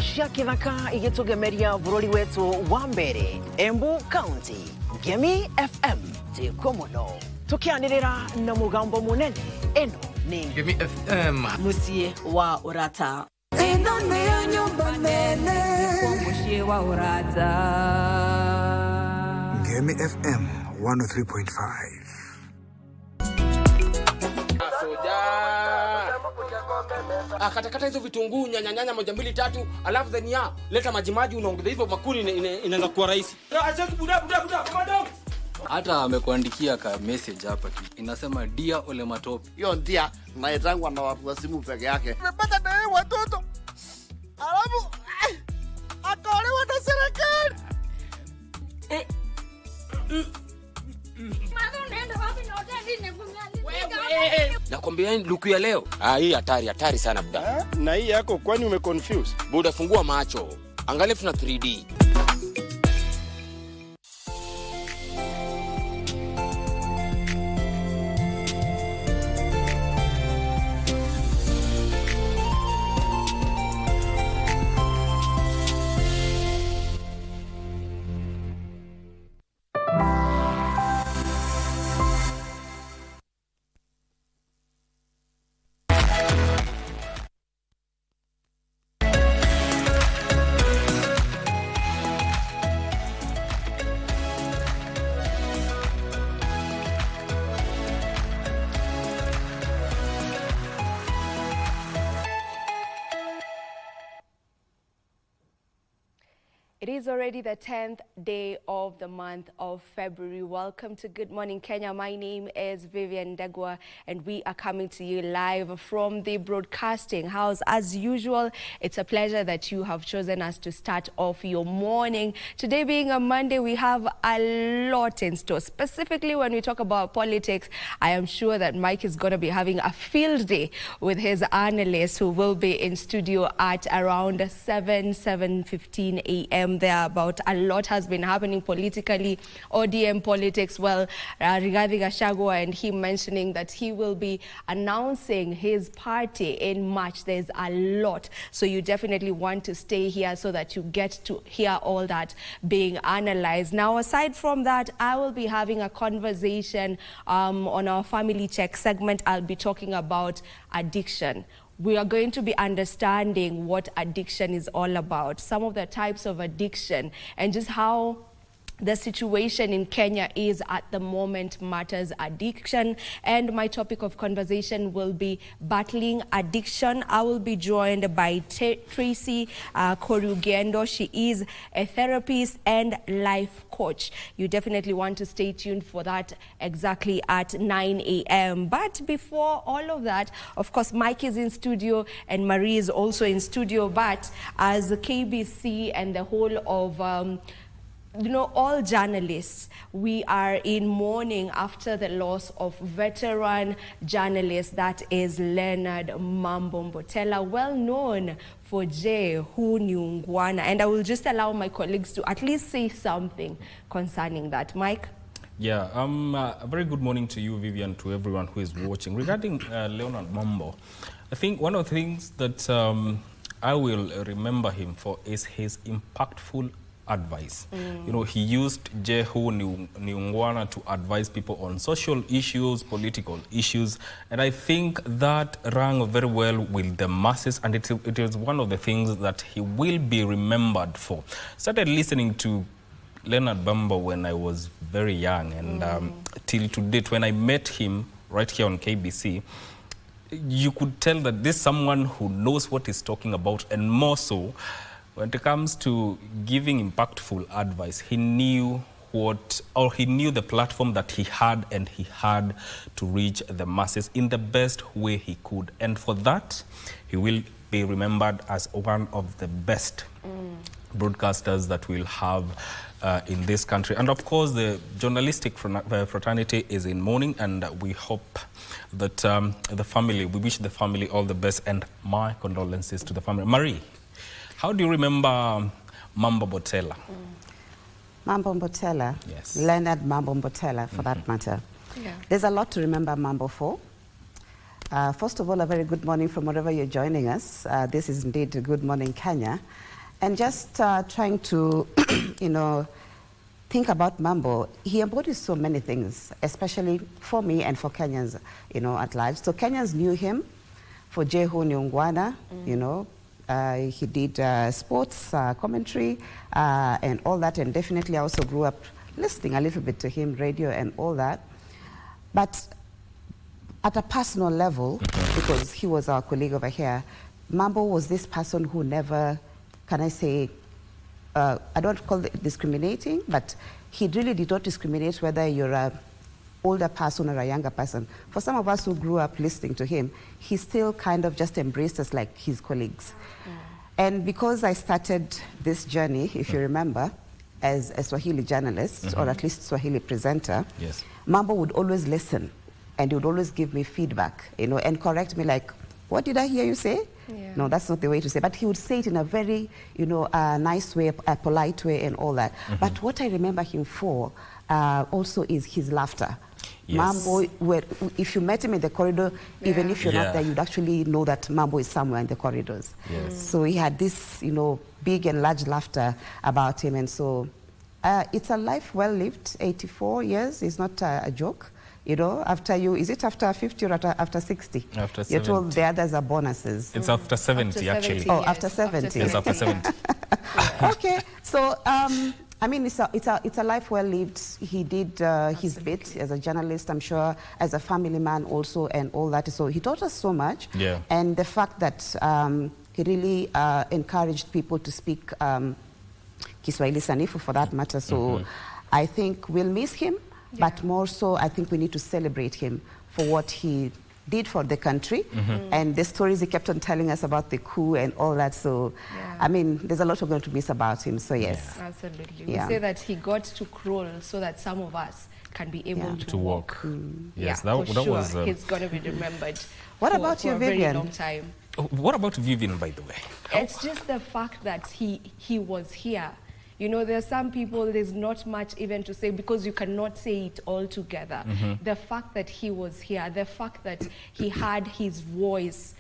cia kithaka igitugemeria bururi wetu wa mbere Embu County. Gemi FM tikomuno tukianirira na mugambo munene. Eno ni Gemi FM musie wa urata. Eno ni nyumba nene Musie wa urata. Gemi FM 103.5. Katakata hizo vitunguu nyanya moja mbili tatu, alafu then leta maji unaongeza hivyo makuni inaanza kuwa rahisi. Acha buda hata amekuandikia ka message hapa inasema dear Ole Matope. Hiyo ndia naitangwa na watu wa simu peke yake. Nimepata na wewe watoto. Alafu akaolewa na serikali. Nakwambia luku ya leo. Hii hatari sana buda. Na hii yako kwani umeconfuse? Buda fungua macho. Angalia tuna 3D. It is already the 10th day of the month of February. Welcome to Good Morning Kenya. My name is Vivian Degwa and we are coming to you live from the broadcasting house. As usual, it's a pleasure that you have chosen us to start off your morning. Today being a Monday, we have a lot in store. Specifically when we talk about politics, I am sure that Mike is going to be having a field day with his analysts who will be in studio at around 7:15 a.m. Thereabout. A lot has been happening politically, ODM politics. Well, Rigathi Gachagua and him mentioning that he will be announcing his party in March. There's a lot. So you definitely want to stay here so that you get to hear all that being analyzed. Now, aside from that, I will be having a conversation on our Family Check segment. I'll be talking about addiction. We are going to be understanding what addiction is all about, some of the types of addiction, and just how the situation in Kenya is at the moment matters addiction. And my topic of conversation will be battling addiction. I will be joined by Tracy Korugendo. She is a therapist and life coach. You definitely want to stay tuned for that exactly at 9 a.m. But before all of that, of course, Mike is in studio and Marie is also in studio. But as KBC and the whole of all journalists, we are in mourning after the loss of veteran journalist, that is Leonard Mambotella, well known for Who Knew Ngwana. And I will just allow my colleagues to at least say something concerning that. Mike? Yeah, a very good morning to you, Vivian, to everyone who is watching. Regarding Leonard Mambo, I think one of the things that I will remember him for is his impactful advice. You know, he used Who Knew Ngwana to advise people on social issues, political issues, and I think that rang very well with the masses, and it is one of the things that he will be remembered for. Started listening to Leonard Bambo when I was very young, and till to date, when I met him right here on KBC, you could tell that this is someone who knows what he's talking about, and more so, when it comes to giving impactful advice, he knew the platform that he had, and he had to reach the masses in the best way he could. And for that, he will be remembered as one of the best broadcasters that we'll have in this country. And of course, the journalistic fraternity is in mourning, and we hope that we wish the family all the best, and my condolences to the family. Marie, how do you remember Mambotella? Mambotella? Yes. Leonard Mambotella, for that matter. Yeah. There's a lot to remember Mambo for. First of all, a very good morning from wherever you're joining us. This is indeed a Good Morning Kenya. And just trying to, think about Mambo. He embodies so many things, especially for me and for Kenyans, at large. So Kenyans knew him for Jehu Nyungwana, he did sports commentary and all that, and definitely I also grew up listening a little bit to him, radio and all that. But at a personal level, because he was our colleague over here, Mambo was this person who never, can I say, I don't call it discriminating, but he really did not discriminate whether you're an older person or a younger person. For some of us who grew up listening to him, he still kind of just embraced us like his colleagues. And because I started this journey, if you remember, as a Swahili journalist, or at least Swahili presenter, yes. Mambo would always listen, and he would always give me feedback, and correct me like, what did I hear you say? Yeah. No, that's not the way to say, but he would say it in a very, nice way, a polite way and all that. But what I remember him for also is his laughter. Yes. Mambo, if you met him in the corridor, even if you're not there, you'd actually know that Mambo is somewhere in the corridors. Yes. So he had this, big and large laughter about him. And so it's a life well lived. 84 years is not a joke. After is it after 50 or after 60? After 70. You're told the others are bonuses. It's after 70, actually. Oh, after 70. Yes, after 70. Okay, so it's a life well lived. He did his bit as a journalist, I'm sure, as a family man also, and all that. So he taught us so much. Yeah. And the fact that he really encouraged people to speak Kiswahili Sanifu, for that matter. So I think we'll miss him. But more so, I think we need to celebrate him for what he did for the country and the stories he kept on telling us about the coup and all that. So, there's a lot we're going to miss about him. So, yes. Yeah. Absolutely. We say that he got to crawl so that some of us can be able to walk. Yes, that was... he's going to be remembered what about you, for a very Vivian? long time. What about Vivian, by the way? It's just the fact that he was here. There are some people, there's not much even to say because you cannot say it all together. The fact that he was here, the fact that he had his voice,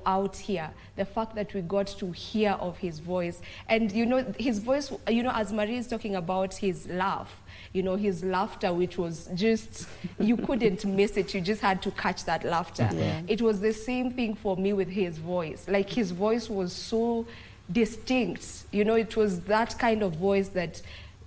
out here, the fact that we got to hear of his voice. And, his voice, as Marie is talking about his laugh, his laughter, which was just, you couldn't miss it. You just had to catch that laughter. Yeah. It was the same thing for me with his voice. Like, his voice was so distinct. It was that kind of voice that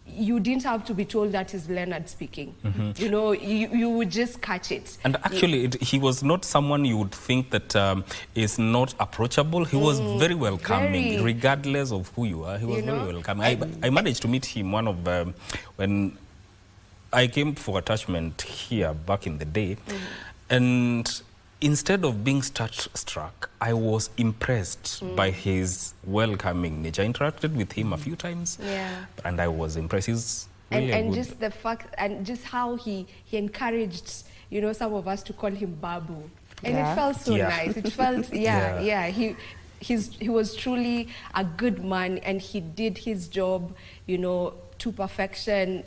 you didn't have to be told that is Leonard speaking. You would just catch it. And actually, he was not someone you would think that is not approachable. He was very welcoming, regardless of who you are. He was very welcoming. I managed to meet him when I came for attachment here back in the day, and instead of being struck, I was impressed by his welcoming nature. I interacted with him a few times, and I was impressed. He's really and good. Just the fact, and just how he encouraged, some of us to call him Babu, and it felt so nice. It felt, he was truly a good man, and he did his job, to perfection.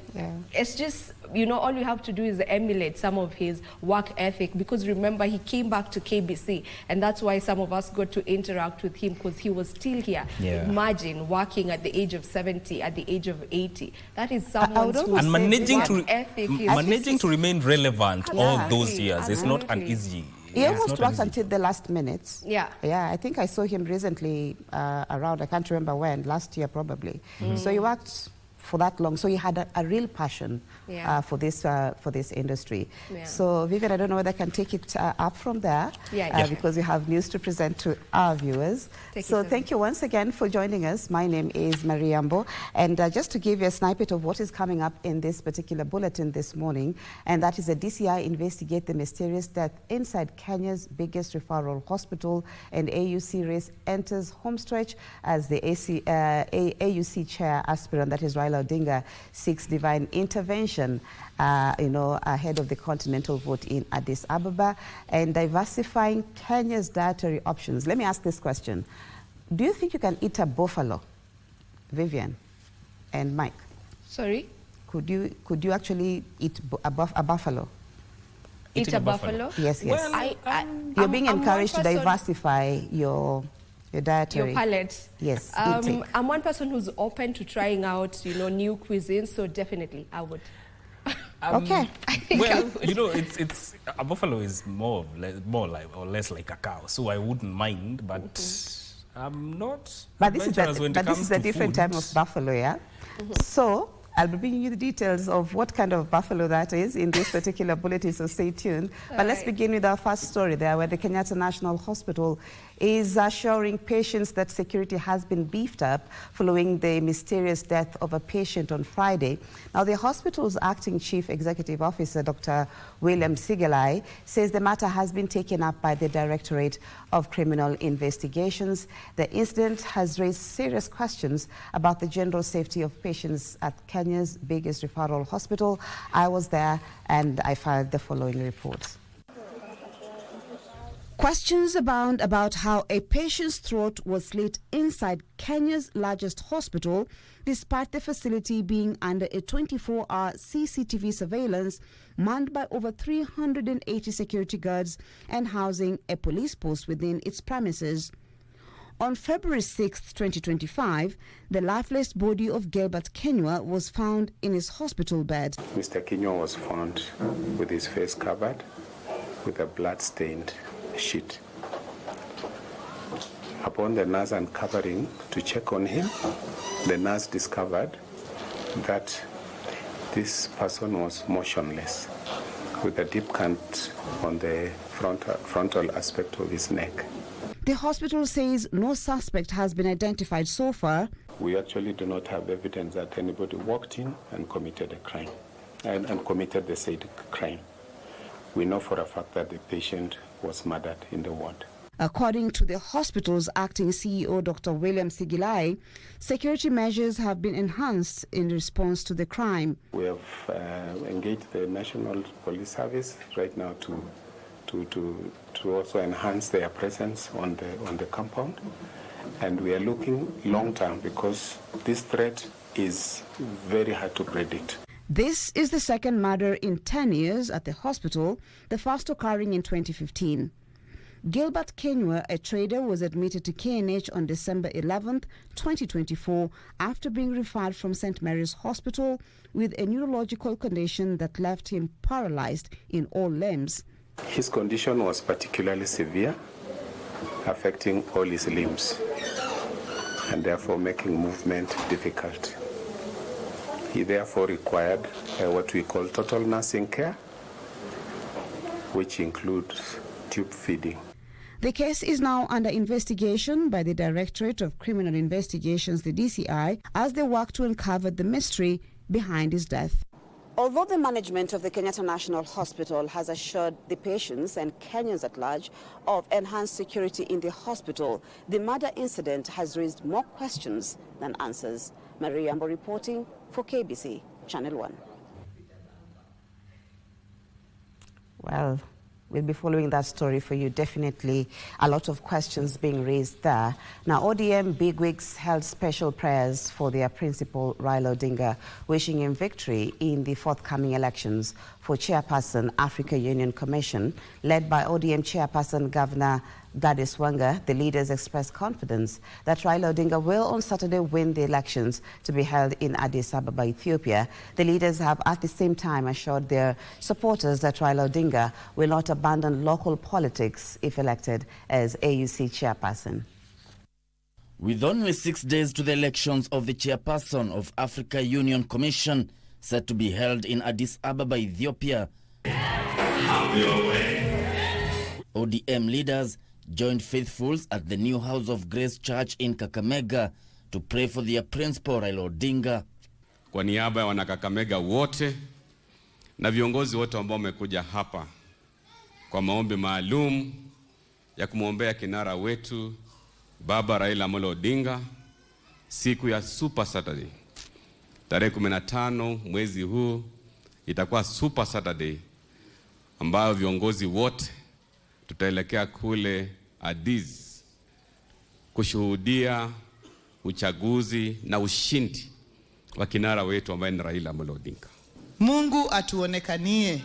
It's just, all you have to do is emulate some of his work ethic, because remember, he came back to KBC, and that's why some of us got to interact with him, because he was still here. Imagine working at the age of 70, at the age of 80. That is someone who's and managing to remain relevant all those years. It's not an easy. He almost worked until the last minute. Yeah, I think I saw him recently around, I can't remember when, last year probably. So he worked for that long. So he had a real passion for this industry. So Vivian, I don't know whether I can take it up from there because we have news to present to our viewers. Thank you once again for joining us. My name is Mariambo, and just to give you a snippet of what is coming up in this particular bulletin this morning, and that is a DCI investigate the mysterious death inside Kenya's biggest referral hospital, and AUC race enters homestretch as the AUC chair aspirant, that is Raila Odinga, seeks divine intervention, ahead of the continental vote in Addis Ababa, and diversifying Kenya's dietary options. Let me ask this question. Do you think you can eat a buffalo, Vivian and Mike? Sorry? Could you actually eat a buffalo? Eat a buffalo? Yes, yes. Well, you're being encouraged to diversify your dietary. Your palate. Yes. I'm one person who's open to trying out, new cuisines, so definitely I would. Okay. Well, it's a buffalo is more like or less like a cow, so I wouldn't mind, but I'm not. But this is a different type of buffalo, yeah. So I'll be bringing you the details of what kind of buffalo that is in this particular bulletin, so stay tuned. But let's begin with our first story there, where the Kenyatta National Hospital is assuring patients that security has been beefed up following the mysterious death of a patient on Friday. Now, the hospital's acting chief executive officer, Dr. William Sigelai, says the matter has been taken up by the Directorate of Criminal Investigations. The incident has raised serious questions about the general safety of patients at Kenya's biggest referral hospital. I was there and I filed the following report. Questions abound about how a patient's throat was slit inside Kenya's largest hospital, despite the facility being under a 24-hour CCTV surveillance manned by over 380 security guards and housing a police post within its premises. On February 6, 2025, the lifeless body of Gilbert Kenywa was found in his hospital bed. Mr. Kenywa was found with his face covered with a blood-stained sheet. Upon the nurse uncovering to check on him, the nurse discovered that this person was motionless with a deep cut on the frontal aspect of his neck. The hospital says no suspect has been identified so far. We actually do not have evidence that anybody walked in and committed a crime and committed the said crime. We know for a fact that the patient was murdered in the ward. According to the hospital's acting CEO, Dr. William Sigelai, security measures have been enhanced in response to the crime. We have engaged the National Police Service right now to also enhance their presence on the compound, and we are looking long term because this threat is very hard to predict. This is the second murder in 10 years at the hospital, the first occurring in 2015. Gilbert Kenywa, a trader, was admitted to KNH on December 11, 2024, after being referred from St. Mary's Hospital with a neurological condition that left him paralyzed in all limbs. His condition was particularly severe, affecting all his limbs, and therefore making movement difficult. He therefore required what we call total nursing care, which includes tube feeding. The case is now under investigation by the Directorate of Criminal Investigations, the DCI, as they work to uncover the mystery behind his death. Although the management of the Kenyatta National Hospital has assured the patients and Kenyans at large of enhanced security in the hospital, the murder incident has raised more questions than answers. Maria Mbo reporting for KBC Channel 1. Well, we'll be following that story for you. Definitely a lot of questions being raised there. Now, ODM bigwigs held special prayers for their principal, Raila Odinga, wishing him victory in the forthcoming elections for Chairperson, Africa Union Commission. Led by ODM Chairperson Governor Gladys Wanga, the leaders expressed confidence that Raila Odinga will on Saturday win the elections to be held in Addis Ababa, Ethiopia. The leaders have at the same time assured their supporters that Raila Odinga will not abandon local politics if elected as AUC chairperson. With only 6 days to the elections of the chairperson of Africa Union Commission set to be held in Addis Ababa, Ethiopia, ODM leaders joined faithfuls at the New House of Grace Church in Kakamega to pray for their principal Raila Odinga. Kwa niaba ya wanakakamega wote na viongozi wote ambao wamekuja hapa kwa maombi maalum ya kumwombea kinara wetu Baba Raila Amolo Odinga siku ya Super Saturday. Tarehe 15 mwezi huu itakuwa Super Saturday ambayo viongozi wote tutaelekea kule Addis kushuhudia uchaguzi na ushindi wa kinara wetu ambaye ni Raila Amolo Odinga. Mungu atuonekanie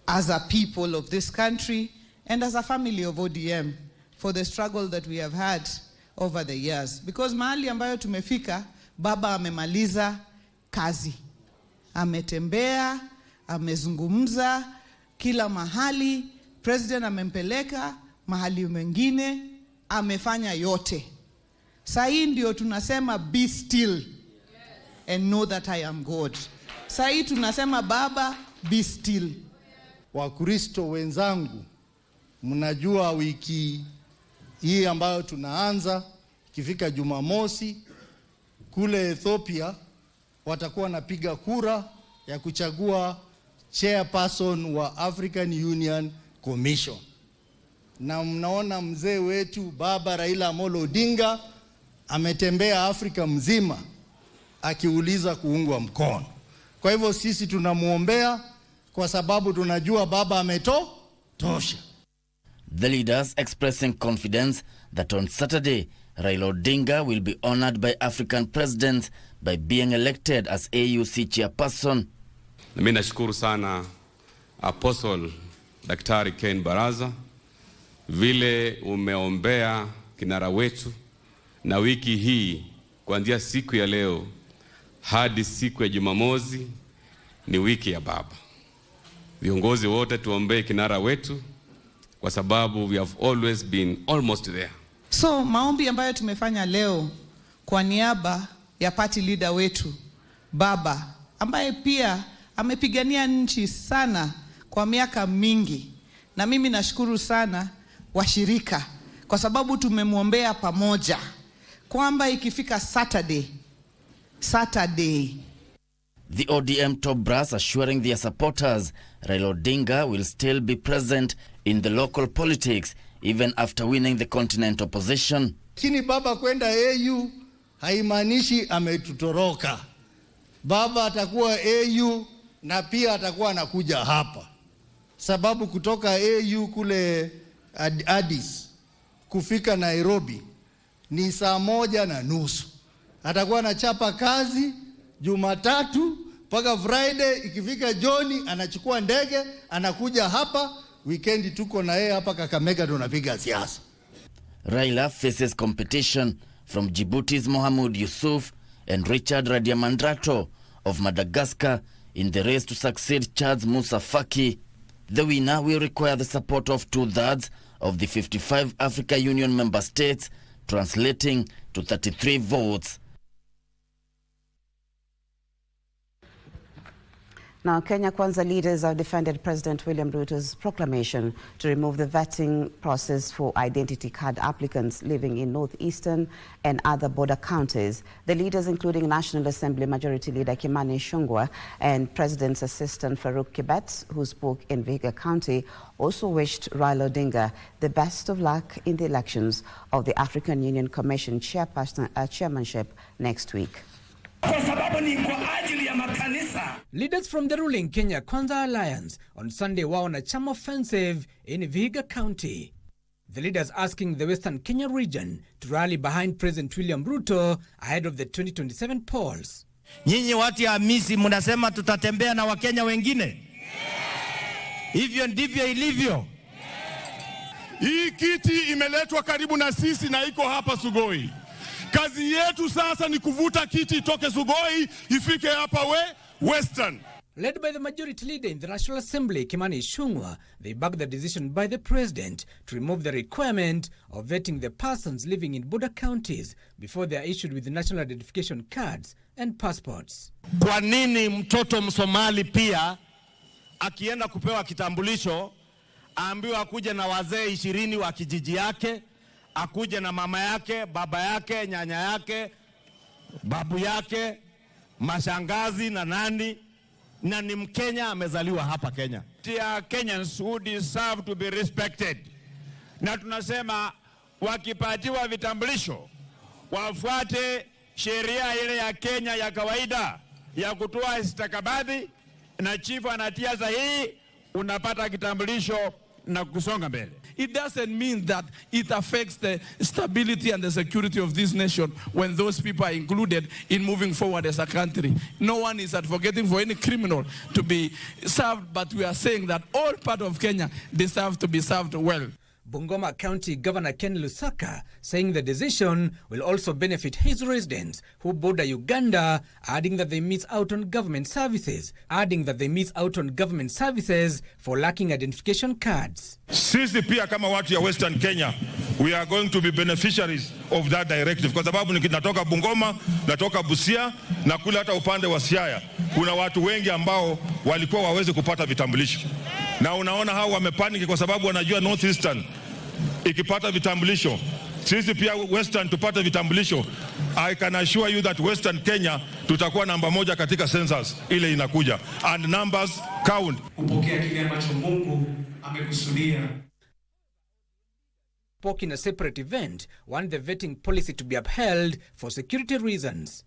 as a people of this country and as a family of ODM for the struggle that we have had over the years. Because mahali ambayo tumefika, baba amemaliza kazi. Ametembea, amezungumza kila mahali, president amempeleka mahali mengine, amefanya yote. Sahi ndio tunasema be still and know that I am God. Sahi tunasema baba be still. Wakristo wenzangu, mnajua wiki hii ambayo tunaanza ikifika Jumamosi kule Ethiopia watakuwa napiga kura ya kuchagua chairperson wa African Union Commission. Na mnaona mzee wetu baba Raila Amolo Odinga ametembea Afrika mzima akiuliza kuungwa mkono. Kwa hivyo sisi tunamuombea kwa sababu tunajua baba tosha. The leaders expressing confidence that on Saturday, Raila Odinga will be honored by African presidents by being elected as AUC chairperson. Mimi nashukuru sana Apostle Daktari Ken Baraza vile umeombea kinara wetu, na wiki hii kuanzia siku ya leo hadi siku ya Jumamosi ni wiki ya baba. Viongozi wote tuombee kinara wetu kwa sababu we have always been almost there. So maombi ambayo tumefanya leo kwa niaba ya party leader wetu baba, ambaye pia amepigania nchi sana kwa miaka mingi, na mimi nashukuru sana washirika kwa sababu tumemwombea pamoja kwamba ikifika Saturday. The ODM top brass assuring their supporters Raila Odinga will still be present in the local politics even after winning the continental position. Kini baba kwenda AU haimaanishi ametutoroka. Baba atakuwa AU na pia atakuwa anakuja hapa. Sababu kutoka AU kule Addis kufika Nairobi ni 1:30. Atakuwa anachapa kazi Jumatatu mpaka Friday, ikifika Joni anachukua ndege anakuja hapa. Weekend tuko na yeye hapa Kakamega tunapiga siasa. Raila faces competition from Djibouti's Mohamed Yusuf and Richard Radiamandrato of Madagascar in the race to succeed Chad's Moussa Faki. The winner will require the support of 2/3 of the 55 Africa Union member states, translating to 33 votes. Now, Kenya Kwanza leaders have defended President William Ruto's proclamation to remove the vetting process for identity card applicants living in northeastern and other border counties. The leaders, including National Assembly Majority Leader Kimani Ichung'wah and President's Assistant Farouk Kibet, who spoke in Vihiga County, also wished Raila Odinga the best of luck in the elections of the African Union Commission chairmanship next week. Leaders from the ruling Kenya Kwanza Alliance on Sunday were on a charm offensive in Vihiga County. The leaders asking the Western Kenya region to rally behind President William Ruto ahead of the 2027 polls. Nyinyi watu ya Hamisi mnasema tutatembea na Wakenya wengine? Hivyo ndivyo ilivyo. Hii kiti imeletwa karibu na sisi na iko hapa Sugoi. Kazi yetu sasa ni kuvuta kiti itoke Sugoi ifike hapa Western. Led by the majority leader in the National Assembly, Kimani Ichung'wah, they backed the decision by the president to remove the requirement of vetting the persons living in border counties before they are issued with the national identification cards and passports. Kwa nini mtoto Msomali pia akienda kupewa kitambulisho aambiwa akuje na wazee 20 wa kijiji yake, akuje na mama yake, baba yake, nyanya yake, babu yake, mashangazi na nani, na ni Mkenya amezaliwa hapa Kenya. Kenyans who deserve to be respected. Na tunasema wakipatiwa vitambulisho wafuate sheria ile ya Kenya ya kawaida ya kutoa stakabadhi, na chifu anatia sahihi, unapata kitambulisho na kusonga mbele. It doesn't mean that it affects the stability and the security of this nation when those people are included in moving forward as a country. No one is advocating for any criminal to be served, but we are saying that all part of Kenya deserve to be served well. Bungoma County Governor Ken Lusaka saying the decision will also benefit his residents who border Uganda, adding that they miss out on government services, for lacking identification cards. Sisi pia kama watu ya Western Kenya, we are going to be beneficiaries of that directive kwa sababu natoka Bungoma, natoka Busia na kule hata upande wa Siaya. Kuna watu wengi ambao walikuwa waweze kupata vitambulisho. Na unaona hao wamepaniki kwa sababu wanajua Northeastern ikipata vitambulisho, sisi pia Western tupate vitambulisho. I can assure you that Western Kenya tutakuwa namba 1 katika census ile inakuja, and numbers count. Kupokea kile ambacho Mungu amekusudia. Spoke in a separate event, want the vetting policy to be upheld for security reasons.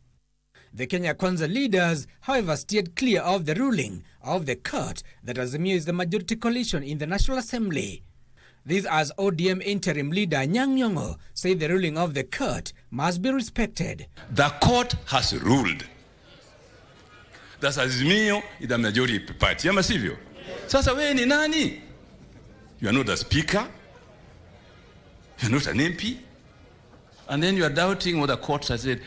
The Kenya Kwanza leaders, however, steered clear of the ruling of the court that Azimio is the majority coalition in the National Assembly. This as ODM interim leader Nyang' Nyong'o say the ruling of the court must be respected. The court has ruled that Azimio is the majority party. Ama sivyo? Sasa wewe ni nani? You are not a speaker. You are not an MP. And then you are doubting what the court has said.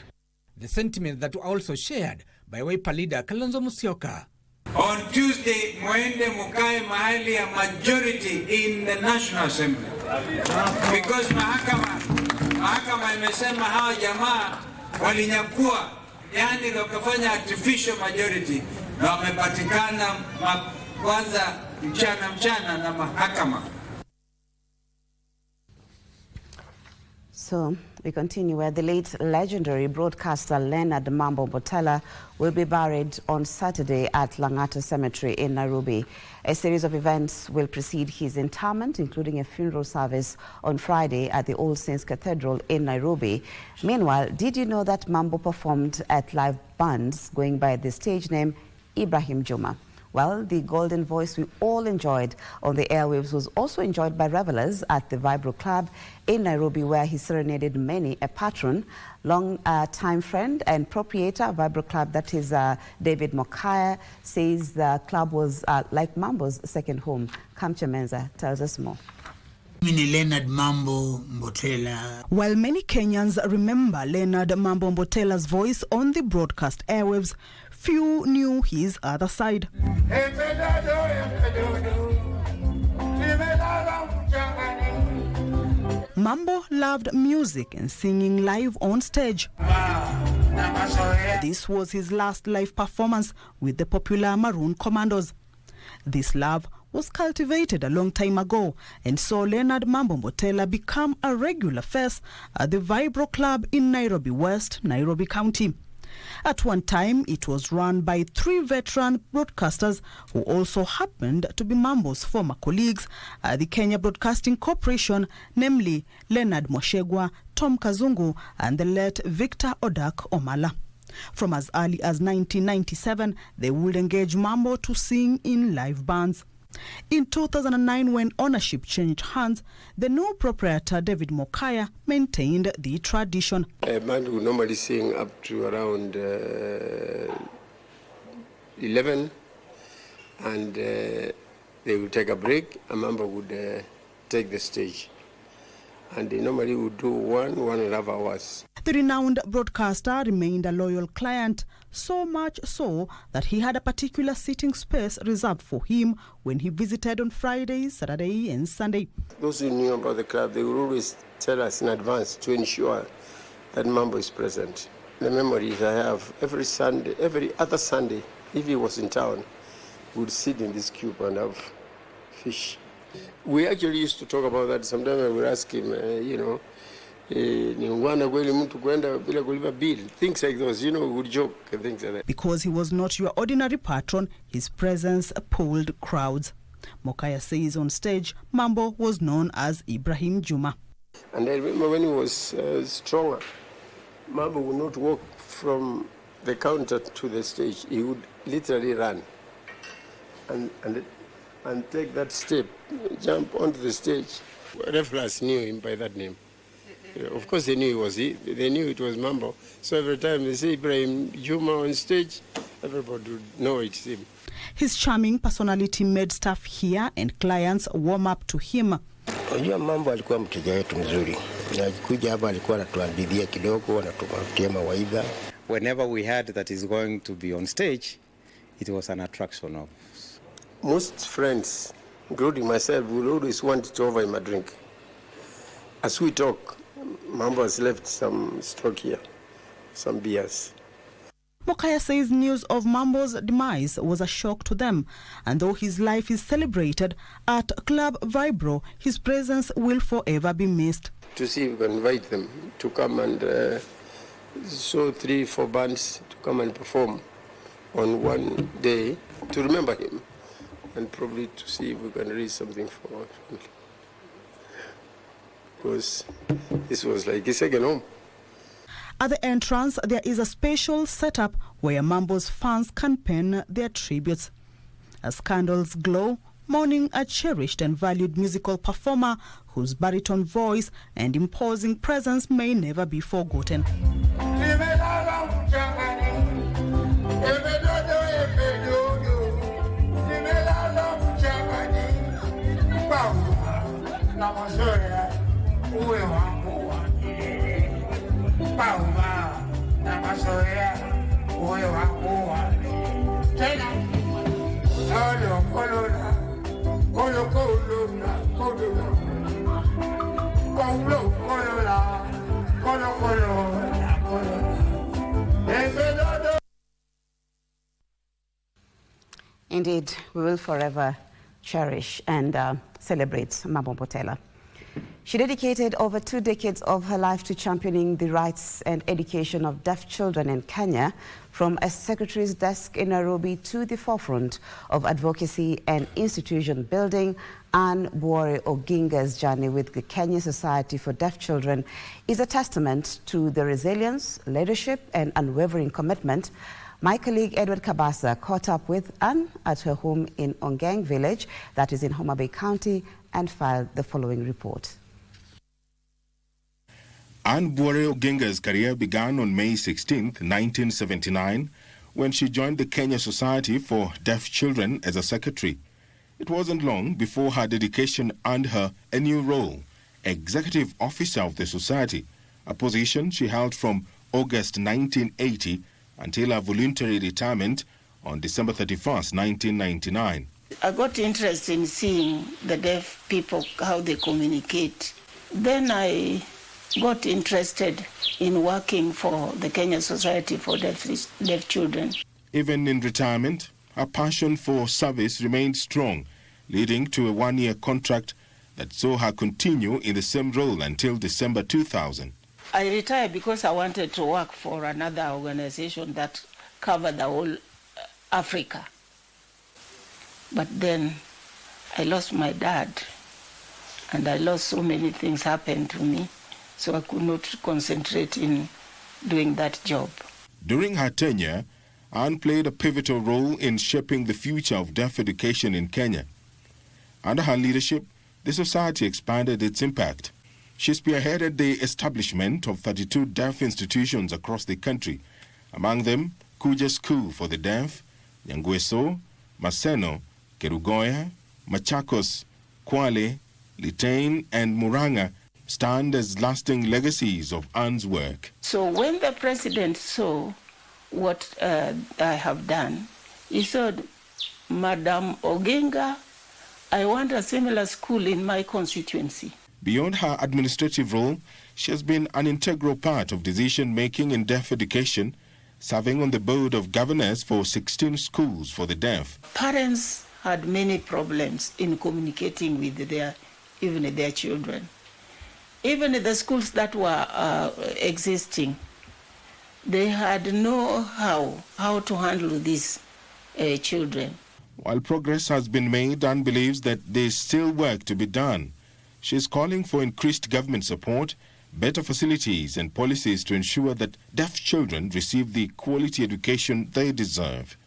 The sentiment that were also shared by Wiper leader Kalonzo Musyoka. On Tuesday, mwende mukae mahali ya majority in the National Assembly. Because mahakama imesema hawa jamaa walinyakua, yani wakafanya artificial majority, na wamepatikana kwanza mchana na mahakama. So we continue where the late legendary broadcaster Leonard Mambotella will be buried on Saturday at Lang'ata Cemetery in Nairobi. A series of events will precede his interment, including a funeral service on Friday at the All Saints Cathedral in Nairobi. Meanwhile, did you know that Mambo performed at live bands going by the stage name Ibrahim Juma? Well, the golden voice we all enjoyed on the airwaves was also enjoyed by revelers at the Vibro Club in Nairobi, where he serenaded many. A patron, long-time friend and proprietor of Vibro Club, that is David Mokaya, says the club was like Mambo's second home. Kamcha Menza tells us more. Leonard Mambotella. While many Kenyans remember Leonard Mambotella's voice on the broadcast airwaves, few knew his other side. Mambo loved music and singing live on stage. This was his last live performance with the popular Maroon Commandos. This love was cultivated a long time ago and saw Leonard Mambotella become a regular face at the Vibro Club in Nairobi West, Nairobi County. At one time, it was run by 3 veteran broadcasters who also happened to be Mambo's former colleagues at the Kenya Broadcasting Corporation, namely Leonard Moshegwa, Tom Kazungu, and the late Victor Odak Omala. From as early as 1997, they would engage Mambo to sing in live bands. In 2009, when ownership changed hands, the new proprietor, David Mokaya, maintained the tradition. A band would normally sing up to around 11, and they would take a break. A member would take the stage. And they normally would do 1.5 hours. The renowned broadcaster remained a loyal client, so much so that he had a particular sitting space reserved for him when he visited on Fridays, Saturday and Sunday. Those who knew about the club, they would always tell us in advance to ensure that Mambo is present. The memories I have, every other Sunday, if he was in town, we would sit in this cube and have fish. We actually used to talk about that. Sometimes I would ask him, things like those, we would joke and things like that. Because he was not your ordinary patron, his presence pulled crowds. Mokaya says on stage, Mambo was known as Ibrahim Juma. And I remember when he was stronger, Mambo would not walk from the counter to the stage. He would literally run. And and take that step, jump onto the stage. Referees knew him by that name. Of course, they knew he was he. They knew it was Mambo. So every time they say Ibrahim Juma on stage, everybody would know it's him. His charming personality made staff here and clients warm up to him. Unajua Mambo alikuwa mteja wetu mzuri. Na kuja hapa alikuwa anatuadhibia kidogo, anatupatia mawaidha. Whenever we heard that he's going to be on stage, it was an attraction of. Most friends, including myself, will always want to offer him a drink. As we talk, Mambo has left some stock here, some beers. Mokaya says news of Mambo's demise was a shock to them, and though his life is celebrated at Club Vibro, his presence will forever be missed. To see if we can invite them to come and show 3-4 bands to come and perform on one day to remember him, and probably to see if we can raise something for our family. Because this was like his second home. At the entrance, there is a special setup where Mambo's fans can pen their tributes. As candles glow, mourning a cherished and valued musical performer whose baritone voice and imposing presence may never be forgotten. Indeed, we will forever cherish and celebrate Mambotella. She dedicated over 2 decades of her life to championing the rights and education of deaf children in Kenya, from a secretary's desk in Nairobi to the forefront of advocacy and institution building. And Buore Oginga's journey with the Kenya Society for Deaf Children is a testament to the resilience, leadership, and unwavering commitment. My colleague Edward Kabasa caught up with Anne at her home in Ongeng village, that is in Homa Bay County, and filed the following report. Anne Buore Oginga's career began on May 16, 1979, when she joined the Kenya Society for Deaf Children as a secretary. It wasn't long before her dedication earned her a new role, executive officer of the society, a position she held from August 1980 until her voluntary retirement on December 31, 1999. I got interested in seeing the deaf people, how they communicate. Then I got interested in working for the Kenya Society for Deaf Children. Even in retirement, her passion for service remained strong, leading to a 1-year contract that saw her continue in the same role until December 2000. I retired because I wanted to work for another organization that covered the whole Africa. But then I lost my dad, and I lost so many things happened to me, so I could not concentrate in doing that job. During her tenure, Anne played a pivotal role in shaping the future of deaf education in Kenya. Under her leadership, the society expanded its impact. She spearheaded the establishment of 32 deaf institutions across the country, among them Kuja School for the Deaf, Nyangweso, Maseno, Kerugoya, Machakos, Kwale, Litein, and Muranga stand as lasting legacies of Anne's work. So when the president saw what I have done, he said, Madam Oginga, I want a similar school in my constituency. Beyond her administrative role, she has been an integral part of decision-making in deaf education, serving on the board of governors for 16 schools for the deaf. Parents had many problems in communicating with even their children. Even the schools that were existing, they had no how to handle these children. While progress has been made, Anne believes that there is still work to be done. She is calling for increased government support, better facilities and policies to ensure that deaf children receive the quality education they deserve.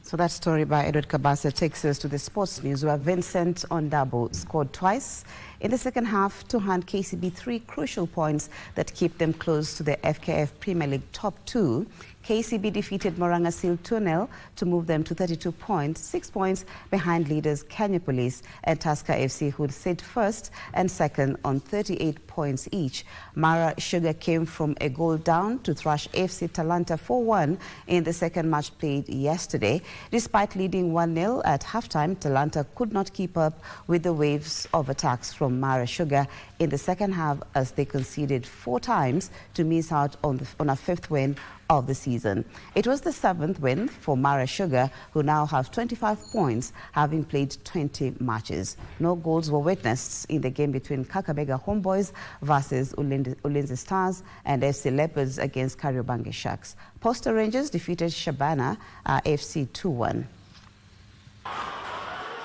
So that story by Edward Kabasa takes us to the sports news, where Vincent Ondabo scored twice in the second half to hand KCB 3 crucial points that keep them close to the FKF Premier League top 2. KCB defeated Morangasil 2-0 to move them to 32 points, 6 points behind leaders Kenya Police and Tusker FC, who sit first and second on 38 points each. Mara Sugar came from a goal down to thrash FC Talanta 4-1 in the second match played yesterday. Despite leading 1-0 at halftime, Talanta could not keep up with the waves of attacks from Mara Sugar in the second half, as they conceded 4 times to miss out on a 5th win of the season. It was the 7th win for Mara Sugar, who now have 25 points, having played 20 matches. No goals were witnessed in the game between Kakamega Homeboys versus Ulinzi Stars and FC Leopards against Kariobangi Sharks. Posta Rangers defeated Shabana FC 2-1.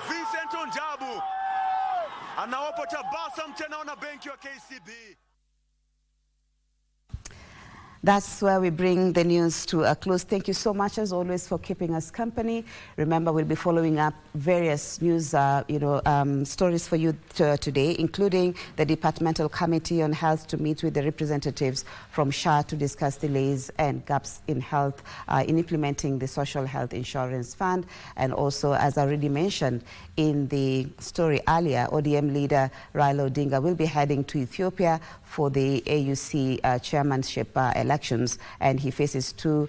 Vincent Ondabu anawapa tabasamu tena na benki wa KCB. That's where we bring the news to a close. Thank you so much, as always, for keeping us company. Remember, we'll be following up various news, stories for you today, including the Departmental Committee on Health to meet with the representatives from SHA to discuss delays and gaps in health in implementing the Social Health Insurance Fund. And also, as I already mentioned in the story earlier, ODM leader Raila Odinga will be heading to Ethiopia for the AUC chairmanship elections, and he faces 2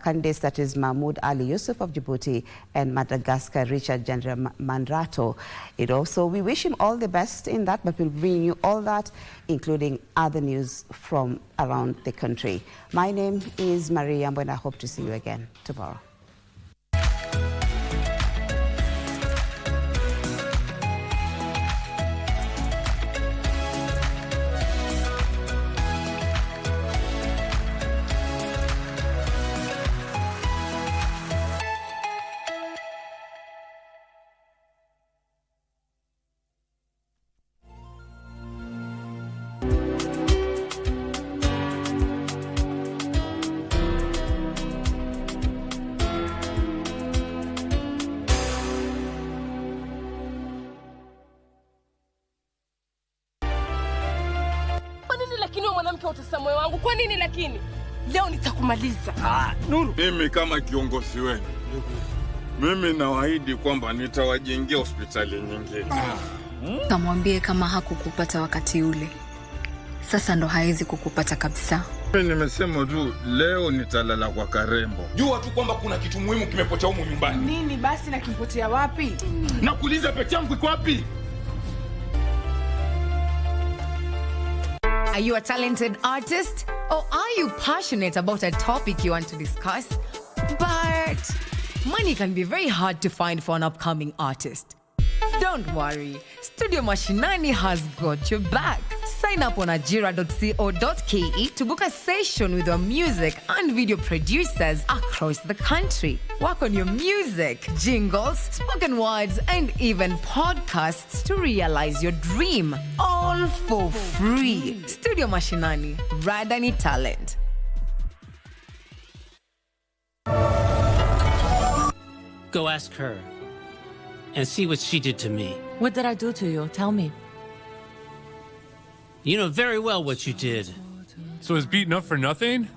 candidates, that is Mahmoud Ali Yusuf of Djibouti and Madagascar Richard Mandrato. We wish him all the best in that, but we'll bring you all that, including other news from around the country. My name is Maria, and I hope to see you again tomorrow. Kwa nini lakini? Leo nitakumaliza. Nuru. Mimi kama kiongozi wenu, mimi nawaahidi kwamba nitawajengea hospitali nyingine. Kamwambie kama hakukupata wakati ule, sasa ndo hawezi kukupata kabisa. Mimi nimesema tu leo nitalala kwa Karembo. Jua tu kwamba kuna kitu muhimu kimepotea humu nyumbani. Nini basi na kimpotea wapi? Nakuuliza pete yangu iko wapi? Are you a talented artist? Or are you passionate about a topic you want to discuss? But money can be very hard to find for an upcoming artist. Don't worry, Studio Mashinani has got your back. Sign up on ajira.co.ke to book a session with your music and video producers across the country. Work on your music, jingles, spoken words, and even podcasts to realize your dream. All for free. Studio Mashinani, Radani Talent. Go ask her and see what she did to me. What did I do to you? Tell me. You know very well what you did. So is beaten up for nothing?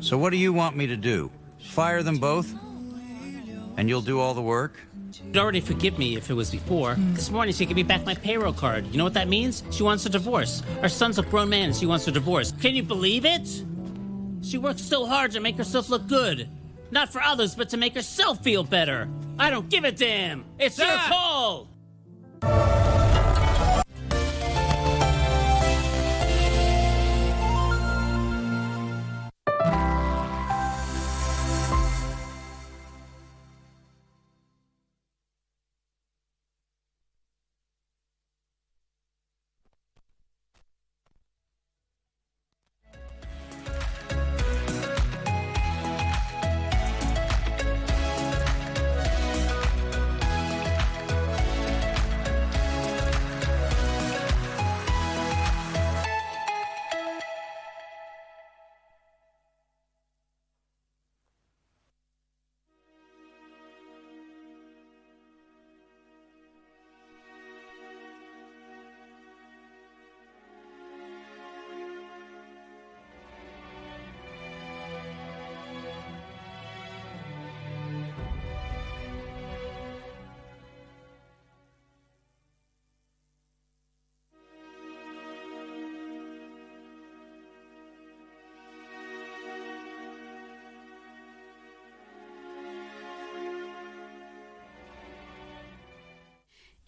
So what do you want me to do? Fire them both? And you'll do all the work? You'd already forgive me if it was before. This morning she gave me back my payroll card. You know what that means? She wants a divorce. Our son's a grown man and she wants a divorce. Can you believe it? She works so hard to make herself look good. Not for others, but to make herself feel better. I don't give a damn. It's your call.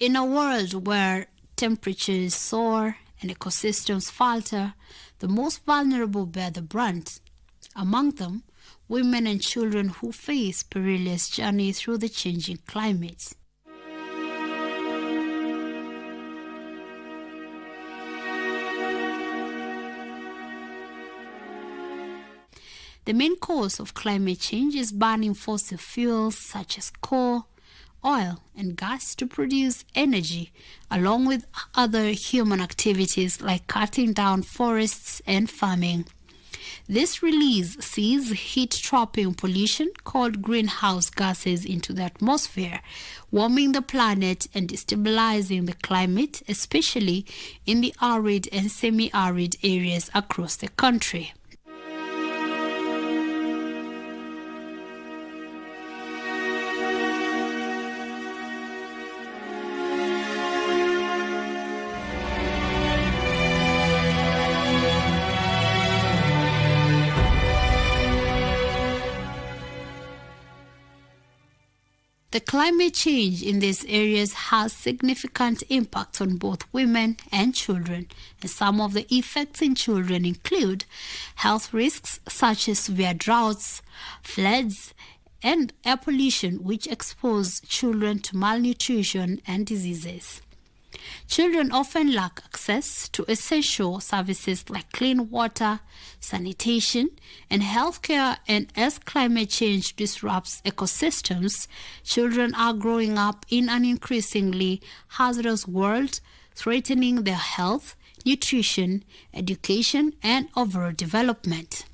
In a world where temperatures soar and ecosystems falter, the most vulnerable bear the brunt. Among them, women and children who face perilous journey through the changing climate. The main cause of climate change is burning fossil fuels such as coal, oil, and gas to produce energy, along with other human activities like cutting down forests and farming. This release sees heat-trapping pollution called greenhouse gases into the atmosphere, warming the planet and destabilizing the climate, especially in the arid and semi-arid areas across the country. The climate change in these areas has significant impacts on both women and children, and some of the effects in children include health risks such as severe droughts, floods, and air pollution, which expose children to malnutrition and diseases. Children often lack access to essential services like clean water, sanitation, and healthcare, and as climate change disrupts ecosystems, children are growing up in an increasingly hazardous world, threatening their health, nutrition, education, and overall development.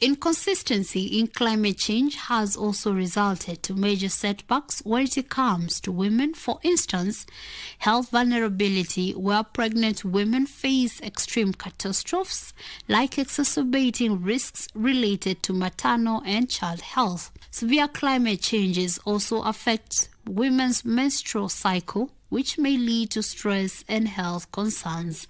Inconsistency in climate change has also resulted to major setbacks when it comes to women. For instance, health vulnerability, where pregnant women face extreme catastrophes like exacerbating risks related to maternal and child health. Severe climate changes also affect women's menstrual cycle, which may lead to stress and health concerns.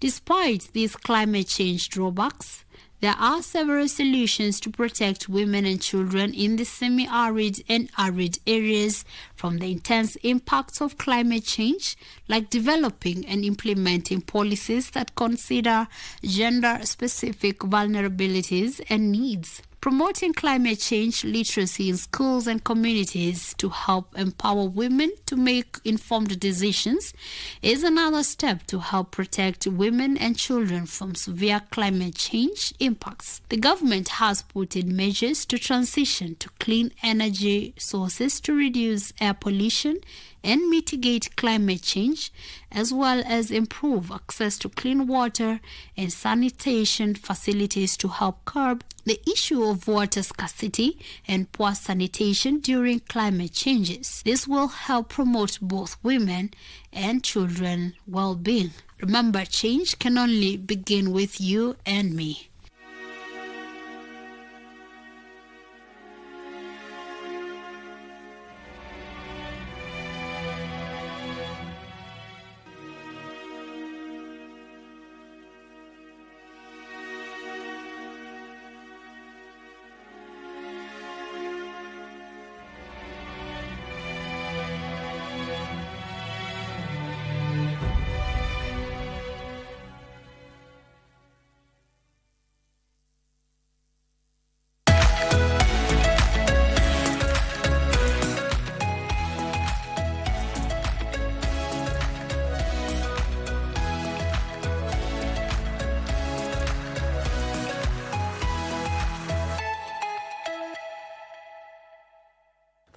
Despite these climate change drawbacks, there are several solutions to protect women and children in the semi-arid and arid areas from the intense impacts of climate change, like developing and implementing policies that consider gender-specific vulnerabilities and needs. Promoting climate change literacy in schools and communities to help empower women to make informed decisions is another step to help protect women and children from severe climate change impacts. The government has put in measures to transition to clean energy sources to reduce air pollution and mitigate climate change, as well as improve access to clean water and sanitation facilities to help curb the issue of water scarcity and poor sanitation during climate changes. This will help promote both women and children well-being. Remember, change can only begin with you and me.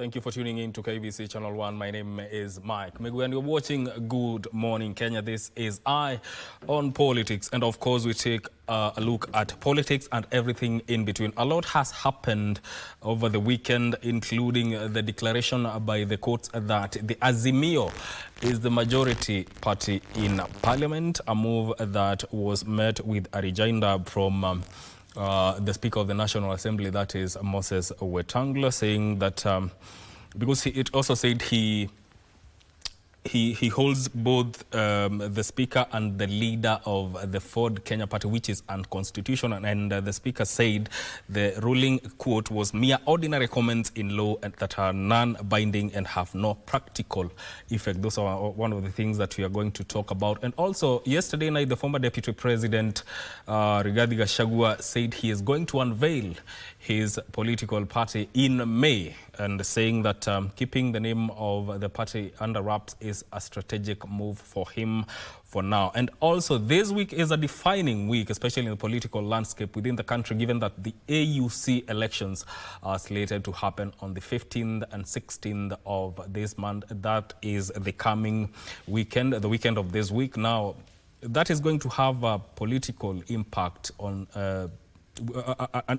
Thank you for tuning in to KBC Channel 1. My name is Mike Megu, and you're watching Good Morning Kenya. This is Eye on Politics. And of course, we take a look at politics and everything in between. A lot has happened over the weekend, including the declaration by the courts that the Azimio is the majority party in parliament, a move that was met with a rejoinder from the Speaker of the National Assembly, that is Moses Wetangula, saying that because it also said he holds both the Speaker and the leader of the Ford Kenya Party, which is unconstitutional. And the Speaker said the ruling, quote, was mere ordinary comments in law and that are non-binding and have no practical effect. Those are one of the things that we are going to talk about. And also, yesterday night, the former Deputy President, Rigathi Gachagua, said he is going to unveil his political party in May, and saying that keeping the name of the party under wraps is a strategic move for him for now. And also, this week is a defining week, especially in the political landscape within the country, given that the AUC elections are slated to happen on the 15th and 16th of this month. That is the coming weekend, the weekend of this week. Now, that is going to have a political impact on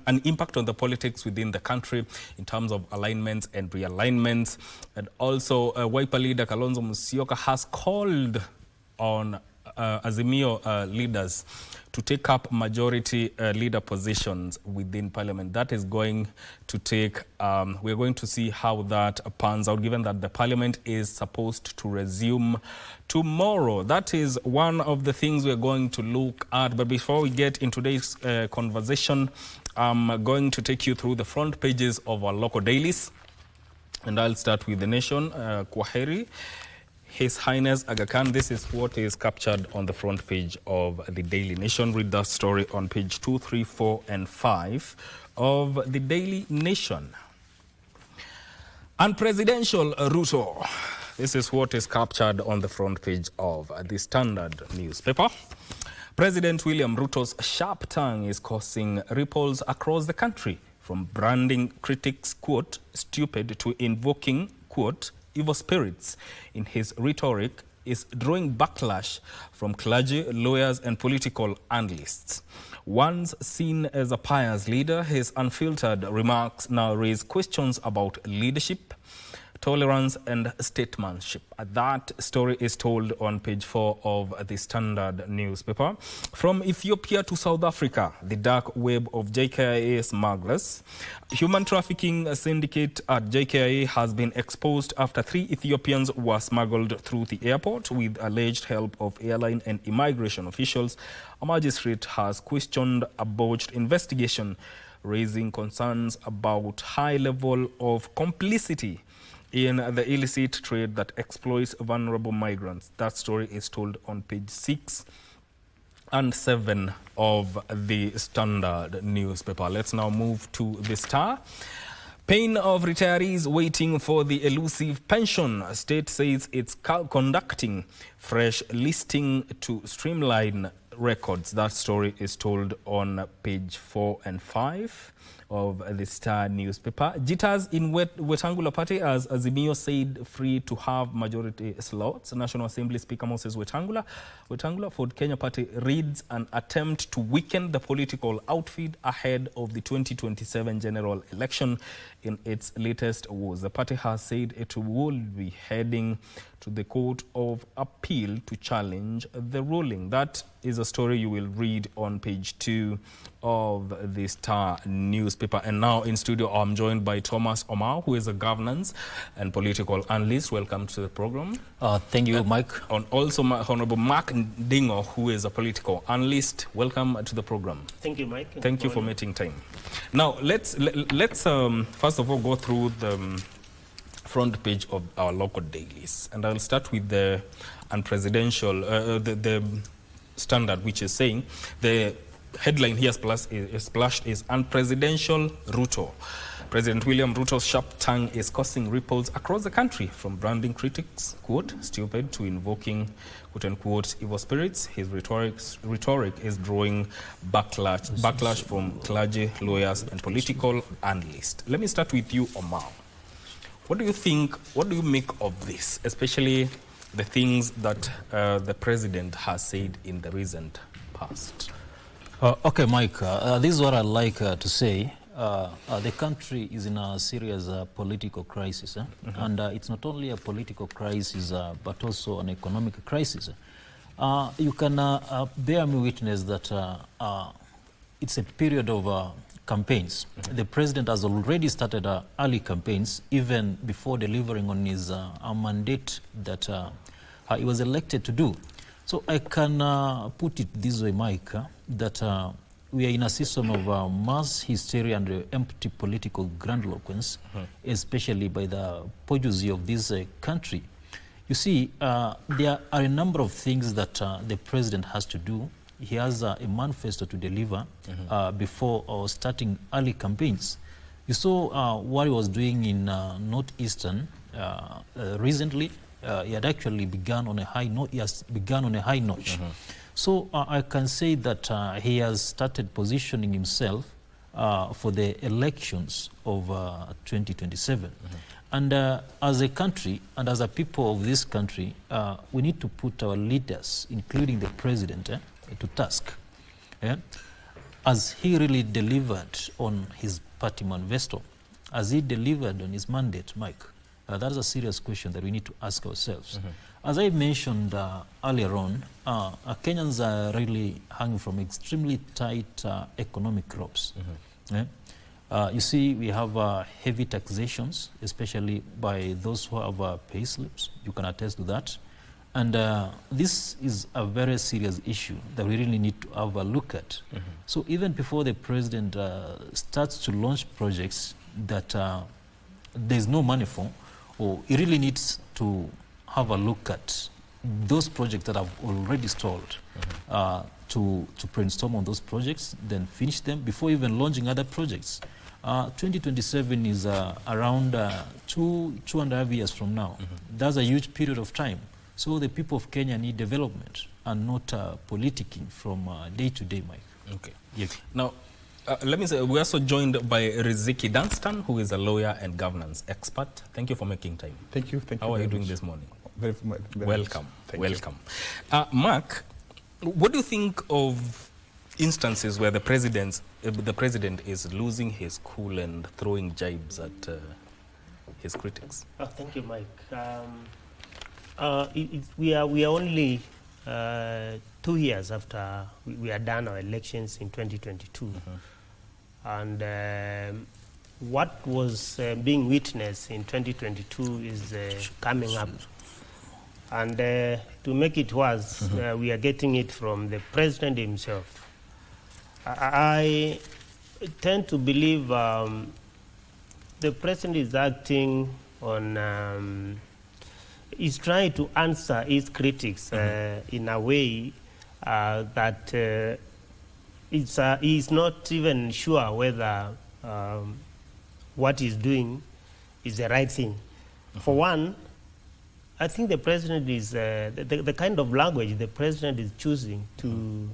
an impact on the politics within the country in terms of alignments and realignments. And also, Wiper leader Kalonzo Musyoka has called on Azimio leaders to take up majority leader positions within parliament. That is going to take, we're going to see how that pans out, given that the parliament is supposed to resume tomorrow. That is one of the things we're going to look at. But before we get in today's conversation, I'm going to take you through the front pages of our local dailies. And I'll start with The Nation. Kwaheri. His Highness Aga Khan, this is what is captured on the front page of the Daily Nation. Read that story on page 2, 3, 4, and 5 of the Daily Nation. And Presidential Ruto. This is what is captured on the front page of the Standard newspaper. President William Ruto's sharp tongue is causing ripples across the country, from branding critics, quote, stupid, to invoking, quote, evil spirits in his rhetoric is drawing backlash from clergy, lawyers, and political analysts. Once seen as a pious leader, his unfiltered remarks now raise questions about leadership, tolerance, and statesmanship. That story is told on page 4 of the Standard newspaper. From Ethiopia to South Africa, the dark web of JKIA smugglers. Human trafficking syndicate at JKIA has been exposed after 3 Ethiopians were smuggled through the airport with alleged help of airline and immigration officials. A magistrate has questioned a botched investigation, raising concerns about high level of complicity in the illicit trade that exploits vulnerable migrants. That story is told on page 6 and 7 of the Standard newspaper. Let's now move to the Star. Pain of retirees waiting for the elusive pension. State says it's conducting fresh listing to streamline records. That story is told on page 4 and 5 of the Star newspaper. Jitters in Wetangula Party as Azimio said free to have majority slots. National Assembly Speaker Moses Wetangula Ford Kenya Party reads an attempt to weaken the political outfit ahead of the 2027 general election in its latest woes. The party has said it will be heading to the Court of Appeal to challenge the ruling. That is a story you will read on page 2 of the Star newspaper. And now in studio, I'm joined by Thomas Omar, who is a governance and political analyst. Welcome to the program. Thank you, Mike. And also Honorable Mark Ndingo, who is a political analyst. Welcome to the program. Thank you, Mike. Thank you for making time. Now, let's first of all go through the front page of our local dailies. And I'll start with the unpresidential, the Standard, which is saying the headline here splashed is Unpresidential Ruto. President William Ruto's sharp tongue is causing ripples across the country, from branding critics, quote, stupid, to invoking, quote unquote, evil spirits. His rhetoric is drawing backlash from clergy, lawyers, and political analysts. Let me start with you, Omar. What do you think, what do you make of this, especially the things that the president has said in the recent past? Okay, Mike, this is what I'd like to say. The country is in a serious political crisis, and it's not only a political crisis, but also an economic crisis. You can bear me witness that it's a period of campaigns. The president has already started early campaigns, even before delivering on his mandate that he was elected to do. So I can put it this way, Mike, that we are in a season of mass hysteria and empty political grandiloquence, especially by the bourgeoisie of this country. You see, there are a number of things that the president has to do. He has a manifesto to deliver before starting early campaigns. You saw what he was doing in Northeastern recently. He had actually begun on a high note. He has begun on a high notch. So I can say that he has started positioning himself for the elections of 2027. And as a country and as a people of this country, we need to put our leaders, including the president, to task. As he really delivered on his party manifesto, as he delivered on his mandate, Mike, that is a serious question that we need to ask ourselves. As I mentioned earlier on, Kenyans are really hanging from extremely tight economic ropes. You see, we have heavy taxations, especially by those who have pay slips. You can attest to that. And this is a very serious issue that we really need to have a look at. So even before the president starts to launch projects that there's no money for, or he really needs to have a look at those projects that have already stalled, to brainstorm on those projects, then finish them before even launching other projects. 2027 is around 2.5 years from now. That's a huge period of time. So the people of Kenya need development and not politicking from day to day, Mike. Okay. Yes. Now, let me say, we're also joined by Riziki Dunstan, who is a lawyer and governance expert. Thank you for making time. Thank you. How are you doing this morning? Very welcome. Thank welcome. Mark, what do you think of instances where the president is losing his cool and throwing jibes at his critics? Thank you, Mike. We are only 2 years after we had done our elections in 2022. And what was being witnessed in 2022 is coming up. And to make it worse, we are getting it from the president himself. I tend to believe the president is acting on, is trying to answer his critics in a way that he's not even sure whether what he's doing is the right thing. For one, I think the president is, the kind of language the president is choosing to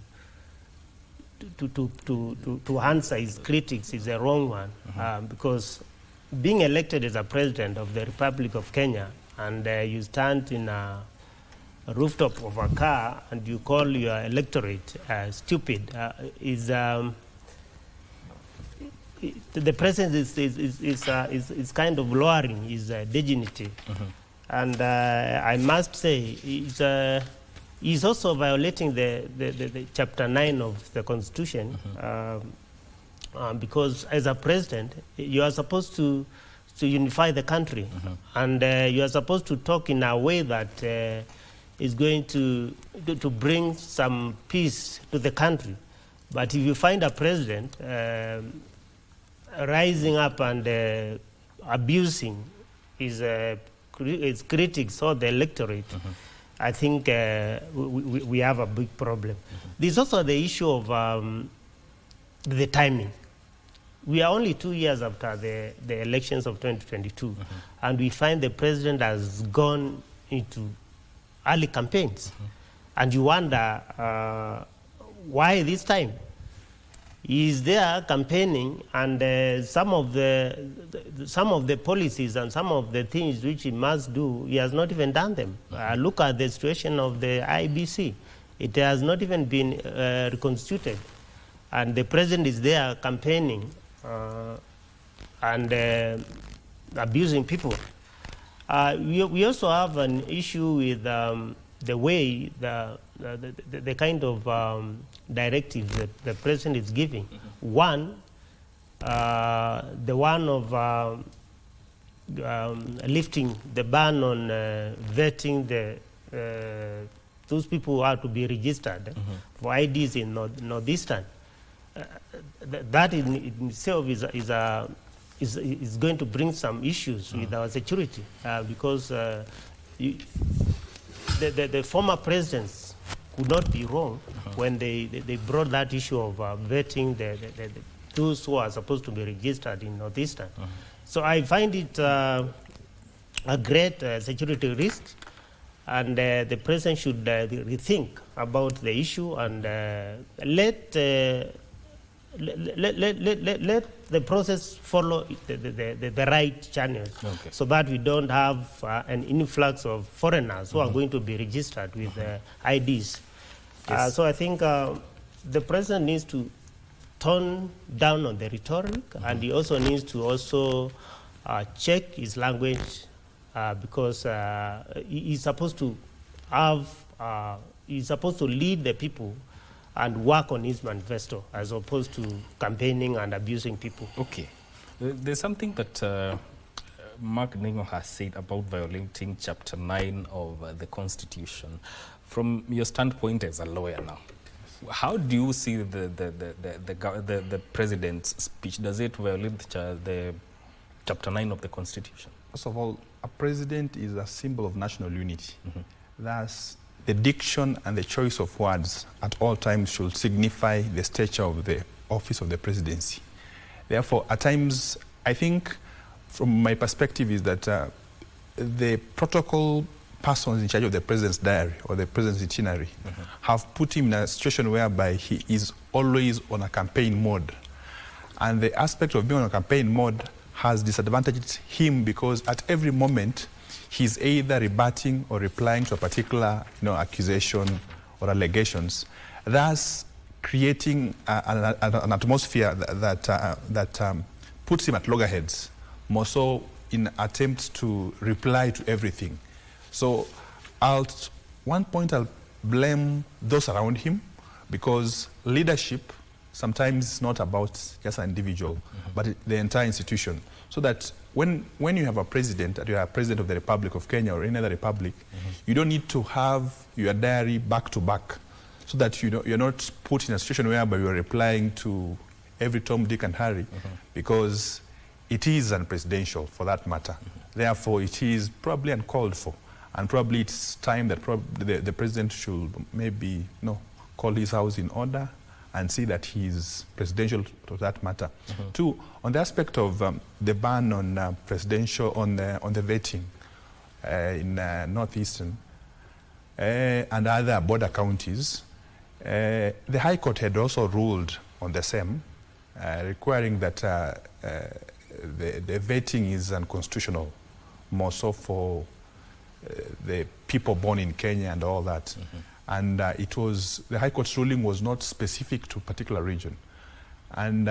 answer his critics is the wrong one, because being elected as a president of the Republic of Kenya and you stand in a rooftop of a car and you call your electorate stupid is the president is kind of lowering his dignity. And I must say, he's also violating the Chapter 9 of the Constitution, because as a president, you are supposed to unify the country, and you are supposed to talk in a way that is going to bring some peace to the country. But if you find a president rising up and abusing his critics or the electorate, I think we have a big problem. There's also the issue of the timing. We are only 2 years after the elections of 2022, and we find the president has gone into early campaigns. And you wonder why this time? He is there campaigning, and some of the policies and some of the things which he must do, he has not even done them. Look at the situation of the IBC. It has not even been reconstituted. And the president is there campaigning and abusing people. We also have an issue with the way, the kind of directives that the president is giving. One, the one of lifting the ban on vetting those people who are to be registered for IDs in Northeastern. That in itself is going to bring some issues with our security because the former presidents could not be wrong when they brought that issue of vetting those who are supposed to be registered in Northeastern. So I find it a great security risk, and the president should rethink about the issue and let the process follow the right channels, so that we don't have an influx of foreigners who are going to be registered with IDs. Yes. So I think the president needs to tone down on the rhetoric, and he also needs to check his language because he's supposed to lead the people and work on his manifesto as opposed to campaigning and abusing people. Okay. There's something that Mark Ningo has said about violating Chapter 9 of the Constitution. From your standpoint as a lawyer now, how do you see the president's speech? Does it violate the Chapter 9 of the Constitution? First of all, a president is a symbol of national unity. Thus, the diction and the choice of words at all times should signify the stature of the office of the presidency. Therefore, at times, I think, from my perspective, is that the protocol persons in charge of the president's diary or the president's itinerary have put him in a situation whereby he is always on a campaign mode. And the aspect of being on a campaign mode has disadvantaged him because at every moment, he's either rebutting or replying to a particular accusation or allegations, thus creating an atmosphere that puts him at loggerheads, more so in attempts to reply to everything. So at one point I'll blame those around him, because leadership sometimes is not about just an individual, but the entire institution. So that when you have a president, and you are a president of the Republic of Kenya or any other republic, you don't need to have your diary back to back, so that you're not put in a situation whereby you're replying to every Tom, Dick, and Harry, because it is unpresidential for that matter. Therefore, it is probably uncalled for, and probably it's time that the president should maybe call his house in order and see that he is presidential to that matter. Two, on the aspect of the ban on presidential on the vetting in Northeastern and other border counties, the High Court had also ruled on the same, requiring that the vetting is unconstitutional, more so for the people born in Kenya and all that. And the High Court's ruling was not specific to a particular region. And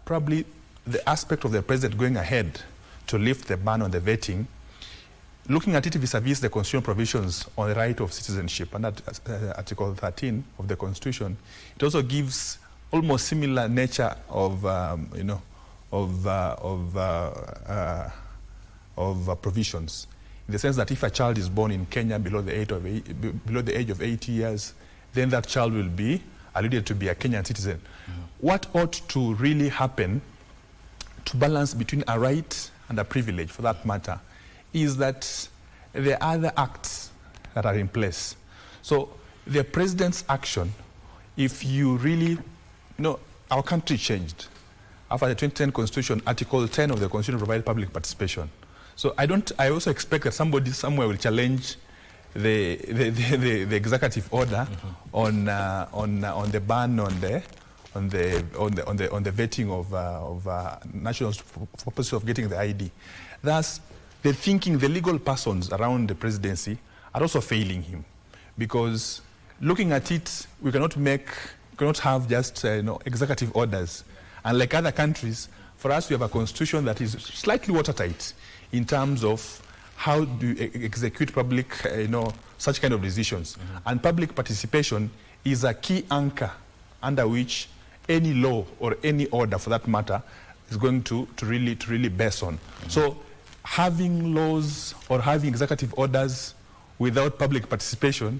probably the aspect of the president going ahead to lift the ban on the vetting, looking at it vis-a-vis the constitutional provisions on the right of citizenship, and that Article 13 of the Constitution, it also gives almost similar nature of provisions, in the sense that if a child is born in Kenya below the age of 80 years, then that child will be alluded to be a Kenyan citizen. What ought to really happen to balance between a right and a privilege, for that matter, is that there are other acts that are in place. So the president's action, if you really our country changed. After the 2010 Constitution, Article 10 of the Constitution provided public participation. So I also expect that somebody somewhere will challenge the executive order on the ban on on the vetting of nationals for purposes of getting the ID. Thus, the thinking, the legal persons around the presidency are also failing him, because looking at it, we cannot have just executive orders. And like other countries, for us, we have a constitution that is slightly watertight in terms of how do you execute public, such kind of decisions. And public participation is a key anchor under which any law or any order, for that matter, is going to really base on. So having laws or having executive orders without public participation,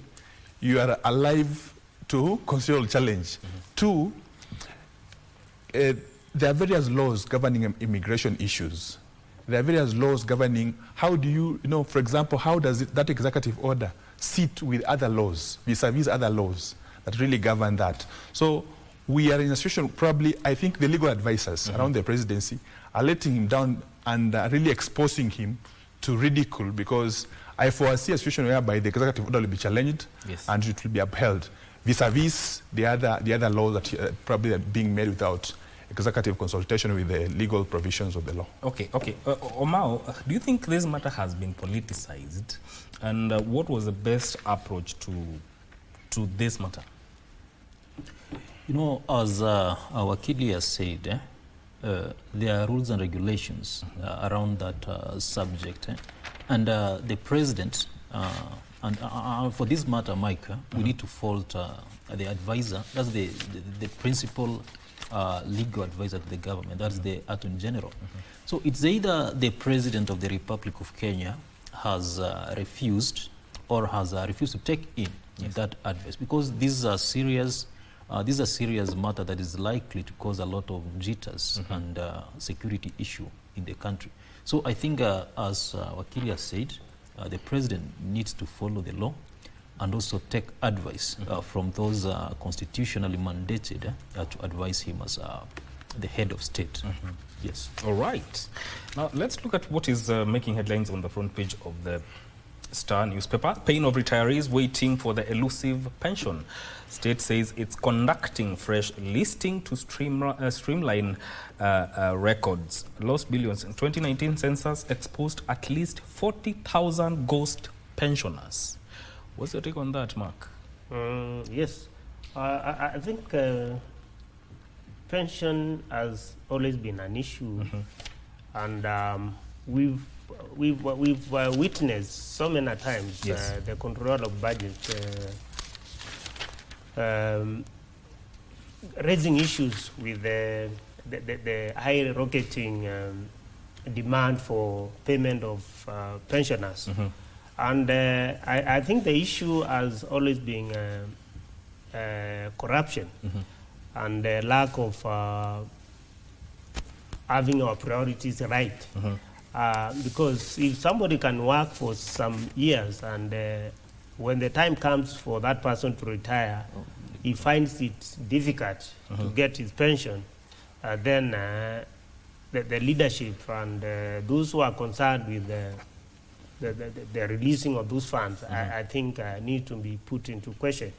you are alive to considerable challenge. Two, there are various laws governing immigration issues. There are various laws governing how do you, for example, how does that executive order sit with other laws, vis-a-vis other laws that really govern that. So we are in a situation, probably, I think the legal advisors around the presidency are letting him down and really exposing him to ridicule, because I foresee a situation whereby the executive order will be challenged and it will be upheld vis-a-vis the other laws that probably are being made without executive consultation with the legal provisions of the law. Okay. Omao, do you think this matter has been politicized? And what was the best approach to this matter? As our Wakili has said, there are rules and regulations around that subject. And the president, and for this matter, Mike, we need to fault the advisor. That's the principal legal advisor to the government. That's the Attorney General. So it's either the President of the Republic of Kenya has refused or has refused to take in that advice, because these are serious matter that is likely to cause a lot of jitters and security issue in the country. So I think, as Wakili has said, the president needs to follow the law and also take advice from those constitutionally mandated to advise him as the head of state. Yes. All right. Now let's look at what is making headlines on the front page of the Star newspaper. Pain of retirees waiting for the elusive pension. State says it's conducting fresh listing to streamline records. Lost billions. In 2019 census exposed at least 40,000 ghost pensioners. What's your take on that, Mark? Yes. I think pension has always been an issue, and we've witnessed so many times the control of budget raising issues with the high rocketing demand for payment of pensioners. And I think the issue has always been corruption and the lack of having our priorities right. Because if somebody can work for some years and when the time comes for that person to retire, he finds it difficult to get his pension, then the leadership and those who are concerned with the releasing of those funds, I think need to be put into question.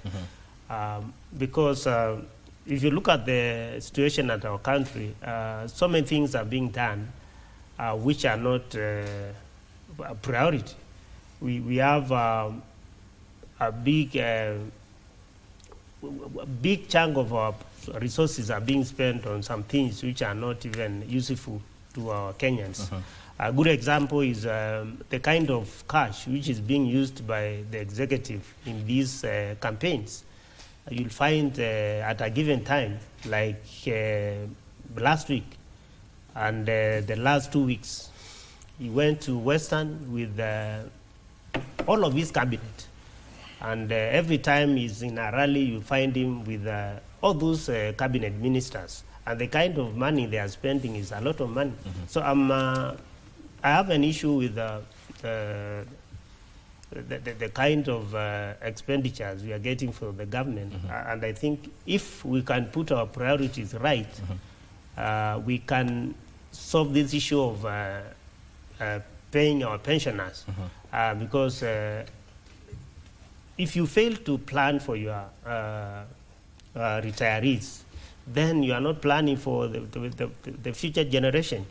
Because if you look at the situation at our country, so many things are being done which are not a priority. We have a big chunk of our resources are being spent on some things which are not even useful to our Kenyans. A good example is the kind of cash which is being used by the executive in these campaigns. You'll find at a given time, like last week and the last 2 weeks, he went to Western with all of his cabinet. And every time he's in a rally, you find him with all those cabinet ministers. And the kind of money they are spending is a lot of money. So I have an issue with the kind of expenditures we are getting for the government. And I think if we can put our priorities right, we can solve this issue of paying our pensioners. Because if you fail to plan for your retirees, then you are not planning for the future generation.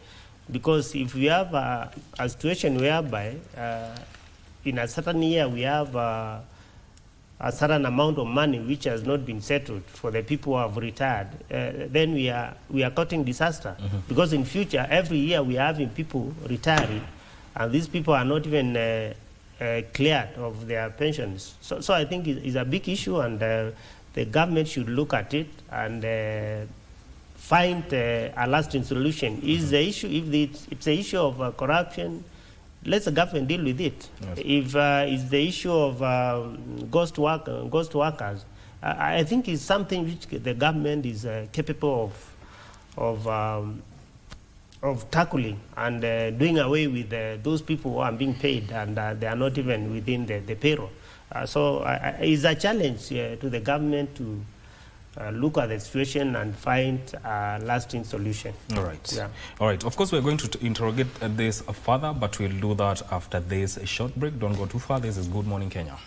Because if we have a situation whereby in a certain year we have a certain amount of money which has not been settled for the people who have retired, then we are cutting disaster. Because in future, every year we are having people retiring, and these people are not even cleared of their pensions. So I think it's a big issue, and the government should look at it and find a lasting solution. Is the issue, if it's the issue of corruption, let the government deal with it. Yes. If it's the issue of ghost workers, I think it's something which the government is capable of tackling and doing away with those people who are being paid and they are not even within the payroll. So it's a challenge to the government to look at the situation and find a lasting solution. All right. Yeah. All right. Of course, we're going to interrogate this further, but we'll do that after this short break. Don't go too far. This is Good Morning Kenya.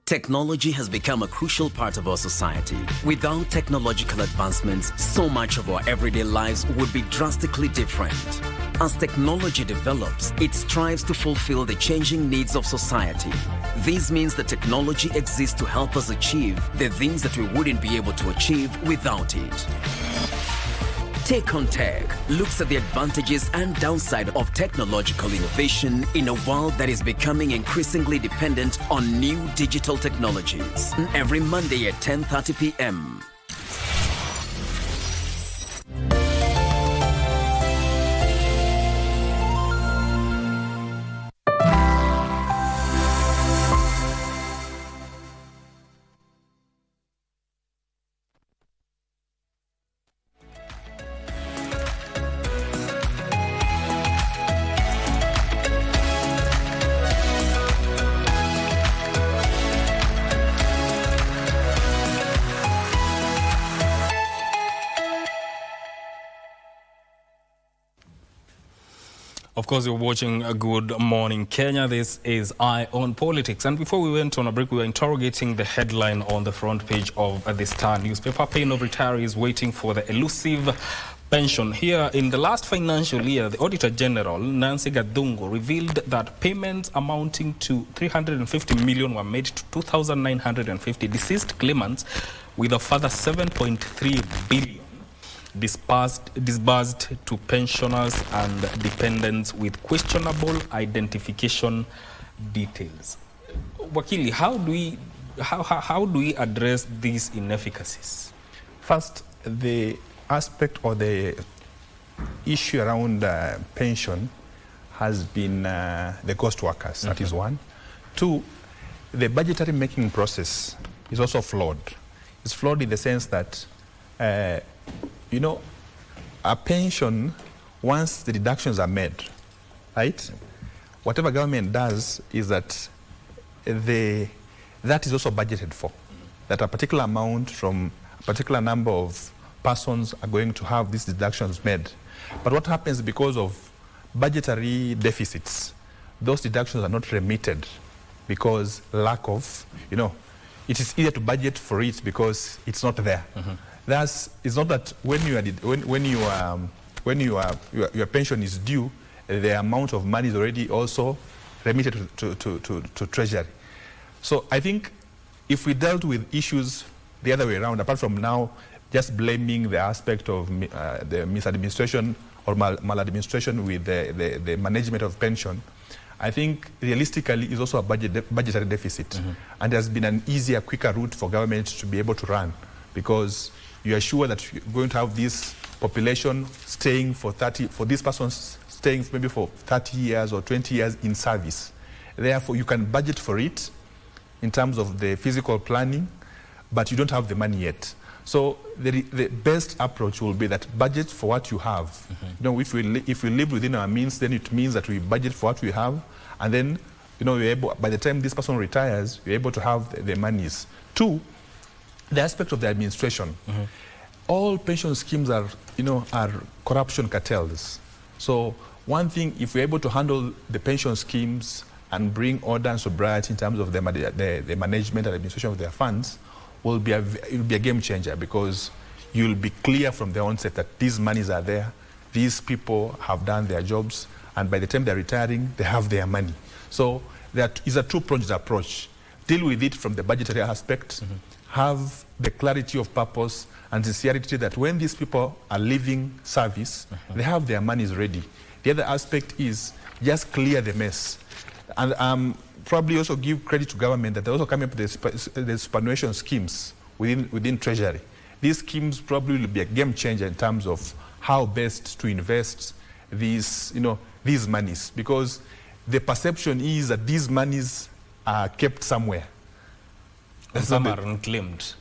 Technology has become a crucial part of our society. Without technological advancements, so much of our everyday lives would be drastically different. As technology develops, it strives to fulfill the changing needs of society. This means that technology exists to help us achieve the things that we wouldn't be able to achieve without it. Take on Tech looks at the advantages and downside of technological innovation in a world that is becoming increasingly dependent on new digital technologies. Every Monday at 10:30 p.m. Of course, you're watching Good Morning Kenya. This is Eye on Politics. And before we went on a break, we were interrogating the headline on the front page of the Star newspaper. Pain of retirees waiting for the elusive pension. Here, in the last financial year, the Auditor General, Nancy Gadungo, revealed that payments amounting to 350 million were made to 2,950 deceased claimants, with a further 7.3 billion disbursed to pensioners and dependents with questionable identification details. Wakili, how do we address these inefficacies? First, the aspect or the issue around pension has been the ghost workers. That is one. Two, the budgetary making process is also flawed. It's flawed in the sense that you know, a pension, once the deductions are made, right? Whatever government does is that that is also budgeted for. That a particular amount from a particular number of persons are going to have these deductions made. But what happens because of budgetary deficits, those deductions are not remitted because lack of, you know, it is easier to budget for it because it's not there. It's not that when your pension is due, the amount of money is already also remitted to Treasury. So I think if we dealt with issues the other way around, apart from now just blaming the aspect of the misadministration or maladministration with the management of pension, I think realistically is also a budgetary deficit. And there's been an easier, quicker route for government to be able to run, because you are sure that you're going to have this population staying for this person staying maybe for 30 years or 20 years in service. Therefore, you can budget for it in terms of the physical planning, but you don't have the money yet. So the best approach will be that budget for what you have. You know, if we live within our means, then it means that we budget for what we have, and then, you know, we're able, by the time this person retires, we're able to have the monies. Two, the aspect of the administration. All pension schemes are, you know, are corruption cartels. So one thing, if we're able to handle the pension schemes and bring order and sobriety in terms of the management and administration of their funds, it will be a game changer, because you'll be clear from the onset that these monies are there, these people have done their jobs, and by the time they're retiring, they have their money. So that is a two-pronged approach. Deal with it from the budgetary aspect, have the clarity of purpose and sincerity that when these people are leaving service, they have their monies ready. The other aspect is just clear the mess. And probably also give credit to government that they also come up with the superannuation schemes within Treasury. These schemes probably will be a game changer in terms of how best to invest these, you know, these monies, because the perception is that these monies are kept somewhere. Some are unclaimed.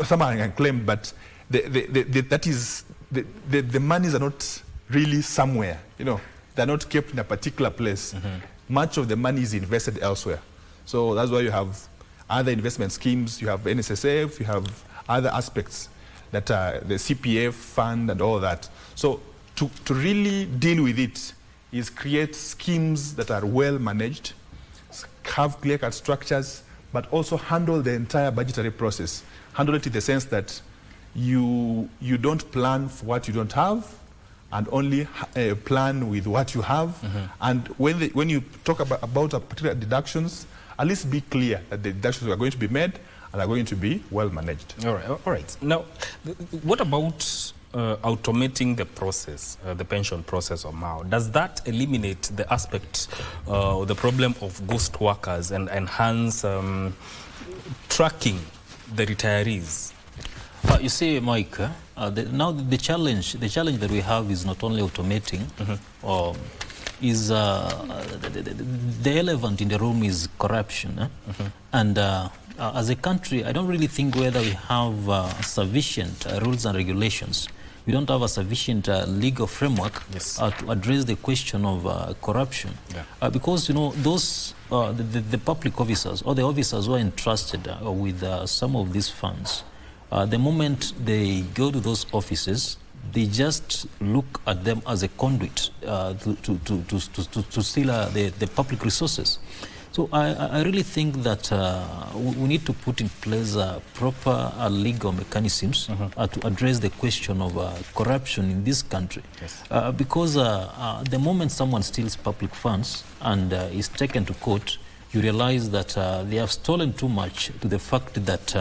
Some are unclaimed, but the monies are not really somewhere. You know, they're not kept in a particular place. Much of the money is invested elsewhere. So that's why you have other investment schemes, you have NSSF, you have other aspects that are the CPF fund and all that. So to really deal with it is create schemes that are well managed, have clear-cut structures, but also handle the entire budgetary process. Handle it in the sense that you don't plan for what you don't have, and only plan with what you have. And when you talk about a particular deductions, at least be clear that the deductions are going to be made and are going to be well managed. All right. Now, what about automating the process, the pension process of Mao? Does that eliminate the aspect, the problem of ghost workers and enhance tracking the retirees? You see, Mike, now the challenge that we have is not only automating, is the elephant in the room is corruption. And as a country, I don't really think whether we have sufficient rules and regulations. We don't have a sufficient legal framework to address the question of corruption. Because, you know, those the public officers or the officers who are entrusted with some of these funds, the moment they go to those offices, they just look at them as a conduit to steal the public resources. So I really think that we need to put in place proper legal mechanisms to address the question of corruption in this country. Because the moment someone steals public funds and is taken to court, you realize that they have stolen too much to the fact that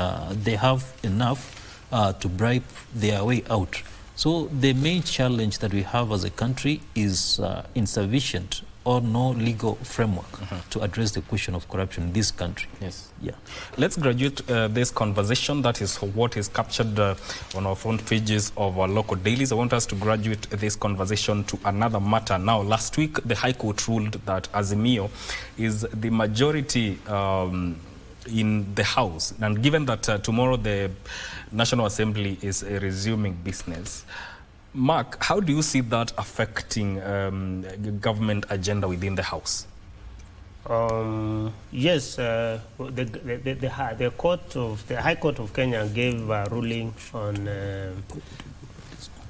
they have enough to bribe their way out. So the main challenge that we have as a country is insufficient or no legal framework to address the question of corruption in this country. Let's graduate this conversation. That is what is captured on our front pages of our local dailies. I want us to graduate this conversation to another matter. Now, last week, the High Court ruled that Azimio is the majority in the House. And given that tomorrow the National Assembly is resuming business, Mark, how do you see that affecting government agenda within the House? Yes, the High Court of Kenya gave a ruling on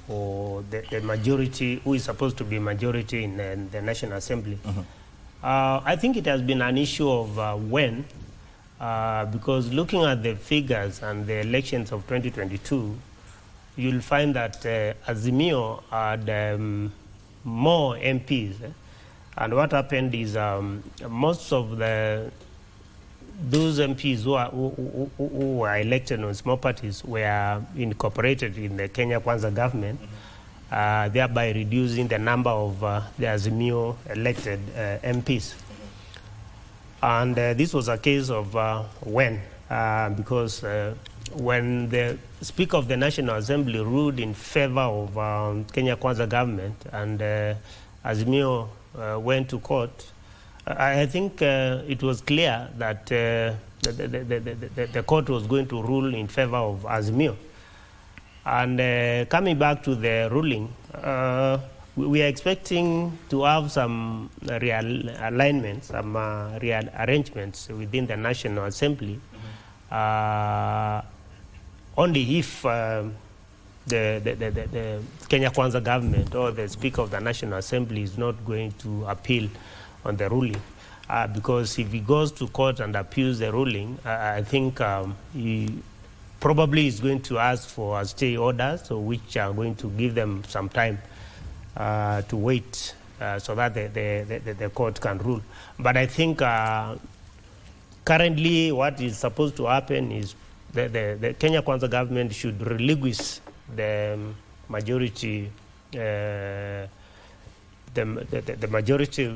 or the majority, who is supposed to be majority in the National Assembly. I think it has been an issue of when, because looking at the figures and the elections of 2022, you'll find that Azimio had more MPs. And what happened is most of those MPs who were elected on small parties were incorporated in the Kenya Kwanza government. thereby reducing the number of the Azimio elected MPs. And this was a case of when, because when the Speaker of the National Assembly ruled in favor of Kenya Kwanza government and Azimio went to court, I think it was clear that the court was going to rule in favor of Azimio. And coming back to the ruling, we are expecting to have some realignments, some rearrangements within the National Assembly, only if the Kenya Kwanza government or the Speaker of the National Assembly is not going to appeal on the ruling. Because if he goes to court and appeals the ruling, I think he probably is going to ask for a stay order, so which are going to give them some time to wait so that the court can rule. But I think currently what is supposed to happen is the Kenya Kwanza government should relinquish the majority, the majority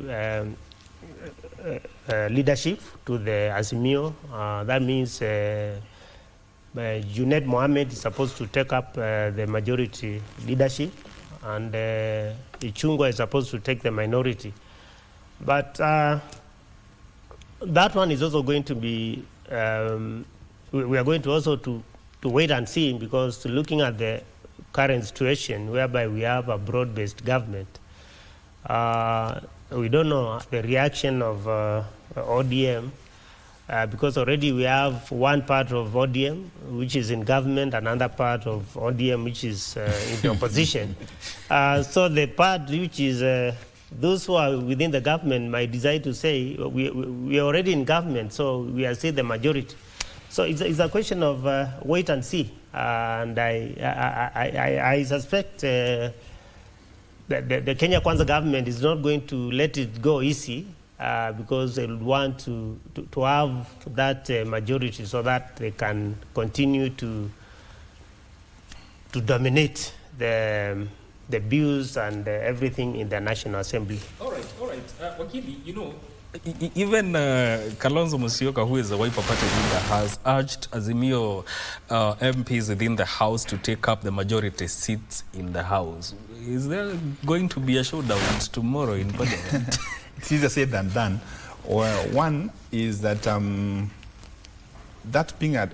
leadership to the Azimio. That means Junaid Mohammed is supposed to take up the majority leadership, and Ichungwa is supposed to take the minority. But that one is also going to be, we are going to also to wait and see, because looking at the current situation whereby we have a broad-based government, we don't know the reaction of ODM, because already we have one part of ODM which is in government, another part of ODM which is in the opposition. So the part which is those who are within the government might decide to say we are already in government, so we are still the majority. So it's a question of wait and see, and I suspect that the Kenya Kwanza government is not going to let it go easy, because they want to have that majority so that they can continue to dominate the bills and everything in the National Assembly. All right. Wakili, you know, even Kalonzo Musyoka, who is a Wiper Party leader, has urged Azimio MPs within the House to take up the majority seats in the House. Is there going to be a showdown tomorrow in Parliament? It's easier said than done. One is that that being a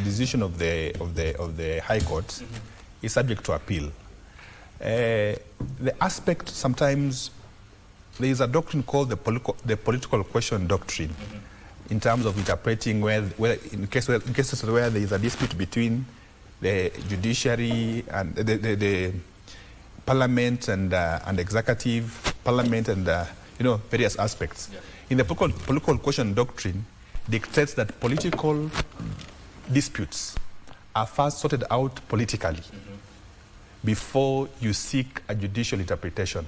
decision of the High Court is subject to appeal. The aspect sometimes, there is a doctrine called the political question doctrine, in terms of interpreting where in cases where there is a dispute between the judiciary and the parliament and executive, parliament and various aspects. Yeah. In the political question doctrine dictates that political disputes are first sorted out politically before you seek a judicial interpretation.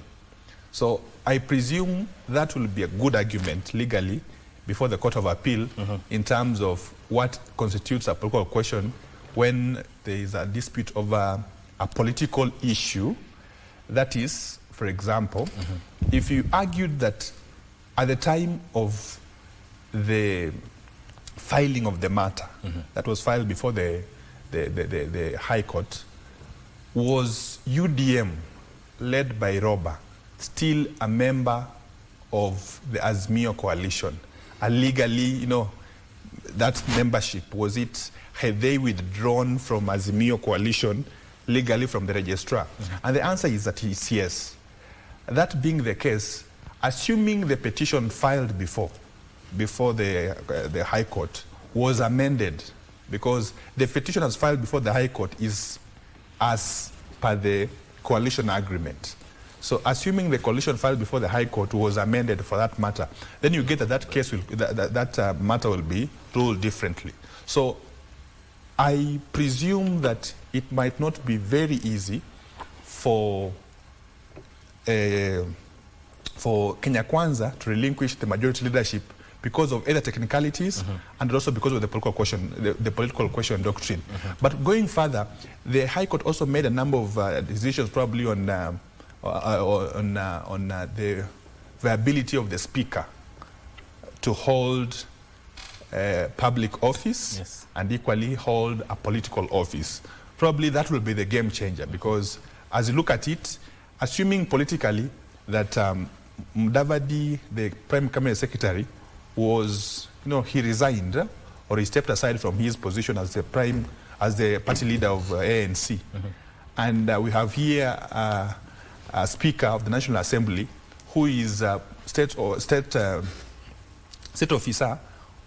So I presume that will be a good argument legally before the Court of Appeal in terms of what constitutes a political question when there is a dispute over a political issue. That is, for example, if you argued that at the time of the filing of the matter that was filed before the High Court, was UDM, led by Roba, still a member of the Azimio coalition? Legally, that membership, had they withdrawn from Azimio coalition legally from the registrar? And the answer is that it's yes. That being the case, assuming the petition filed before the High Court was amended, because the petition as filed before the High Court is as per the coalition agreement. So assuming the coalition filed before the High Court was amended for that matter, then you get that case will, that matter will be ruled differently. So I presume that it might not be very easy for Kenya Kwanza to relinquish the majority leadership because of either technicalities and also because of the political question doctrine. But going further, the High Court also made a number of decisions probably on the viability of the Speaker to hold public office and equally hold a political office. Probably that will be the game changer, because as you look at it, assuming politically that Mudavadi, the Prime Cabinet Secretary, was, he resigned or he stepped aside from his position as the party leader of ANC. And we have here a Speaker of the National Assembly who is a state officer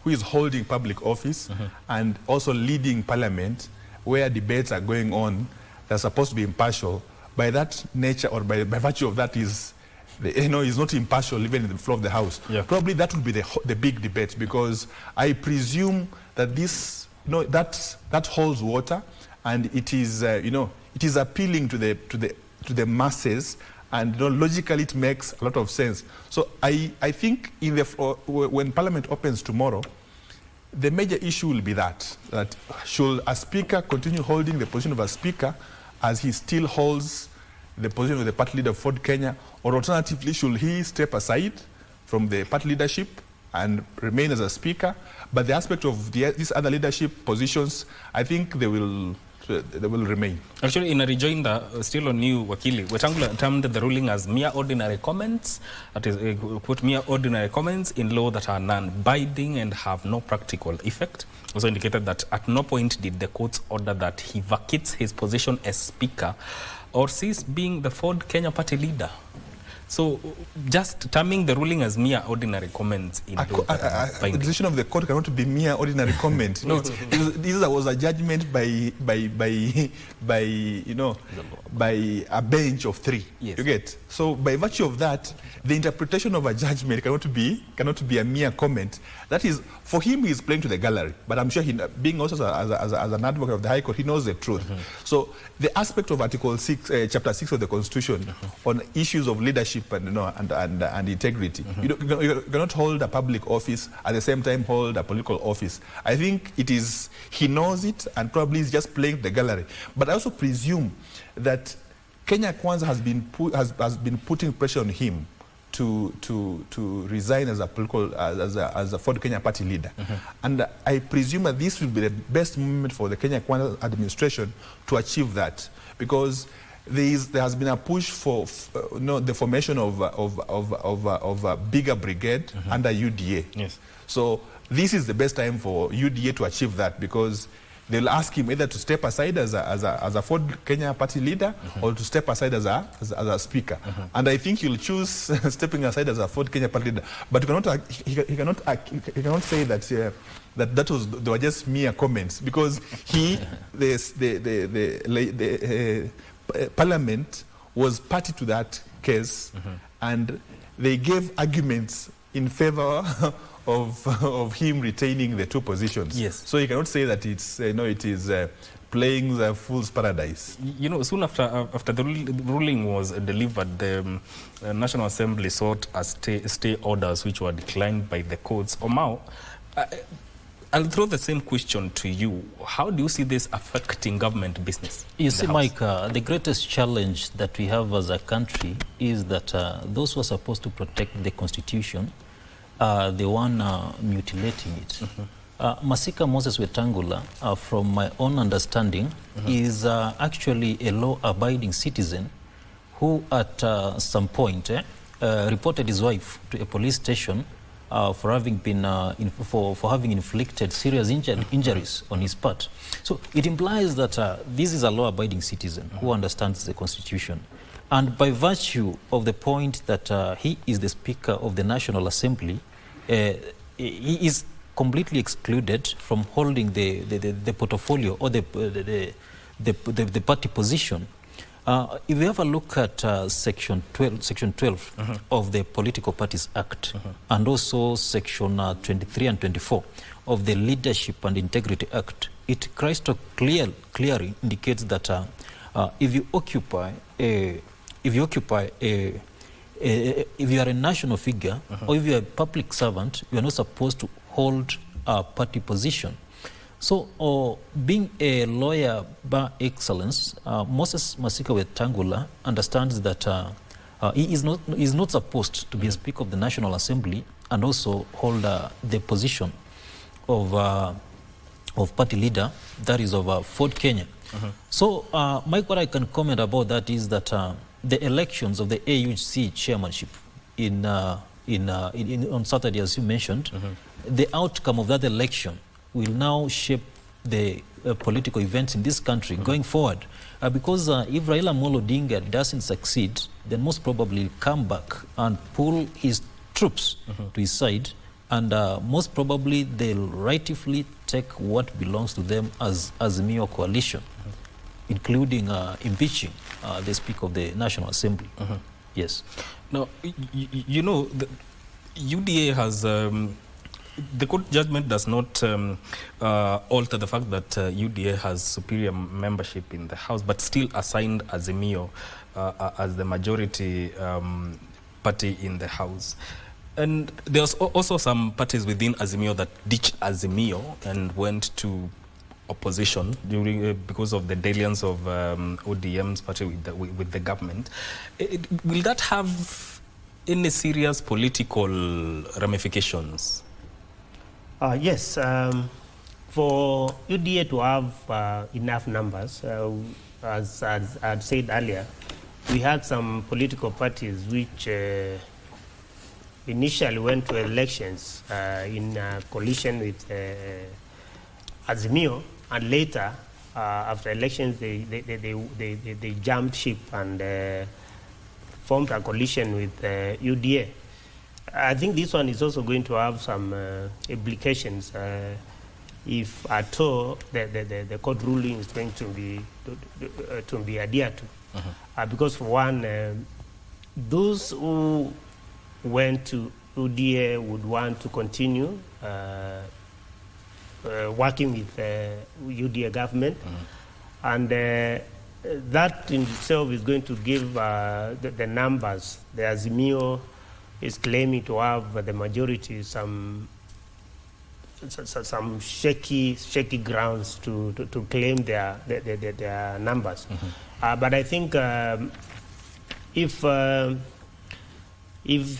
who is holding public office and also leading parliament where debates are going on that are supposed to be impartial. By that nature, or by virtue of that, is not impartial even in the floor of the House. Probably that would be the big debate, because I presume that this, that holds water, and it is, it is appealing to the masses, and logically it makes a lot of sense. So I think when Parliament opens tomorrow, the major issue will be that should a Speaker continue holding the position of a Speaker as he still holds the position of the party leader of Ford Kenya, or alternatively, should he step aside from the party leadership and remain as a Speaker? But the aspect of these other leadership positions, I think they will remain. Actually, in a rejoinder, still on you, Wakili, Wetangula termed the ruling as mere ordinary comments, that is, put mere ordinary comments in law that are non-binding and have no practical effect. Also indicated that at no point did the courts order that he vacates his position as Speaker or cease being the Ford Kenya party leader. So, just terming the ruling as mere ordinary comments in the decision of the court cannot be mere ordinary comment. This was a judgment by a bench of three. You get? So, by virtue of that, the interpretation of a judgment cannot be a mere comment. That is, for him, he is playing to the gallery. But I'm sure, being also as an advocate of the High Court, he knows the truth. So, the aspect of Article 6, Chapter 6 of the Constitution on issues of leadership and integrity. You cannot hold a public office at the same time hold a political office. I think he knows it, and probably is just playing the gallery. But I also presume that Kenya Kwanza has been putting pressure on him to resign as a Ford Kenya party leader. And I presume that this will be the best moment for the Kenya Kwanza administration to achieve that, because there has been a push for the formation of a bigger brigade under UDA. So this is the best time for UDA to achieve that, because they'll ask him either to step aside as a Ford Kenya party leader or to step aside as a Speaker. And I think he'll choose stepping aside as a Ford Kenya party leader. But he cannot say that they were just mere comments, because the Parliament was party to that case, and they gave arguments in favor of him retaining the two positions. So you cannot say that it is playing the fool's paradise. Soon after the ruling was delivered, the National Assembly sought a stay orders which were declined by the courts. Omao, I'll throw the same question to you. How do you see this affecting government business? You see, Mike, the greatest challenge that we have as a country is that those who are supposed to protect the Constitution are the one mutilating it. Masika Moses Wetangula, from my own understanding, is actually a law-abiding citizen who at some point reported his wife to a police station for having been for having inflicted serious injuries on his part. So it implies that this is a law-abiding citizen who understands the Constitution, and by virtue of the point that he is the Speaker of the National Assembly, he is completely excluded from holding the portfolio or the party position. If we have a look at Section 12 of the Political Parties Act, and also Section 23 and 24 of the Leadership and Integrity Act, it crystal clearly indicates that if you occupy a if you are a national figure or if you are a public servant, you are not supposed to hold a party position. So, being a lawyer by excellence, Moses Masika Wetangula understands that he is not supposed to be a Speaker of the National Assembly and also hold the position of party leader, that is of Ford Kenya. So, Mike, what I can comment about that is that the elections of the AUC chairmanship on Saturday, as you mentioned, the outcome of that election will now shape the political events in this country going forward. Because if Raila Amolo Odinga doesn't succeed, then most probably he'll come back and pull his troops to his side, and most probably they'll rightfully take what belongs to them as a mere coalition, including impeaching the Speaker of the National Assembly. Yes. Now, you know, the UDA has... the court judgment does not alter the fact that UDA has superior membership in the House, but still assigned Azimio as the majority party in the House. And there's also some parties within Azimio that ditched Azimio and went to opposition during because of the dalliance of ODM's party with the government. Will that have any serious political ramifications? Yes, for UDA to have enough numbers, as I'd said earlier, we had some political parties which initially went to elections in coalition with Azimio, and later, after elections, they jumped ship and formed a coalition with UDA. I think this one is also going to have some implications if at all the court ruling is going to be adhered to. Because for one, those who went to UDA would want to continue working with UDA government, and that in itself is going to give the numbers. The Azimio is claiming to have the majority, some shaky grounds to claim their numbers. But I think if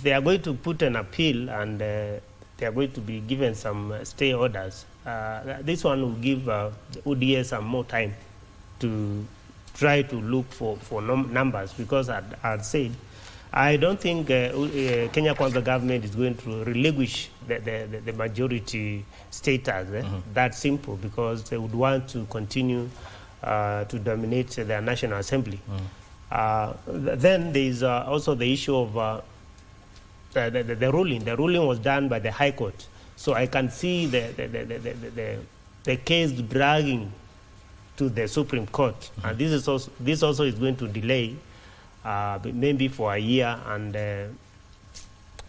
they are going to put an appeal and they are going to be given some stay orders, this one will give the UDA some more time to try to look for numbers, because I'd said I don't think Kenya Kwanza government is going to relinquish the majority status. That simple, because they would want to continue to dominate their National Assembly. Then there is also the issue of the ruling. The ruling was done by the High Court, so I can see the case dragging to the Supreme Court, and this also is going to delay. Maybe for a year, and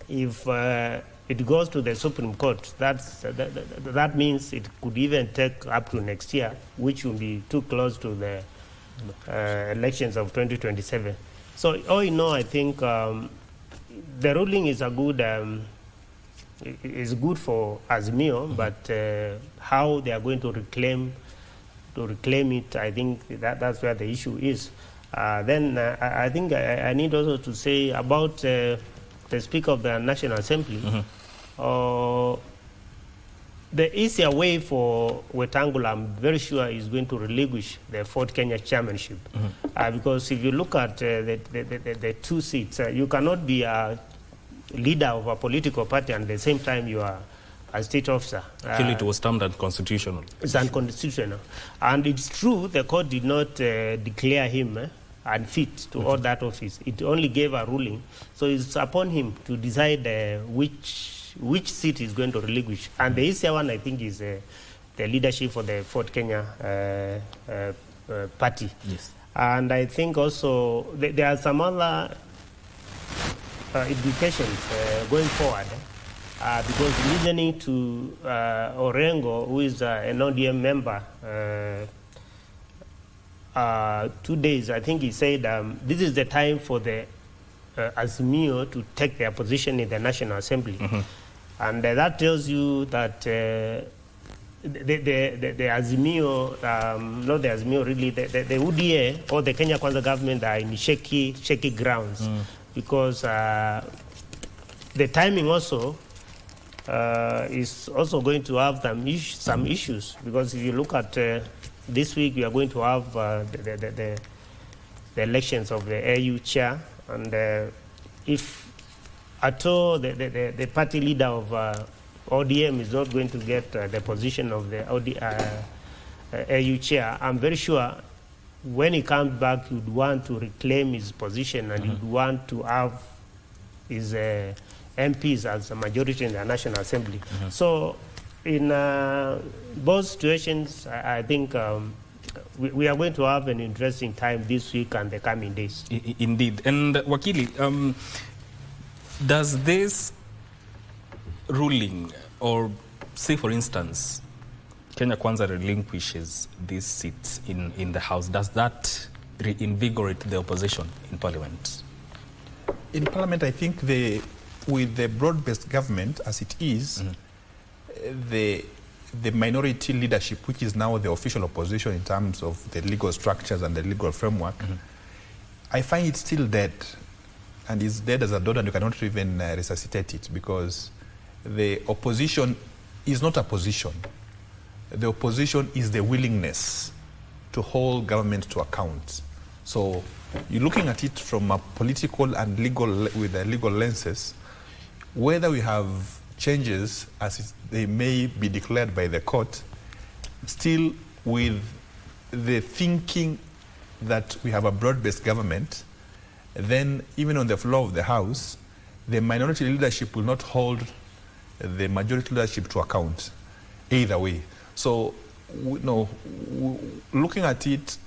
if it goes to the Supreme Court, that means it could even take up to next year, which will be too close to the elections of 2027. So all in all, I think the ruling is good for Azimio, but how they are going to reclaim it, I think that's where the issue is. Then I think I need also to say about the Speaker of the National Assembly. The easier way for Wetangula, I'm very sure, is going to relinquish the Ford Kenya chairmanship. Because if you look at the two seats, you cannot be a leader of a political party and at the same time you are a state officer. Actually, it was termed unconstitutional. It's unconstitutional. And it's true, the court did not declare him unfit to hold that office. It only gave a ruling. So it's upon him to decide which seat he's going to relinquish. And the easier one, I think, is the leadership for the Ford Kenya party. Yes. And I think also there are some other implications going forward. Because listening to Orengo, who is an ODM member, 2 days, I think he said this is the time for the Azimio to take their position in the National Assembly. And that tells you that the Azimio, not the Azimio really, the UDA or the Kenya Kwanza government are in shaky grounds because the timing also is also going to have some issues, because if you look at this week, we are going to have the elections of the AU chair, and if at all the party leader of ODM is not going to get the position of the AU chair, I'm very sure when he comes back, he would want to reclaim his position, and he would want to have his MPs as a majority in the National Assembly. So in both situations, I think we are going to have an interesting time this week and the coming days. Indeed. And Wakili, does this ruling, or say for instance, Kenya Kwanza relinquishes these seats in the House, does that reinvigorate the opposition in Parliament? In Parliament, I think with the broad-based government as it is, the minority leadership, which is now the official opposition in terms of the legal structures and the legal framework, I find it still dead. And it's dead as a dodo, and you cannot even resuscitate it, because the opposition is not a position. The opposition is the willingness to hold government to account. So you're looking at it from a political and legal, with the legal lenses, whether we have changes as they may be declared by the court, still with the thinking that we have a broad-based government, then even on the floor of the House, the minority leadership will not hold the majority leadership to account either way. So, looking at it,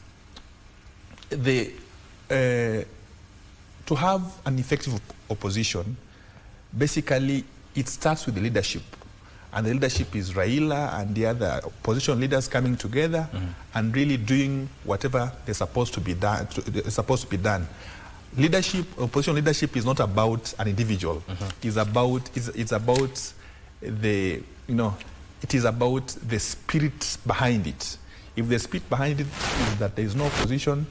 to have an effective opposition, basically it starts with the leadership. And the leadership is Raila and the other opposition leaders coming together and really doing whatever they're supposed to be done. Leadership, opposition leadership is not about an individual. It's about the it is about the spirit behind it. If the spirit behind it is that there is no opposition,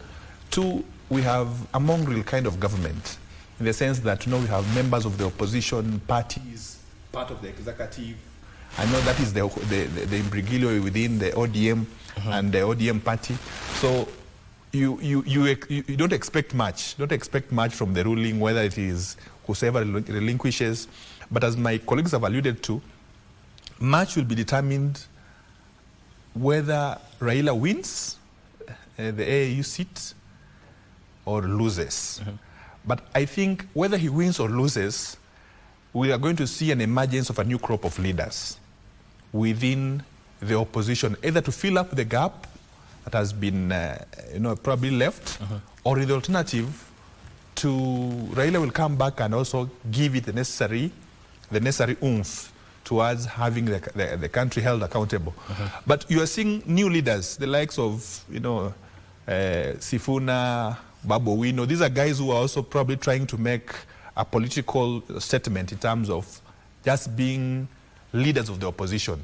two, we have a mongrel kind of government, in the sense that we have members of the opposition parties, part of the executive. I know that is the imbroglio within the ODM and the ODM party. So you don't expect much. Don't expect much from the ruling, whether it is whoever relinquishes. But as my colleagues have alluded to, much will be determined whether Raila wins the AAU seat or loses. But I think whether he wins or loses, we are going to see an emergence of a new crop of leaders within the opposition, either to fill up the gap that has been probably left, or the alternative, to Raila will come back and also give it the necessary oomph towards having the country held accountable. But you are seeing new leaders, the likes of Sifuna, Babu Owino. These are guys who are also probably trying to make a political statement in terms of just being leaders of the opposition.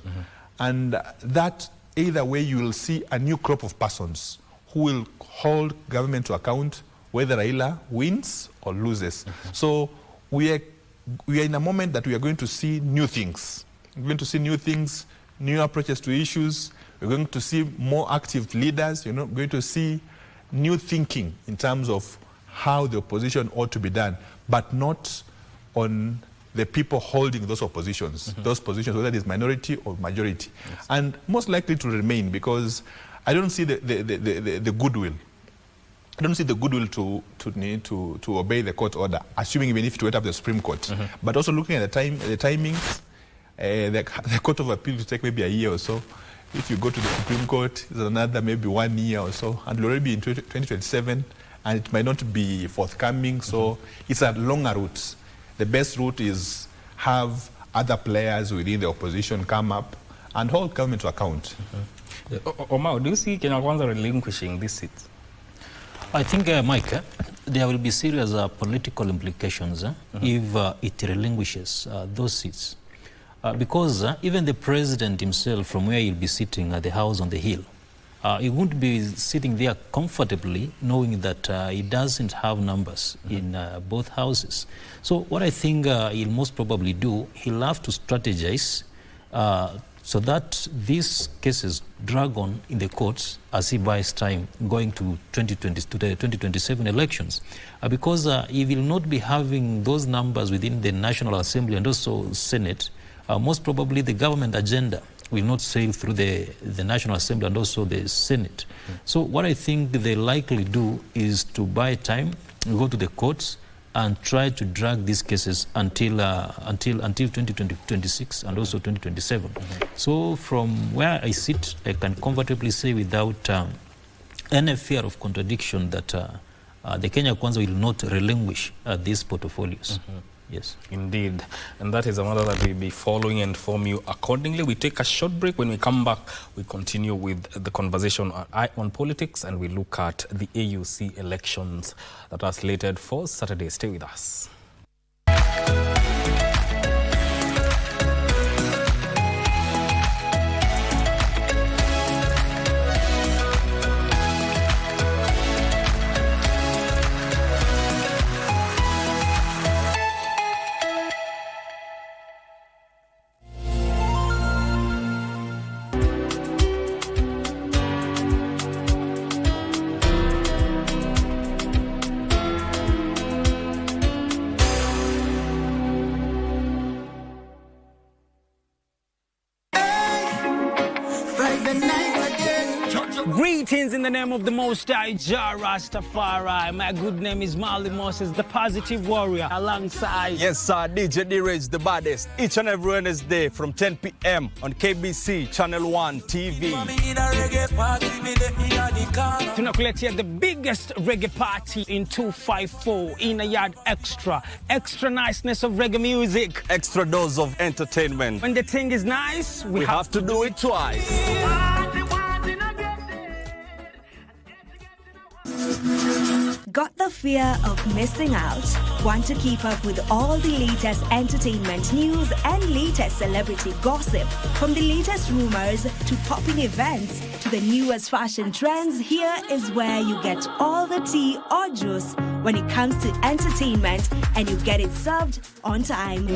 And that, either way, you will see a new crop of persons who will hold government to account, whether Raila wins or loses. So we are in a moment that we are going to see new things. We're going to see new things, new approaches to issues. We're going to see more active leaders. We're going to see new thinking in terms of how the opposition ought to be done, but not on the people holding those oppositions, those positions, whether it is minority or majority. And most likely to remain, because I don't see the goodwill. I don't see the goodwill to obey the court order, assuming even if it went up the Supreme Court. But also looking at the timings, the Court of Appeal to take maybe a year or so. If you go to the Supreme Court, it's another maybe 1 year or so, and it'll already be in 2027, and it might not be forthcoming. So it's a longer route. The best route is have other players within the opposition come up and hold government to account. Omar, do you see Kenya Kwanza relinquishing this seat? I think, Mike, there will be serious political implications if it relinquishes those seats. Because even the president himself, from where he'll be sitting at the house on the hill, he won't be sitting there comfortably knowing that he doesn't have numbers in both houses. So what I think he'll most probably do, he'll have to strategize so that these cases drag on in the courts as he buys time going to the 2027 elections. Because he will not be having those numbers within the National Assembly and also Senate. Most probably the government agenda will not sail through the National Assembly and also the Senate. So what I think they likely do is to buy time, go to the courts, and try to drag these cases until 2026 and also 2027. So from where I sit, I can comfortably say without any fear of contradiction that the Kenya Kwanza will not relinquish these portfolios. Yes. Indeed. And that is a matter that we'll be following and inform you accordingly. We take a short break. When we come back, we continue with the conversation on Eye on Politics, and we look at the AUC elections that are slated for Saturday. Stay with us. Greetings in the name of the Most High, Jah Rastafari. My good name is Marley Moses, the positive warrior, alongside... Yes, sir, DJ D-Rage, the baddest. Each and every Wednesday from 10 p.m. on KBC Channel 1 TV. Tunakuletea the biggest reggae party in 254 in a yard extra. Extra niceness of reggae music. Extra dose of entertainment. When the thing is nice, we have to do it twice. Got the fear of missing out? Want to keep up with all the latest entertainment news and latest celebrity gossip? From the latest rumors to popping events to the newest fashion trends, here is where you get all the tea or juice when it comes to entertainment, and you get it served on time.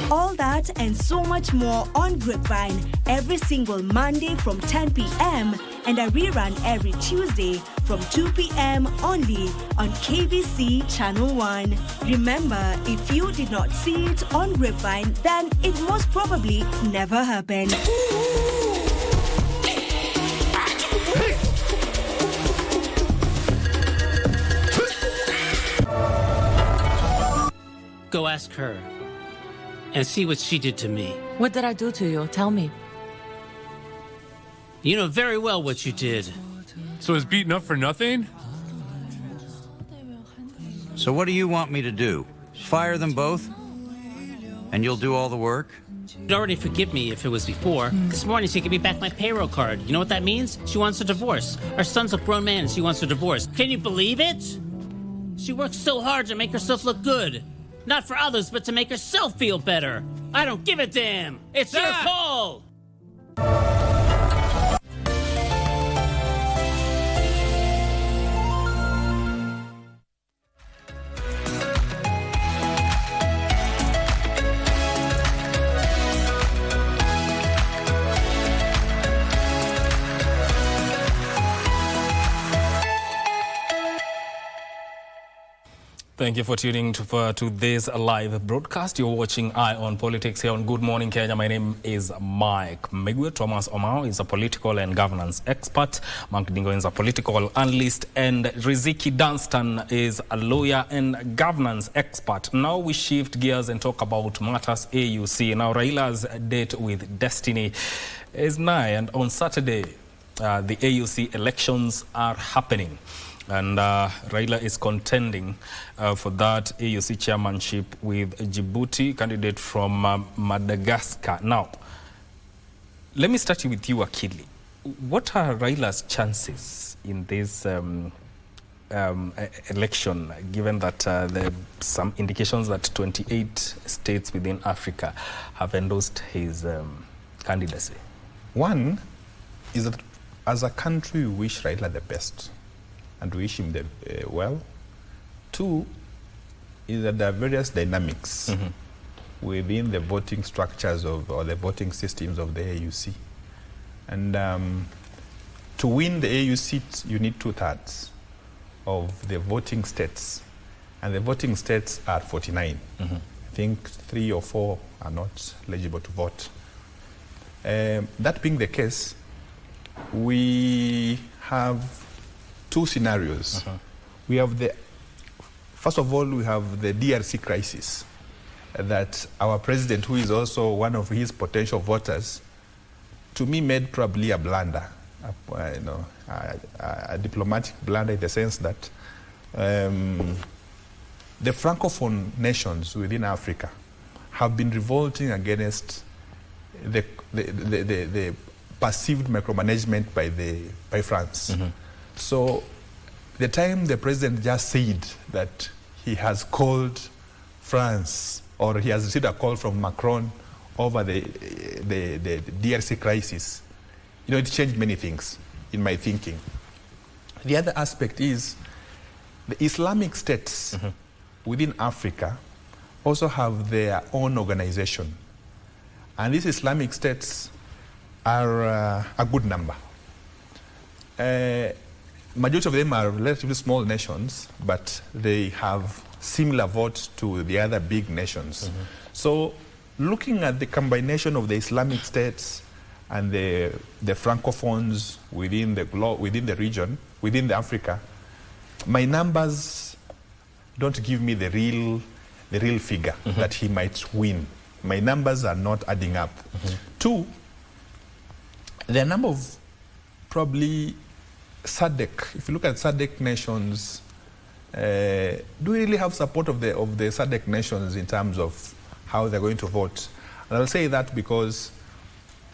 All that and so much more on Grapevine every single Monday from 10 p.m. and a rerun every Tuesday from 2 p.m. only on KBC Channel 1. Remember, if you did not see it on Grapevine, then it most probably never happened. Go ask her and see what she did to me. What did I do to you? Tell me. You know very well what you did. So it's beaten up for nothing? So what do you want me to do? Fire them both? And you'll do all the work? You'd already forgive me if it was before. This morning she gave me back my payroll card. You know what that means? She wants a divorce. Our son's a grown man and she wants a divorce. Can you believe it? She works so hard to make herself look good. Not for others, but to make herself feel better. I don't give a damn. It's your call. Thank you for tuning to this live broadcast. You're watching Eye on Politics here on Good Morning Kenya. My name is Mike Migwe. Thomas Omao is a political and governance expert. Mark Dingo is a political analyst. And Riziki Dunstan is a lawyer and governance expert. Now we shift gears and talk about matters AUC. Now Raila's date with Destiny is nigh, and on Saturday the AUC elections are happening. And Raila is contending for that AUC chairmanship with Djibouti, candidate from Madagascar. Now, let me start with you, Akili. what are Raila's chances in this election, given that there are some indications that 28 states within Africa have endorsed his candidacy? One is that as a country, we wish Raila the best and we wish him the, well. Two is that there are various dynamics within the voting structures of, or the voting systems of the AU. And to win the AU seat, you need 2/3 of the voting states. And the voting states are 49. I think 3 or 4 are not eligible to vote. That being the case, we have 2 scenarios. We have the, first of all, we have the DRC crisis that our president, who is also one of his potential voters, to me made probably a blunder, a diplomatic blunder in the sense that the Francophone nations within Africa have been revolting against the perceived micromanagement by France. So the time the president just said that he has called France, or he has received a call from Macron over the DRC crisis, it changed many things in my thinking. The other aspect is the Islamic states within Africa also have their own organization. And these Islamic states are a good number. Majority of them are relatively small nations, but they have similar votes to the other big nations. So looking at the combination of the Islamic states and the Francophones within the region, within the Africa, my numbers don't give me the real figure that he might win. My numbers are not adding up. 2, the number of probably SADC, if you look at SADC nations, do we really have support of the SADC nations in terms of how they're going to vote? And I'll say that because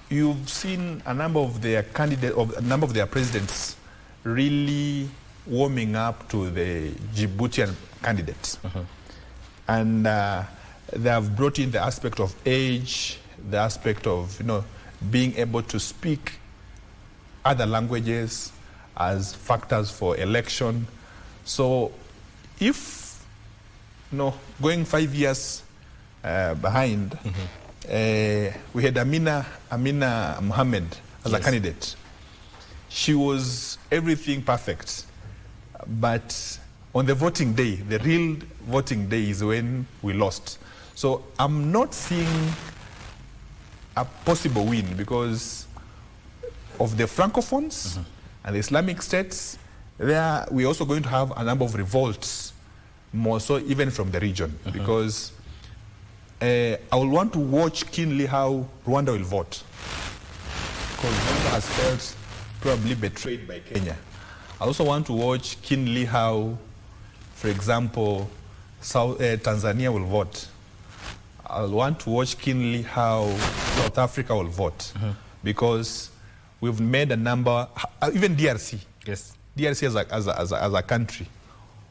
you've seen a number of their candidates, a number of their presidents really warming up to the Djiboutian candidates. And they have brought in the aspect of age, the aspect of being able to speak other languages as factors for election. So if going 5 years behind, we had Amina Mohammed as a candidate. She was everything perfect, but on the voting day, the real voting day is when we lost. So I'm not seeing a possible win because of the Francophones and the Islamic states. There, we're also going to have a number of revolts, more so even from the region, because I will want to watch keenly how Rwanda will vote, because Rwanda has felt probably betrayed by Kenya. I also want to watch keenly how, for example, Tanzania will vote. I'll want to watch keenly how South Africa will vote, because we've made a number, even DRC. Yes. DRC as a country.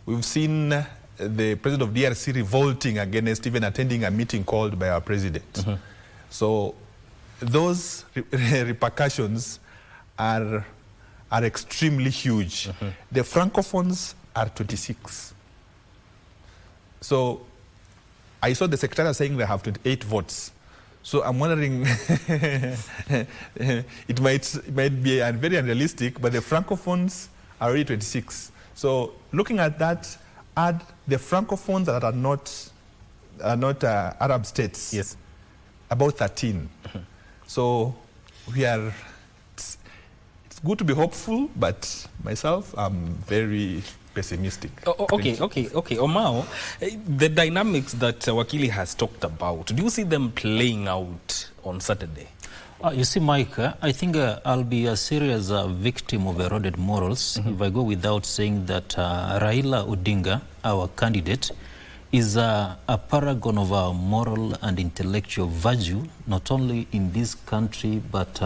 We've seen the president of DRC revolting against even attending a meeting called by our president. So those repercussions are extremely huge. The Francophones are 26. So I saw the secretary saying they have 28 votes. So I'm wondering, it might be very unrealistic, but the Francophones are already 26. So looking at that, add the Francophones that are not Arab states. Yes. About 13. So we are. It's good to be hopeful, but myself, I'm very pessimistic. Okay. Omao, the dynamics that Wakili has talked about, do you see them playing out on Saturday? You see, Mike, I think I'll be a serious victim of eroded morals if I go without saying that Raila Odinga, our candidate, is a paragon of our moral and intellectual virtue, not only in this country, but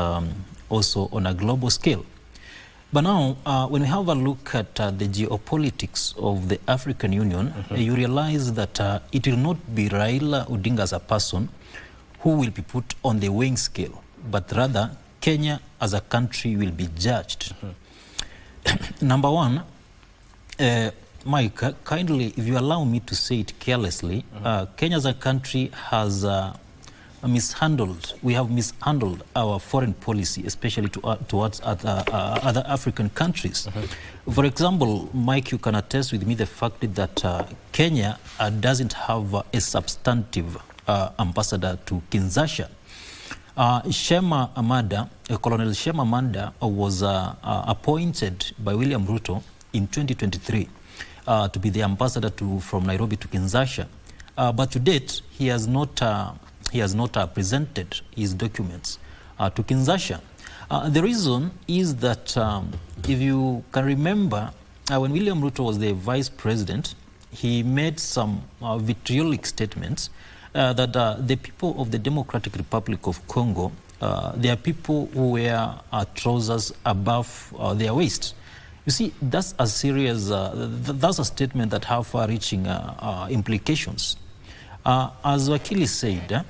also on a global scale. But now, when we have a look at the geopolitics of the African Union, you realize that it will not be Raila Odinga as a person who will be put on the weighing scale, but rather Kenya as a country will be judged. Number one, Mike, kindly, if you allow me to say it carelessly, Kenya as a country has we have mishandled our foreign policy, especially towards other African countries. For example, Mike, you can attest with me the fact that Kenya doesn't have a substantive ambassador to Kinshasa. Shema Amada, Colonel Shema Amada was appointed by William Ruto in 2023 to be the ambassador from Nairobi to Kinshasa. But to date, he has not presented his documents to Kinshasa. The reason is that if you can remember, when William Ruto was the vice president, he made some vitriolic statements that the people of the Democratic Republic of Congo, they are people who wear trousers above their waist. You see, that's a serious, that's a statement that have far-reaching implications. As Wakili said,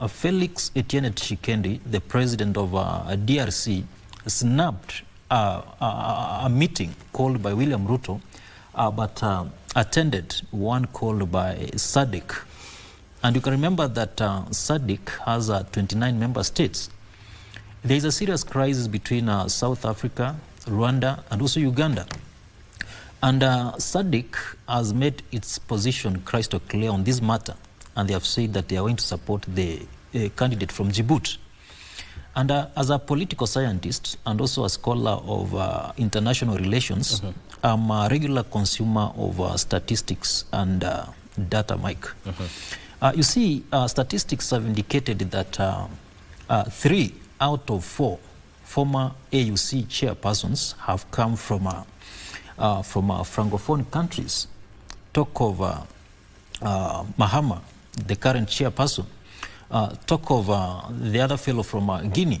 Felix Etienne Tshisekedi, the president of DRC, snapped a meeting called by William Ruto, but attended one called by SADC. And you can remember that SADC has 29 member states. There is a serious crisis between South Africa, Rwanda, and also Uganda. And SADC has made its position crystal clear on this matter. And they have said that they are going to support the candidate from Djibouti. And as a political scientist and also a scholar of international relations, I'm a regular consumer of statistics and data, Mike. You see, statistics have indicated that 3 out of 4 former AUC chairpersons have come from Francophone countries. Talk of Mahama, the current chairperson. Talk of the other fellow from Guinea.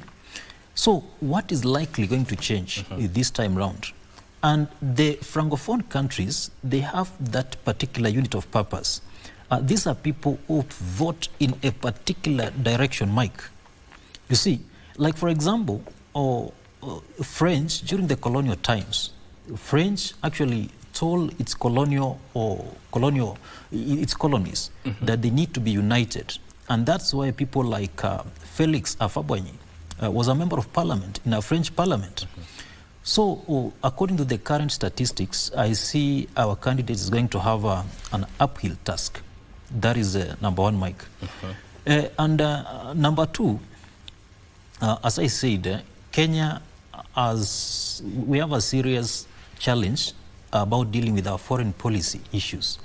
So what is likely going to change this time round? And the Francophone countries, they have that particular unit of purpose. These are people who vote in a particular direction, Mike. You see, like for example, French, during the colonial times, French actually told its its colonies that they need to be united. And that's why people like Felix Afabwanyi was a member of parliament in a French parliament. So according to the current statistics, I see our candidate is going to have an uphill task. That is number one, Mike. And number two, as I said, Kenya, we have a serious challenge about dealing with our foreign policy issues.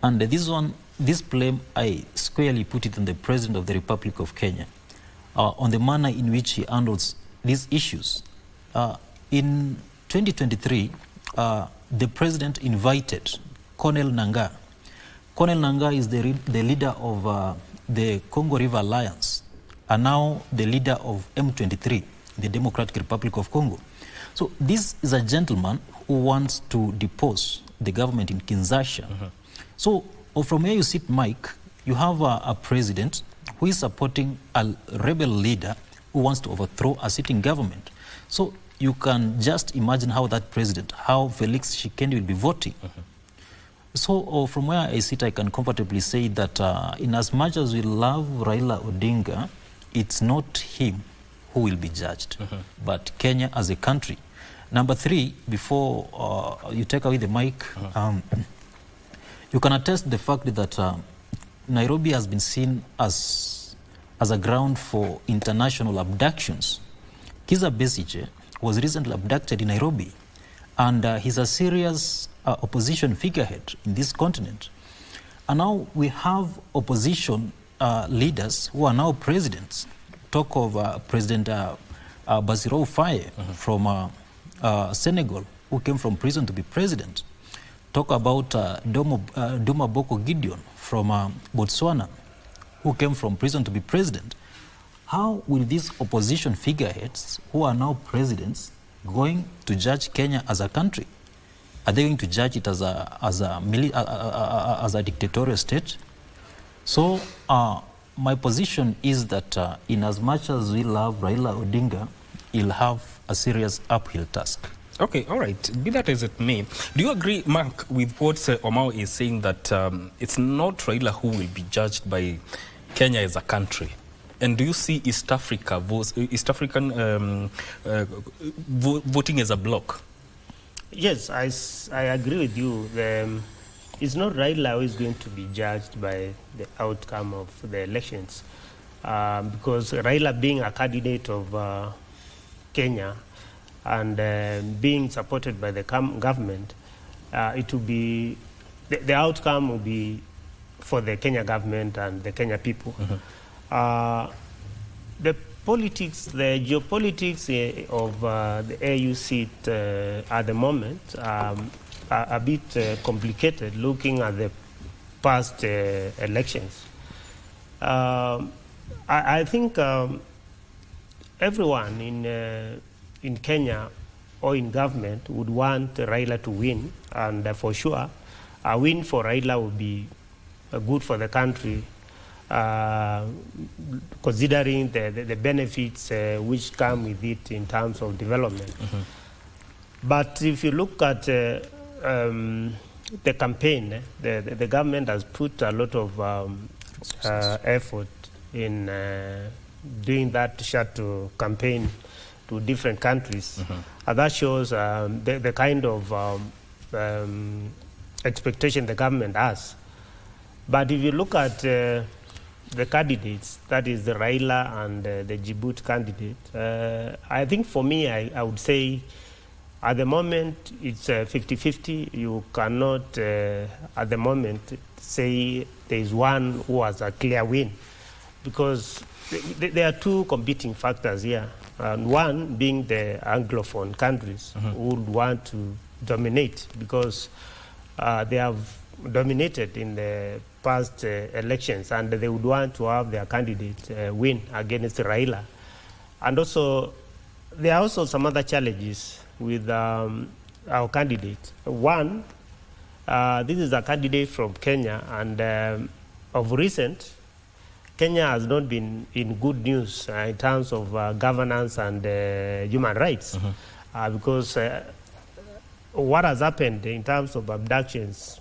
And this blame, I squarely put it on the President of the Republic of Kenya, on the manner in which he handles these issues. In 2023, the President invited Colonel Nangaa. Colonel Nangaa is the leader of the Congo River Alliance, and now the leader of M23, the Democratic Republic of Congo. So this is a gentleman who wants to depose the government in Kinshasa. So from where you sit, Mike, you have a president who is supporting a rebel leader who wants to overthrow a sitting government. So you can just imagine how that president, how Felix Tshisekedi will be voting. So from where I sit, I can comfortably say that in as much as we love Raila Odinga, it's not him who will be judged, but Kenya as a country. Number three, before you take away the mic, you can attest the fact that Nairobi has been seen as a ground for international abductions. Kizza Besigye was recently abducted in Nairobi, and he's a serious opposition figurehead in this continent. And now we have opposition leaders who are now presidents. Talk of President Bassirou Faye from Senegal, who came from prison to be president. Talk about Duma Boko Gideon from Botswana, who came from prison to be president. how will these opposition figureheads, who are now presidents, going to judge Kenya as a country? Are they going to judge it as a dictatorial state? So my position is that in as much as we love Raila Odinga, he'll have a serious uphill task. Okay, all right. Be that as it may, do you agree, Mark, with what Omao is saying, that it's not Raila who will be judged by Kenya as a country? And do you see East African voting as a bloc? Yes, I agree with you. It's not Raila who is going to be judged by the outcome of the elections, because Raila, being a candidate of Kenya and being supported by the government, it will be the outcome will be for the Kenya government and the Kenya people. The politics, the geopolitics of the AU seat at the moment are a bit complicated, looking at the past elections. I think everyone in Kenya or in government would want Raila to win, and for sure a win for Raila would be good for the country, considering the benefits which come with it in terms of development. But if you look at the campaign, the government has put a lot of effort in doing that shuttle campaign to different countries. That shows the kind of expectation the government has. But if you look at the candidates, that is the Raila and the Djibouti candidate, I think for me, I would say at the moment it's 50-50. You cannot at the moment say there is one who has a clear win, because there are two competing factors here. And one being the Anglophone countries who would want to dominate, because they have dominated in the past elections, and they would want to have their candidate win against Raila. And also, there are also some other challenges with our candidate. One, this is a candidate from Kenya, and of recent, Kenya has not been in good news in terms of governance and human rights, because what has happened in terms of abductions,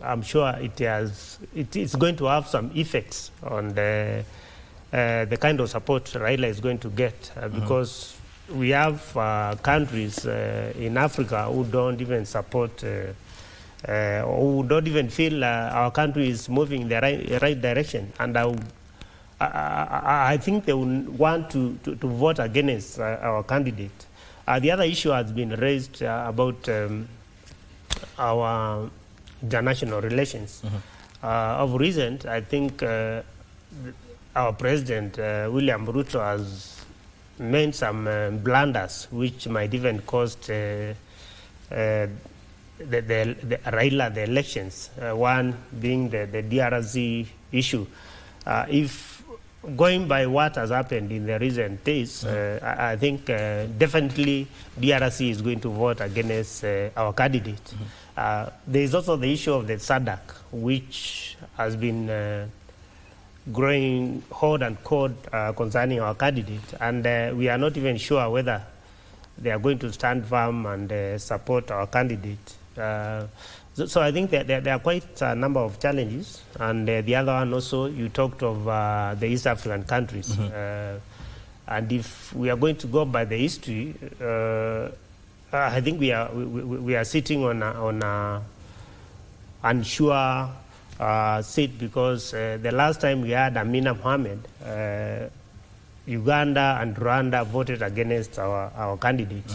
I'm sure it's going to have some effects on the kind of support Raila is going to get, because we have countries in Africa who don't even support, or who don't even feel our country is moving in the right direction. And I think they will want to vote against our candidate. The other issue has been raised about our international relations. Of recent, I think our president, William Ruto, has made some blunders which might even cost the Raila the elections, one being the DRC issue. If going by what has happened in the recent days, I think definitely DRC is going to vote against our candidate. There is also the issue of the SADC, which has been growing hot and cold concerning our candidate, and we are not even sure whether they are going to stand firm and support our candidate. So I think that there are quite a number of challenges, and the other one also, you talked of the East African countries, and if we are going to go by the history, I think we are sitting on a unsure seat, because the last time we had Amina Mohamed, Uganda and Rwanda voted against our candidate.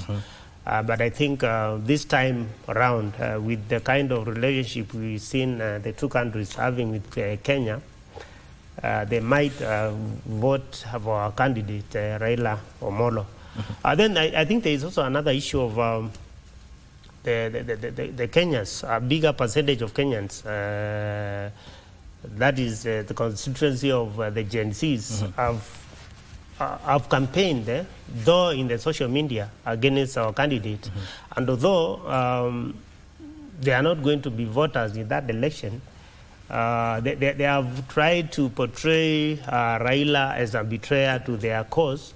But I think this time around, with the kind of relationship we've seen the two countries having with Kenya, they might vote for our candidate, Raila Omolo. Then I think there is also another issue of the Kenyans, a bigger percentage of Kenyans, that is the constituency of the Gen Zs, have have campaigned, though in the social media, against our candidate. And although they are not going to be voters in that election, they have tried to portray Raila as a betrayer to their cause,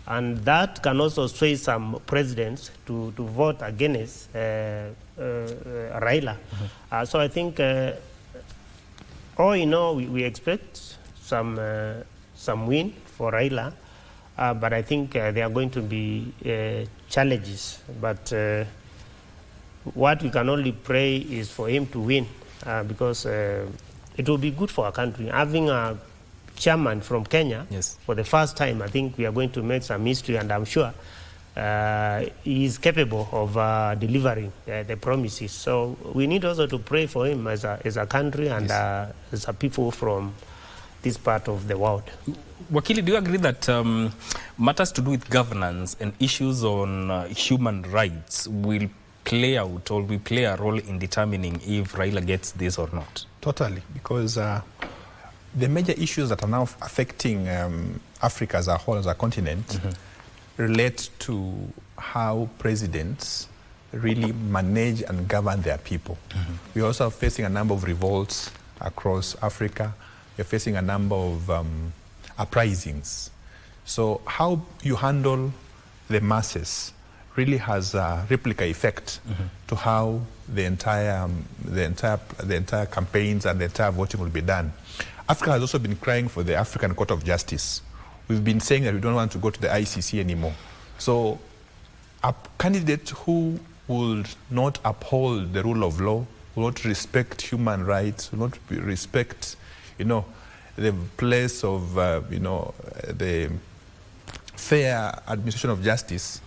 and that can also sway some presidents to vote against Raila. So I think, all in all, we expect some win for Raila, but I think there are going to be challenges. But what we can only pray is for him to win, because it will be good for our country. Having a chairman from Kenya for the first time, I think we are going to make some history, and I'm sure he is capable of delivering the promises. So we need also to pray for him as a country and as a people from this part of the world. Wakili, do you agree that matters to do with governance and issues on human rights will play out or will play a role in determining if Raila gets this or not? Totally, because the major issues that are now affecting Africa as a whole, as a continent, relate to how presidents really manage and govern their people. We're also facing a number of revolts across Africa. We're facing a number of uprisings. So how you handle the masses really has a replica effect to how the entire campaigns and the entire voting will be done. Africa has also been crying for the African Court of Justice. We've been saying that we don't want to go to the ICC anymore. So a candidate who would not uphold the rule of law, will not respect human rights, will not respect, the place of, the fair administration of justice,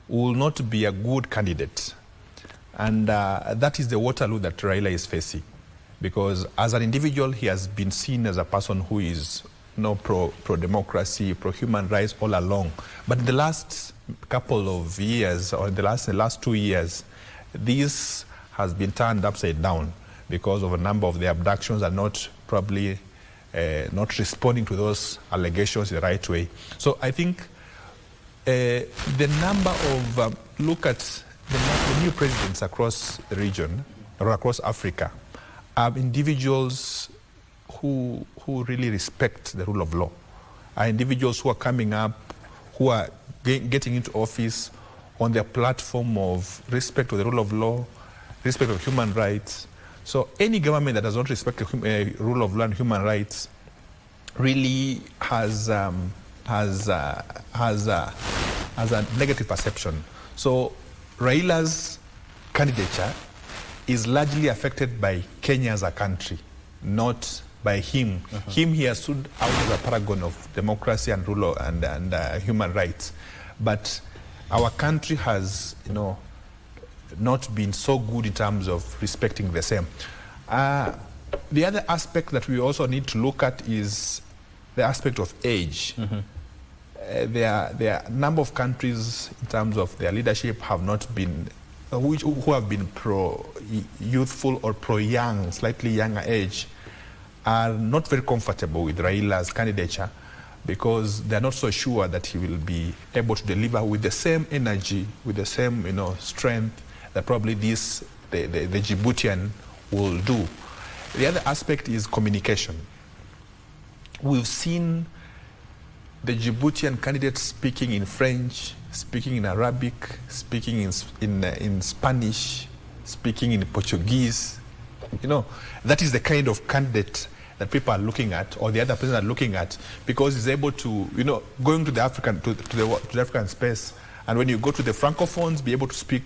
will not be a good candidate. And that is the Waterloo that Raila is facing. Because as an individual, he has been seen as a person who is pro-democracy, pro-human rights all along. But in the last couple of years, or in the last 2 years, this has been turned upside down because of a number of the abductions are not probably not responding to those allegations in the right way. So I think the number of, look at the new presidents across the region, or across Africa, are individuals who really respect the rule of law, are individuals who are coming up, who are getting into office on their platform of respect for the rule of law, respect of human rights. So any government that does not respect the rule of law and human rights really has a negative perception. So Raila's candidature is largely affected by Kenya as a country, not by him. He has stood out as a paragon of democracy and rule and human rights. But our country has, not been so good in terms of respecting the same. The other aspect that we also need to look at is the aspect of age. There are a number of countries in terms of their leadership have not been, who have been pro-youthful or pro-young, slightly younger age, are not very comfortable with Raila's candidature because they're not so sure that he will be able to deliver with the same energy, with the same strength that probably the Djiboutian will do. The other aspect is communication. We've seen the Djiboutian candidates speaking in French, speaking in Arabic, speaking in Spanish, speaking in Portuguese. That is the kind of candidate that people are looking at, or the other person are looking at, because he's able to, going to the African to the African space, and when you go to the Francophones, be able to speak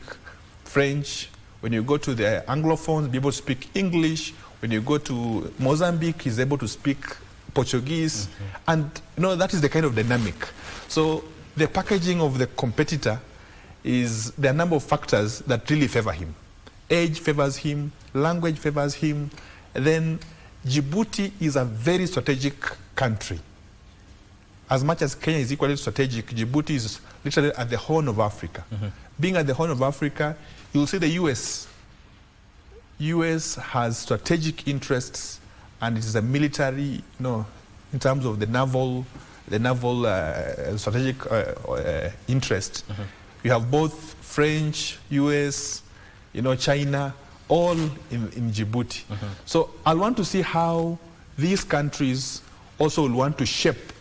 French. When you go to the Anglophones, be able to speak English. When you go to Mozambique, he's able to speak Portuguese. And that is the kind of dynamic. So the packaging of the competitor is, there are a number of factors that really favor him. Age favors him, language favors him. Then Djibouti is a very strategic country. As much as Kenya is equally strategic, Djibouti is literally at the Horn of Africa. Being at the Horn of Africa, you'll see the US. US has strategic interests, and it is a military, in terms of the naval the naval strategic interest. You have both French, US, China, all in Djibouti. So I want to see how these countries also will want to shape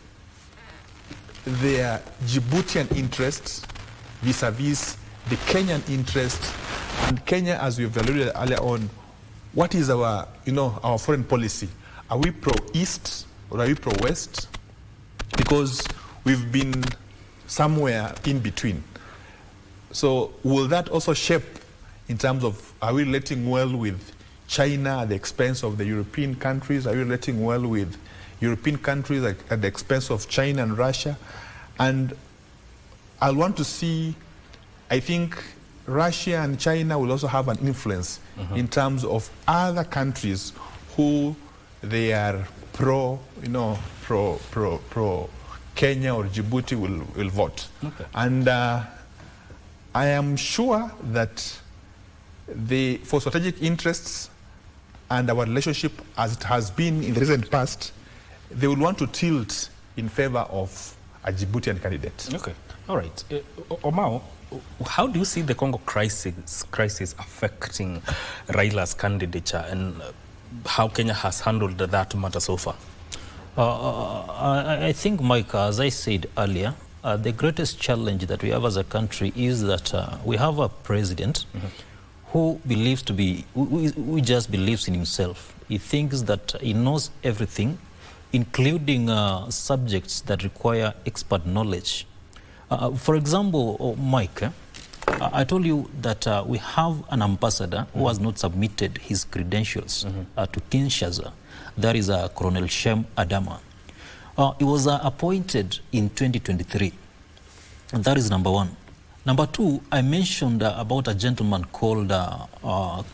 their Djiboutian interests vis-a-vis the Kenyan interests. And Kenya, as we've alluded earlier on, what is our, our foreign policy? Are we pro-East or are we pro-West? Because we've been somewhere in between. So will that also shape in terms of, are we relating well with China at the expense of the European countries? Are we relating well with European countries at the expense of China and Russia? And I'll want to see, I think Russia and China will also have an influence in terms of other countries who they are pro Kenya or Djibouti will vote. And I am sure that for strategic interests and our relationship as it has been in the recent past, they will want to tilt in favor of a Djiboutian candidate. Okay, all right. Omao, how do you see the Congo crisis affecting Raila's candidature, and how Kenya has handled that matter so far? I think, Mike, as I said earlier, the greatest challenge that we have as a country is that we have a president who believes who just believes in himself. He thinks that he knows everything, including subjects that require expert knowledge. For example, Mike, I told you that we have an ambassador who has not submitted his credentials to Kinshasa. That is Colonel Shem Adama. He was appointed in 2023. And that is number one. Number two, I mentioned about a gentleman called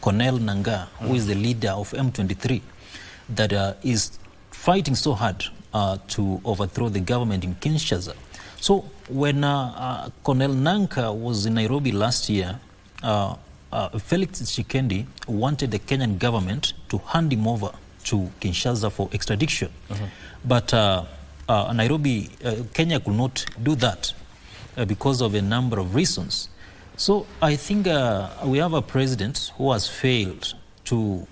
Colonel Nanga, who is the leader of M23, that is fighting so hard to overthrow the government in Kinshasa. So when Colonel Nanga was in Nairobi last year, Felix Tshisekedi wanted the Kenyan government to hand him over to Kinshasa for extradition. But Nairobi, Kenya could not do that because of a number of reasons. So I think we have a president who has failed to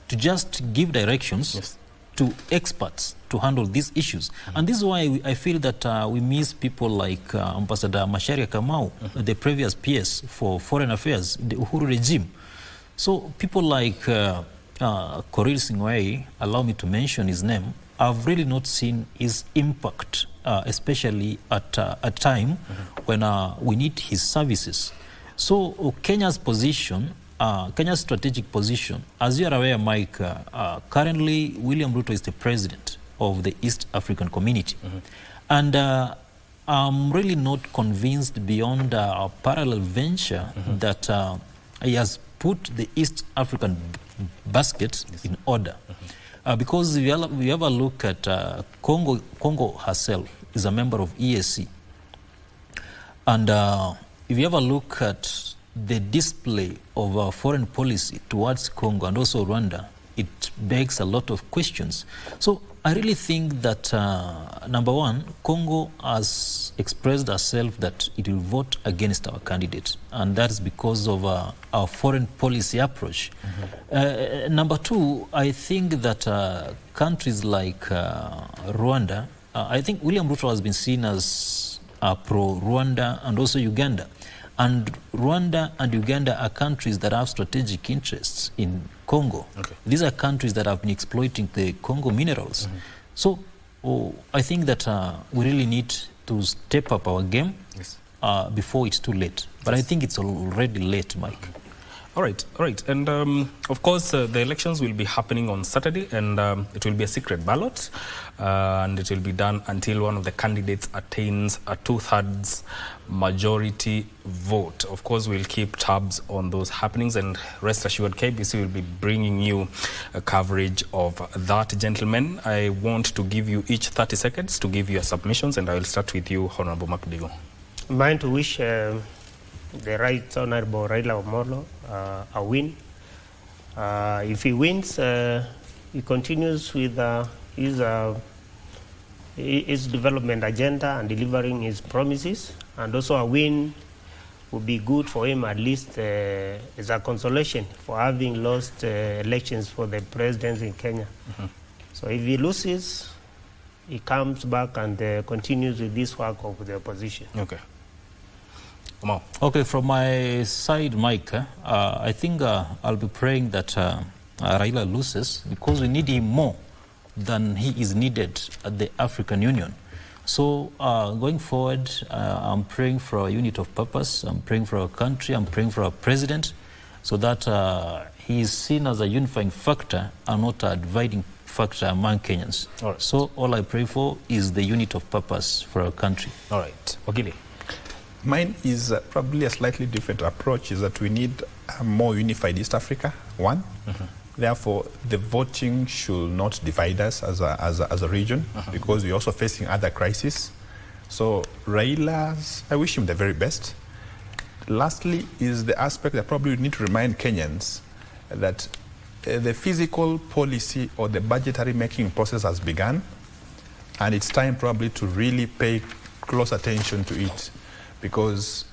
just give directions to experts to handle these issues. And this is why I feel that we miss people like Ambassador Macharia Kamau, the previous PS for Foreign Affairs, the Uhuru regime. So people like Korir Singwei, allow me to mention his name, I've really not seen his impact, especially at a time when we need his services. So Kenya's position, Kenya's strategic position, as you are aware, Mike, currently William Ruto is the president of the East African Community. And I'm really not convinced beyond a parallel venture that he has put the East African basket in order. Because if you have a look at Congo herself is a member of EAC. And if you have a look at the display of foreign policy towards Congo and also Rwanda, it begs a lot of questions. So I really think that, number one, Congo has expressed herself that it will vote against our candidate, and that's because of our foreign policy approach. Number two, I think that countries like Rwanda, I think William Ruto has been seen as pro-Rwanda and also Uganda. And Rwanda and Uganda are countries that have strategic interests in Congo. These are countries that have been exploiting the Congo minerals. So I think that we really need to step up our game before it's too late. But I think it's already late, Mike. All right. And of course, the elections will be happening on Saturday, and it will be a secret ballot, and it will be done until one of the candidates attains a 2/3 majority vote. Of course, we'll keep tabs on those happenings, and rest assured, KBC will be bringing you a coverage of that. Gentlemen, I want to give you each 30 seconds to give your submissions, and I will start with you, Honorable Makdigo. Mine to wish the Right Honorable Raila Omolo a win. If he wins, he continues with his his development agenda and delivering his promises, and also a win would be good for him, at least as a consolation for having lost elections for the presidency in Kenya. So if he loses, he comes back and continues with this work of the opposition. Okay. Okay, from my side, Mike, I think I'll be praying that Raila loses, because we need him more than he is needed at the African Union. So going forward, I'm praying for a unit of purpose. I'm praying for our country. I'm praying for our president, so that he is seen as a unifying factor and not a dividing factor among Kenyans. All right. So all I pray for is the unit of purpose for our country. All right. Ogili. Mine is probably a slightly different approach, is that we need a more unified East Africa, one. Therefore, the voting should not divide us as a region, because we're also facing other crises. So Raila's, I wish him the very best. Lastly is the aspect that probably we need to remind Kenyans that the fiscal policy or the budgetary making process has begun, and it's time probably to really pay close attention to it, because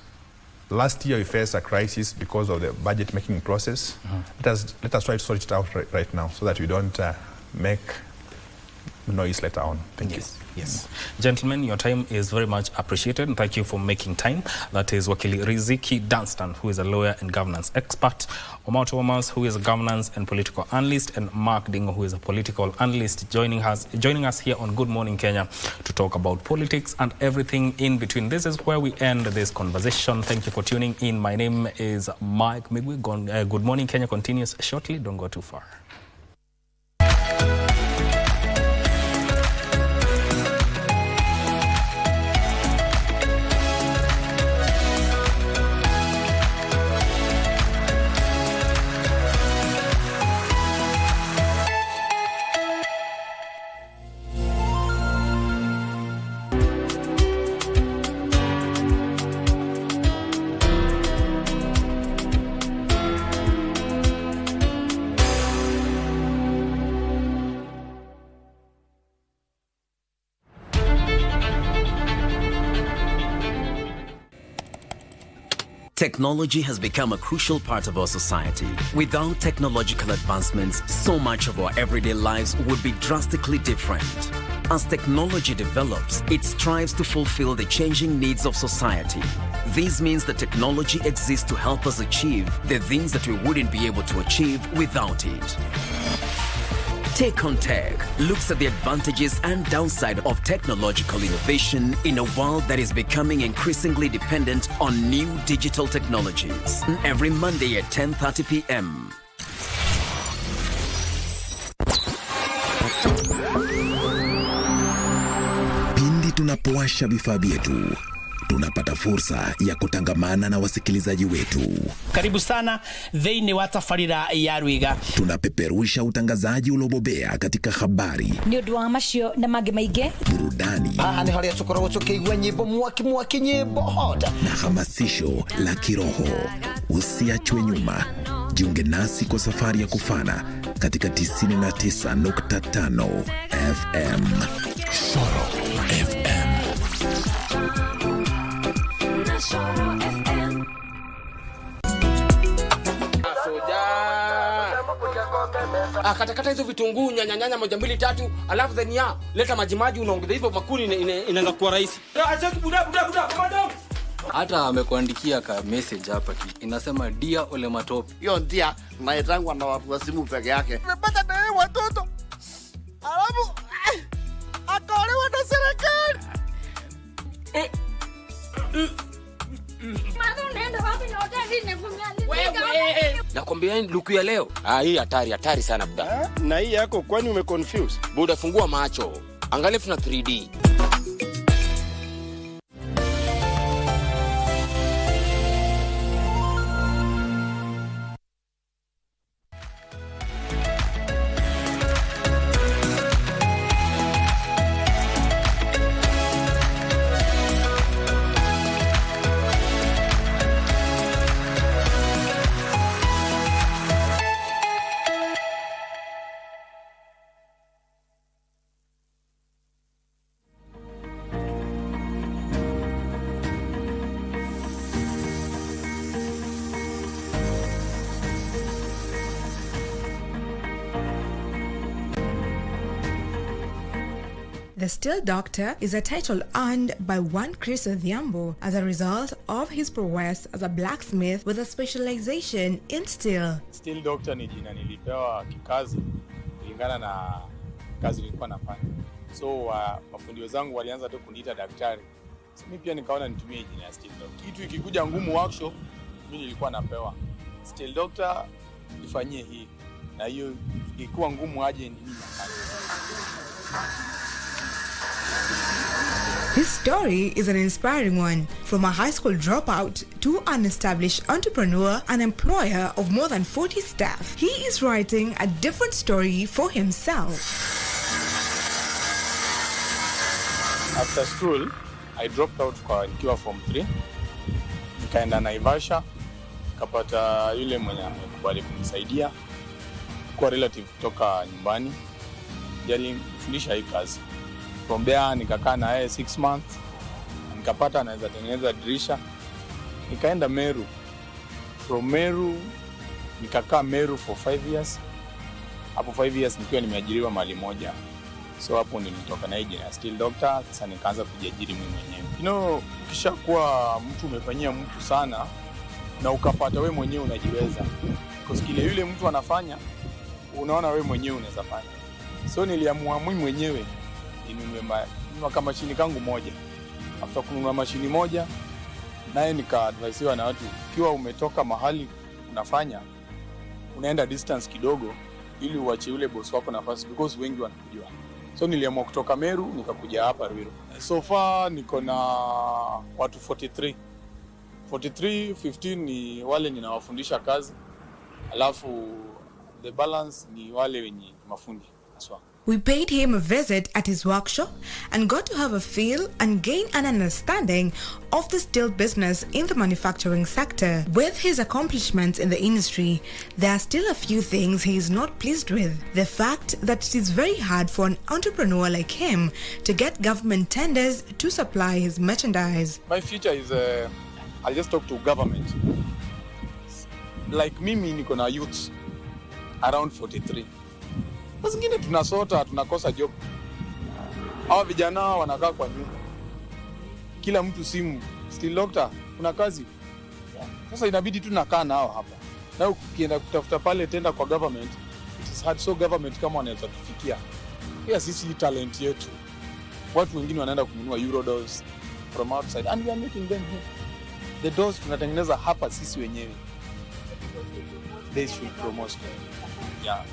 last year we faced a crisis because of the budget making process. Let us try to sort it out right now, so that we don't make noise later on. Thank you. Yes. Gentlemen, your time is very much appreciated, and thank you for making time. That is Wakili Riziki Dunstan, who is a lawyer and governance expert, Omar Thomas, who is a governance and political analyst, and Mark Dingo, who is a political analyst, joining us here on Good Morning Kenya to talk about politics and everything in between. This is where we end this conversation. Thank you for tuning in. My name is Mike Migwi. Good Morning Kenya continues shortly. Don't go too far. Technology has become a crucial part of our society. Without technological advancements, so much of our everyday lives would be drastically different. As technology develops, it strives to fulfill the changing needs of society. This means that technology exists to help us achieve the things that we wouldn't be able to achieve without it. Take on Tech looks at the advantages and downside of technological innovation in a world that is becoming increasingly dependent on new digital technologies. Every Monday at 10:30 p.m. Pindi tunapowasha vifaa vyetu, tunapata fursa ya kutangamana na wasikilizaji wetu. Karibu sana thĩinĩ wa tabarĩra ya Rwiga. Tunapeperusha utangazaji uliobobea katika habari, Nĩ ũndũ wa macio na mangĩ maingĩ, burudani, nĩ harĩa tũkoragwo tũkĩigua nyĩmbo mwaki nyĩmbo hot, na hamasisho la kiroho. Usiachwe nyuma. Jiunge nasi kwa safari ya kufana katika 99.5 FM. Soro FM. Katakata hizo vitunguu nyanya 1 2 3, alafu then leta maji unaongeza hivyo makuni, inaanza kuwa rahisi. Acha buda. Hata amekuandikia ka message hapa inasema dia ole matope. Hiyo ndia naitangwa na watu wa simu peke yake. Nimepata na wewe watoto. Alafu akaolewa na serikali. Nakwambia luku ya leo. Hii hatari sana buda. Na hii yako kwani umeconfuse? Buda, fungua macho. Angalia tuna 3D. The Steel Doctor is a title earned by one Chris Odhiambo as a result of his prowess as a blacksmith with a specialization in steel. Steel Doctor ni jina nilipewa kikazi kulingana na kazi nilikuwa nafanya. So mafundi wenzangu walianza tu kuniita daktari. So mimi pia nikaona nitumie jina ya Steel Doctor. Kitu ikikuja ngumu workshop, mimi nilikuwa napewa Steel Doctor ifanyie hii. Na hiyo ikikuwa ngumu aje ni mimi nafanya. His story is an inspiring one. From a high school dropout to an established entrepreneur and employer of more than 40 staff, he is writing a different story for himself. After school, I dropped out nikiwa form 3. Nikaenda Naivasha, nikapata yule mwenye amekubali kunisaidia kwa relative kutoka nyumbani. Alinifundisha hii kazi. From there nikakaa na yeye 6 months. Nikapata anaweza tengeneza dirisha. Nikaenda Meru. From Meru nikakaa Meru for 5 years. Hapo 5 years nikiwa nimeajiriwa mahali moja. So hapo nilitoka na jina ya Steel Doctor, sasa nikaanza kujiajiri mimi mwenyewe. Ukishakuwa mtu umefanyia mtu sana na ukapata wewe mwenyewe unajiweza. Kwa kile yule mtu anafanya, unaona wewe mwenyewe unaweza fanya. So niliamua mimi mwenyewe ninunue kama mashini kangu moja. After kununua mashini moja, naye nika-advisiwa na watu, ukiwa umetoka mahali unafanya, unaenda distance kidogo ili uache yule boss wako nafasi because wengi wanakujua. So niliamua kutoka Meru nikakuja hapa Ruiru. So far niko na watu 43. 15 ni wale ninawafundisha kazi. Alafu the balance ni wale wenye mafundi aswa. We paid him a visit at his workshop and got to have a feel and gain an understanding of the steel business in the manufacturing sector. With his accomplishments in the industry, there are still a few things he is not pleased with. The fact that it is very hard for an entrepreneur like him to get government tenders to supply his merchandise. My future is I'll just talk to government. Like mimi niko na youth around 43. Zingine tunasota, tunakosa job. Hawa vijana wanakaa kwa nyumba. Kila mtu simu, Steel Doctor, kuna kazi. Sasa inabidi tunakaa nao hapa. Na ukienda kutafuta pale tenda kwa government, it is hard, so government kama wanaweza tufikia. Pia sisi talent yetu. Watu wengine wanaenda kununua Eurodolls from outside and we are making them here. The dolls tunatengeneza hapa sisi wenyewe. They should promote them. Yeah.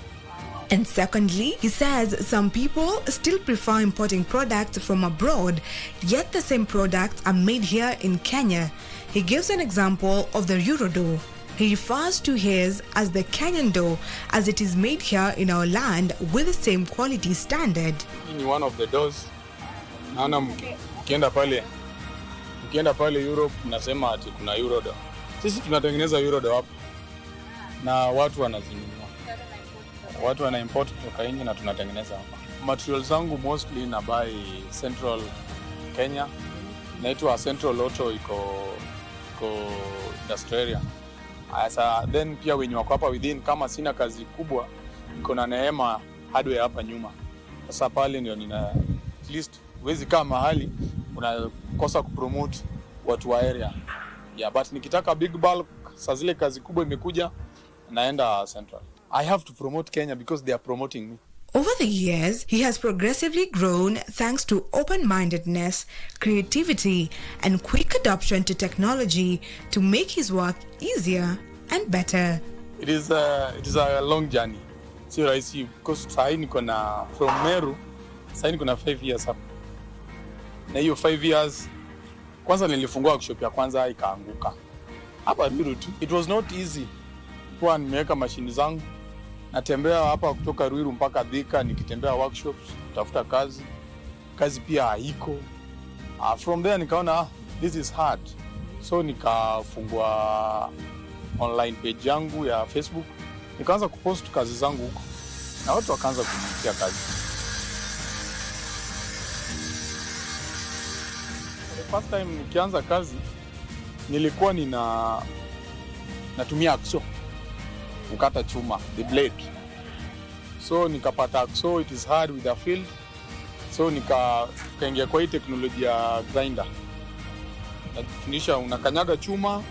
And secondly, he says some people still prefer importing products from abroad, yet the same products are made here in Kenya. He gives an example of the Eurodough. He refers to his as the Kenyan dough as it is made here in our land with the same quality standard. Ni one of the doughs. Naona ukienda pale Europe unasema ati kuna Eurodough. Sisi tunatengeneza Eurodough hapa. Na watu wanazinunua. Watu wana import kutoka nje na tunatengeneza hapa. Materials zangu mostly na buy Central Kenya. Naitwa Central Auto iko industrial. Asa then pia wenye wako hapa within kama sina kazi kubwa niko na Neema hardware hapa nyuma. Sasa pale ndio nina at least huwezi kama mahali unakosa kupromote watu wa area. Yeah, but nikitaka big bulk saa zile kazi kubwa imekuja naenda Central. I have to promote Kenya because they are promoting me. Over the years, he has progressively grown thanks to open-mindedness, creativity, and quick adoption to technology to make his work easier and better. It is a long journey. So I see because sahi niko na from Meru, sahi niko na 5 years hapa. Na hiyo 5 years kwanza nilifungua workshop ya kwanza ikaanguka. Hapa Ruiru tu. It was not easy. Kwa nimeweka mashini zangu. Natembea hapa kutoka Ruiru mpaka Thika nikitembea workshops, kutafuta kazi. Kazi pia haiko. From there nikaona this is hard. So nikafungua online page yangu ya Facebook. Nikaanza kupost kazi zangu huko. Na watu wakaanza kunitia kazi. The first time nikianza kazi nilikuwa natumia akso kukata chuma, the blade. So nikapata akso, it is hard with the field. So nikaingia kwa hii teknolojia ya grinder. Najifundisha unakanyaga chuma,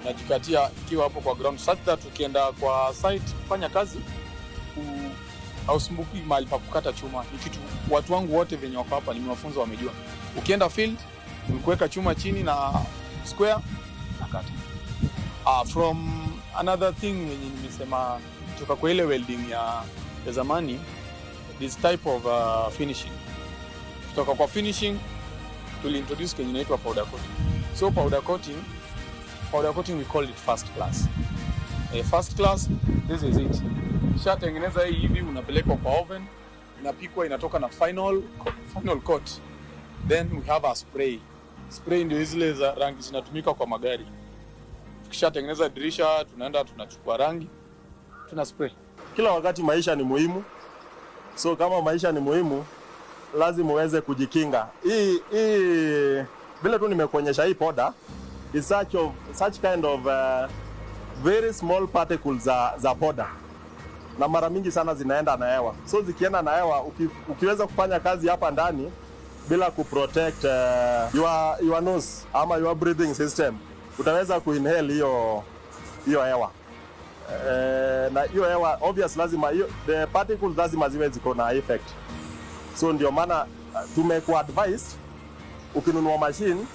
najikatia ikiwa hapo kwa ground such that ukienda kwa site kufanya kazi hausumbuki mahali pa kukata chuma. Ni kitu watu wangu wote venye wako hapa nimewafunza wamejua. Ukienda field, ukuweka chuma chini na square na kata. From another thing wenye nimesema kutoka kwa ile welding ya zamani, this type of finishing. Kutoka kwa finishing tuliintroduce kenye inaitwa powder coating. So powder coating we call it first class. First class, this is it. Shatengeneza hii hivi unapeleka kwa oven, inapikwa, inatoka na final coat. Then we have a spray. Spray ndio zile za rangi zinatumika kwa magari. Tukishatengeneza dirisha, tunaenda tunachukua rangi, tuna spray. Kila wakati maisha ni muhimu. So kama maisha ni muhimu, lazima uweze kujikinga. Hii vile tu nimekuonyesha hii powder is such kind of very small particles za powder. Na mara mingi sana zinaenda na hewa. So zikienda na hewa, ukiweza kufanya kazi hapa ndani bila kuprotect your nose ama your breathing system, utaweza kuinhale hiyo hewa. Na hiyo hewa obvious lazima the particles lazima ziwe ziko na effect. So ndio maana tumekuwa advised ukinunua machine,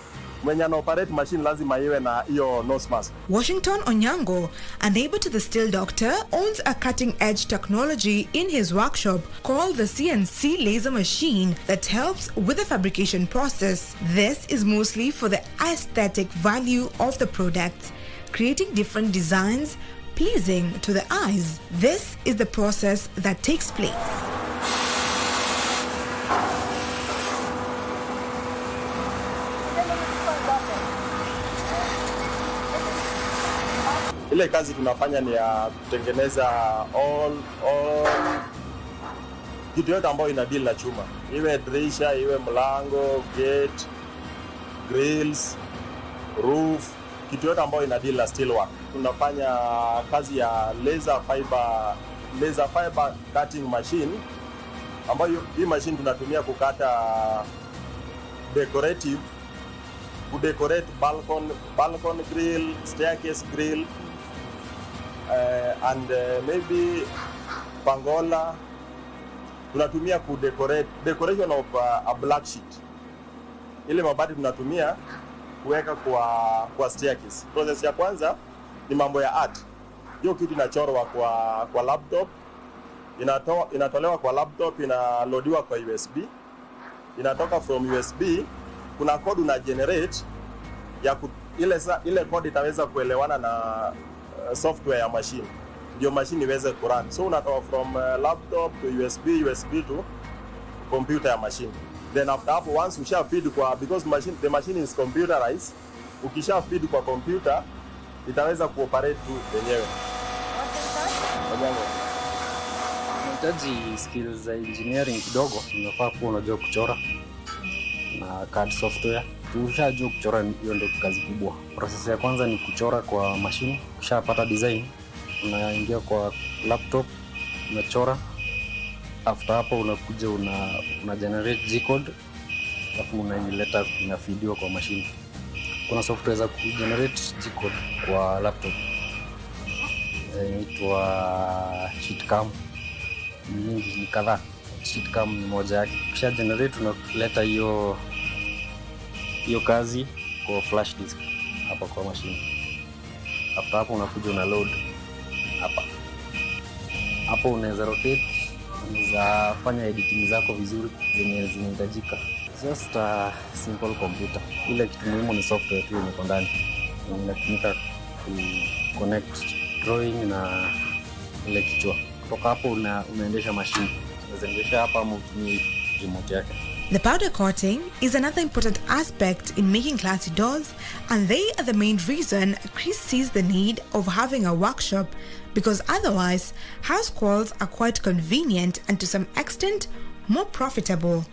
mwenye ana operate machine lazima iwe na hiyo nose mask. Washington Onyango, a neighbor to the still doctor, owns a cutting-edge technology in his workshop called the CNC laser machine that helps with the fabrication process. This is mostly for the aesthetic value of the product, creating different designs pleasing to the eyes. This is the process that takes place. Ile kazi tunafanya ni ya kutengeneza all kitu yote ambayo ina deal na chuma. Iwe dirisha, iwe mlango, gate, grills, roof, kitu yote ambayo ina deal na steel work. Tunafanya kazi ya laser fiber cutting machine, ambayo hii machine tunatumia kukata kudecorate balcon grill, staircase grill, and maybe pangola. Tunatumia decoration of a black sheet. Ile mabati tunatumia kuweka kwa staircase. Process ya kwanza ni mambo ya art. Hiyo kitu inachorwa kwa laptop, inatolewa kwa laptop, inaloadiwa kwa USB, inatoka from USB, kuna code una generate ya ile code itaweza kuelewana na software ya machine, ndio machine iweze kurun. So unatoa from laptop to USB to computer ya machine. Then after hapo, once usha feed because the machine is computerized, ukisha feed kwa computer itaweza kuoperate tu yenyewe. Unahitaji skills za engineering kidogo. Unafaa kuwa unajua kuchora na CAD software. Ukishajua kuchora, hiyo ndio kazi kubwa. Process ya kwanza ni kuchora kwa machine. Ukishapata design, unaingia kwa laptop, unachora. After hapo unakuja una generate G-code, alafu unaileta inafidiwa kwa machine. Kuna software za kugenerate G-code kwa laptop. Inaitwa sheetcam. Ni kadhaa. Sheetcam ni moja yake. Kisha generate, unaleta hiyo kazi kwa flash disk hapa kwa machine. After hapo unakuja una load hapa. Hapo unaweza rotate, unaweza fanya editing zako vizuri zenye zinahitajika. Just a simple computer. Ile kitu muhimu ni software tu iko ndani. Inatumika ku connect drawing na ile kichwa. Kutoka hapo unaendesha machine. Unaendesha hapa ama utumie remote yake. The powder coating is another important aspect in making classy doors, and they are the main reason Chris sees the need of having a workshop, because otherwise house calls are quite convenient and to some extent more profitable.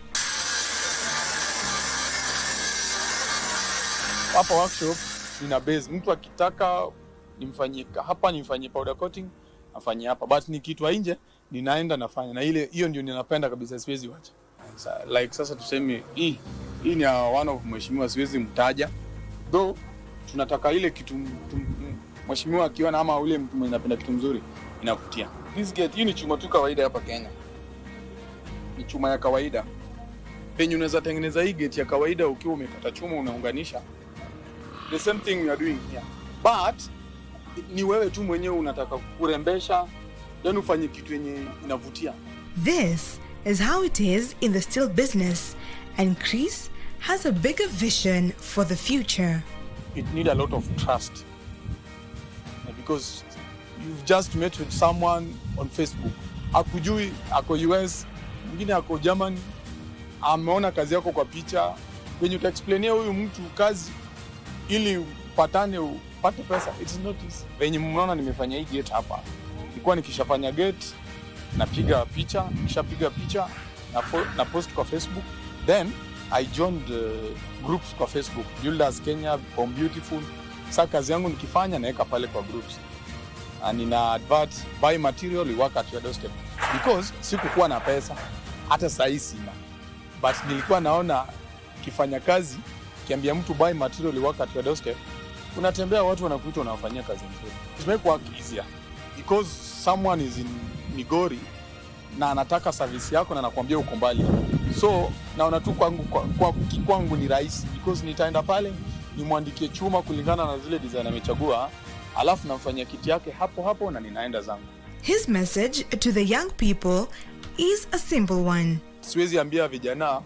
Hapa workshop ina base, mtu akitaka nimfanyie powder coating, afanyie hapa, but ni kitu nje ninaenda nafanya, na hiyo ndio ninapenda kabisa, siwezi wacha. Like sasa tuseme hii ni one of mheshimiwa, siwezi mtaja. Though tunataka ile kitu mheshimiwa akiona ama ule mtu mwenye anapenda kitu mzuri inavutia. This gate hii ni chuma tu kawaida hapa Kenya. Ni chuma ya kawaida. Penye unaweza tengeneza hii gate ya kawaida ukiwa umekata chuma unaunganisha. The same thing we are doing here. But ni wewe tu mwenyewe unataka kurembesha, yani ufanye kitu yenye inavutia. This is how it is in the steel business, and Chris has a bigger vision for the future. It needs a lot of trust. Because you've just met with someone on Facebook. Akujui, ako US, mwingine ako Germany, ameona kazi yako kwa picha, when you explainia huyu mtu kazi ili upate pesa, it's not easy. Venye mmeona nimefanya hii gate hapa. Nilikuwa nikishafanya gate, napiga picha, nishapiga picha na post kwa Facebook. Then I joined groups kwa Facebook, Builders Kenya, Home Beautiful. Sasa kazi yangu nikifanya naweka pale kwa groups. And nina advert, buy material, we work at your doorstep. Because sikukuwa na pesa, hata sasa sina. But nilikuwa naona kifanya kazi, kiambia mtu buy material, we work at your doorstep. Unatembea watu wanakuita unawafanyia kazi nzuri. It make work easier. Because someone is in Migori na anataka service yako na anakuambia uko mbali. So naona tu kwangu ni rahisi, because nitaenda pale nimwandikie chuma kulingana na zile design amechagua, alafu namfanyia kiti yake hapo na ninaenda zangu. His message to the young people is a simple one. Siwezi ambia vijana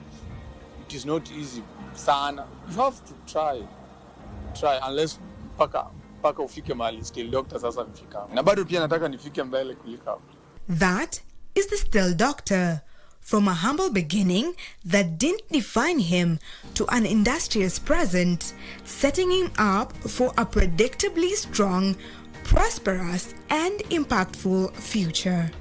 it is not easy sana. You have to try unless paka ufike mahali still doctor sasa mfika. Na bado pia nataka nifike mbele kuliko. That is the still doctor. From a humble beginning that didn't define him to an industrious present, setting him up for a predictably strong, prosperous, and impactful future.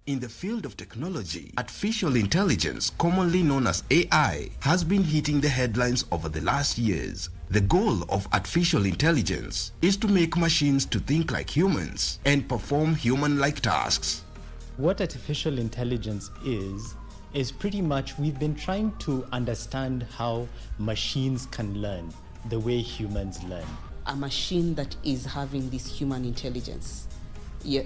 In the field of technology, artificial intelligence, commonly known as AI, has been hitting the headlines over the last years. The goal of artificial intelligence is to make machines to think like humans and perform human-like tasks. What artificial intelligence is pretty much we've been trying to understand how machines can learn the way humans learn. A machine that is having this human intelligence,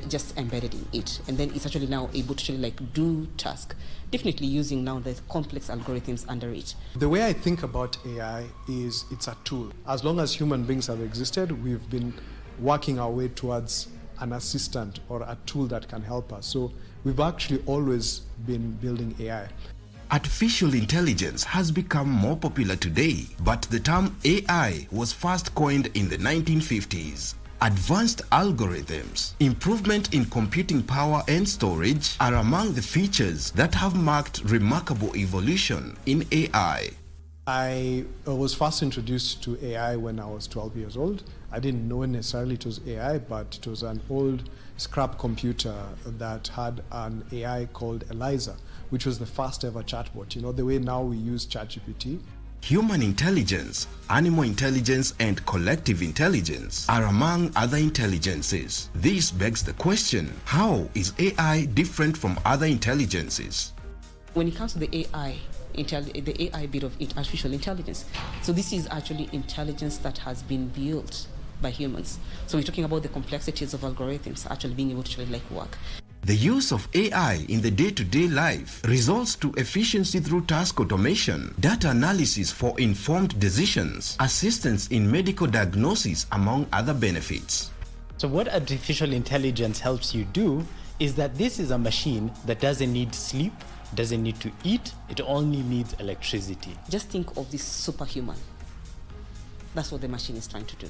just embedded in it, and then it's actually now able to actually do task, definitely using now the complex algorithms under it. The way I think about AI is it's a tool. As long as human beings have existed, we've been working our way towards an assistant or a tool that can help us. So we've actually always been building AI. Artificial intelligence has become more popular today, but the term AI was first coined in the 1950s. Advanced algorithms, improvement in computing power and storage are among the features that have marked remarkable evolution in AI. I was first introduced to AI when I was 12 years old. I didn't know necessarily it was AI, but it was an old scrap computer that had an AI called Eliza, which was the first ever chatbot. You know, the way now we use ChatGPT. Human intelligence, animal intelligence, and collective intelligence are among other intelligences. This begs the question, how is AI different from other intelligences? When it comes to the AI bit of it, artificial intelligence, so this is actually intelligence that has been built by humans. So we're talking about the complexities of algorithms actually being able to work. The use of AI in the day-to-day life results to efficiency through task automation, data analysis for informed decisions, assistance in medical diagnosis, among other benefits. So what artificial intelligence helps you do is that this is a machine that doesn't need sleep, doesn't need to eat, it only needs electricity. Just think of this superhuman. That's what the machine is trying to do.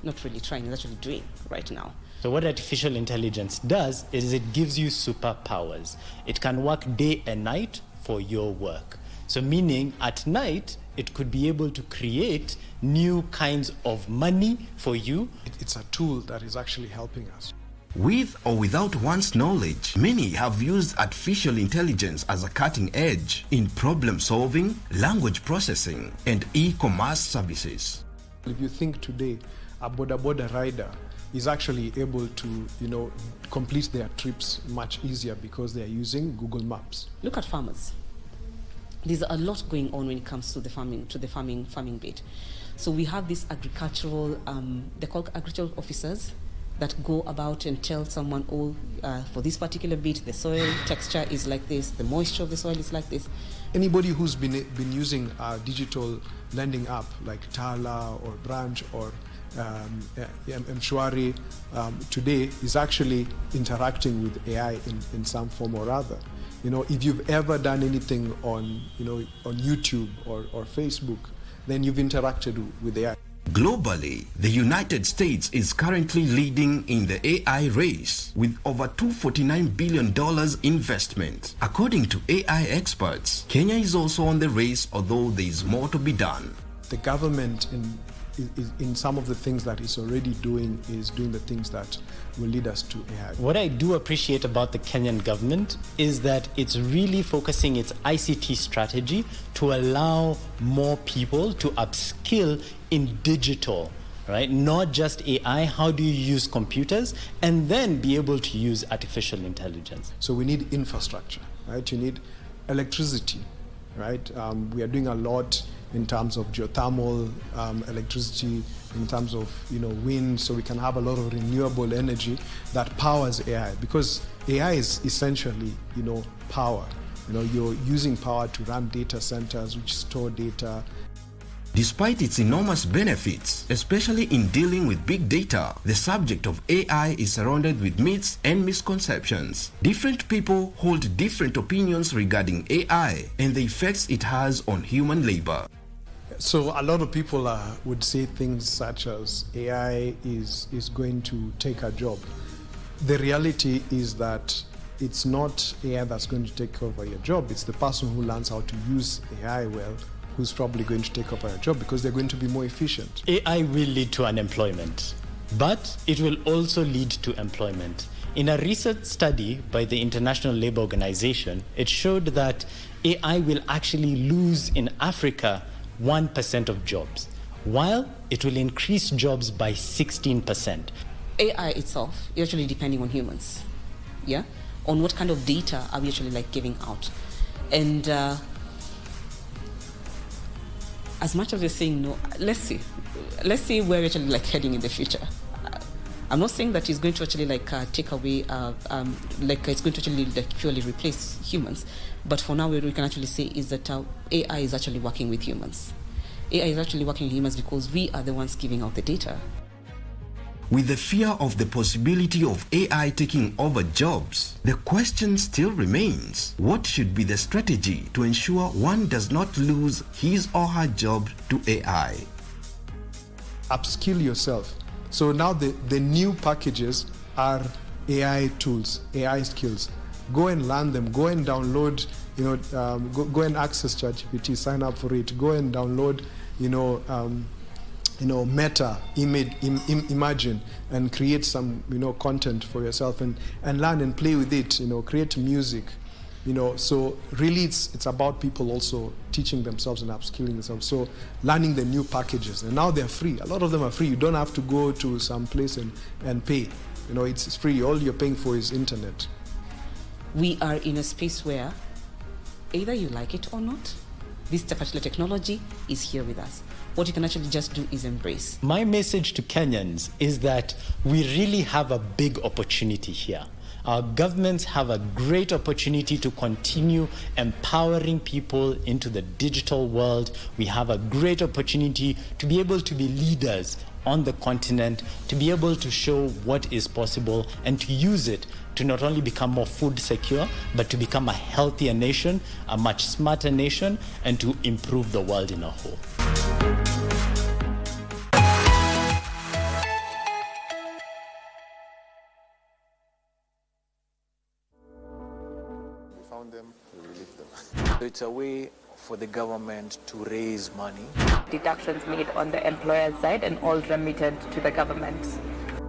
Not really trying, it's actually doing right now. So what artificial intelligence does is it gives you superpowers. It can work day and night for your work. So meaning at night, it could be able to create new kinds of money for you. It's a tool that is actually helping us. With or without one's knowledge, many have used artificial intelligence as a cutting edge in problem solving, language processing, and e-commerce services. If you think today, a boda rider is actually able to, complete their trips much easier because they are using Google Maps. Look at farmers. There's a lot going on when it comes to the farming bit. So we have these agricultural, they're called agricultural officers that go about and tell someone, for this particular bit, the soil texture is like this, the moisture of the soil is like this. Anybody who's been using a digital lending app like Tala or Branch or Mshwari today is actually interacting with AI in some form or other. If you've ever done anything on YouTube or Facebook, then you've interacted with AI. Globally, the United States is currently leading in the AI race with over $249 billion investment. According to AI experts, Kenya is also on the race, although there is more to be done. The government in some of the things that it's already doing is doing the things that will lead us to AI. What I do appreciate about the Kenyan government is that it's really focusing its ICT strategy to allow more people to upskill in digital, right? Not just AI, how do you use computers and then be able to use artificial intelligence? So we need infrastructure, right? You need electricity, right? We are doing a lot in terms of geothermal electricity, in terms of wind, so we can have a lot of renewable energy that powers AI, because AI is essentially power. You're using power to run data centers which store data. Despite its enormous benefits, especially in dealing with big data, the subject of AI is surrounded with myths and misconceptions. Different people hold different opinions regarding AI and the effects it has on human labor. So a lot of people would say things such as AI is going to take a job. The reality is that it's not AI that's going to take over your job. It's the person who learns how to use AI well who's probably going to take over your job, because they're going to be more efficient. AI will lead to unemployment, but it will also lead to employment. In a recent study by the International Labour Organization, it showed that AI will actually lose in Africa 1% of jobs, while it will increase jobs by 16%. AI itself is actually depending on humans, on what kind of data are we actually giving out. And as much as we're saying no, let's see where we're actually heading in the future. I'm not saying that it's going to actually take away, it's going to actually purely replace humans. But for now, what we can actually say is that AI is actually working with humans. AI is actually working with humans because we are the ones giving out the data. With the fear of the possibility of AI taking over jobs, the question still remains: what should be the strategy to ensure one does not lose his or her job to AI? Upskill yourself. So now the new packages are AI tools, AI skills. Go and learn them. Go and download, go and access ChatGPT, sign up for it. Go and download, Meta, Imagine, and create some, content for yourself and learn and play with it, create music, So really it's about people also teaching themselves and upskilling themselves. So learning the new packages, and now they're free. A lot of them are free. You don't have to go to some place and pay. It's free. All you're paying for is internet. We are in a space where either you like it or not, this particular technology is here with us. What you can actually just do is embrace. My message to Kenyans is that we really have a big opportunity here. Our governments have a great opportunity to continue empowering people into the digital world. We have a great opportunity to be able to be leaders on the continent, to be able to show what is possible and to use it to not only become more food secure, but to become a healthier nation, a much smarter nation, and to improve the world in a whole. We found them, we released them. So it's a way for the government to raise money. Deductions made on the employer's side and all remitted to the government.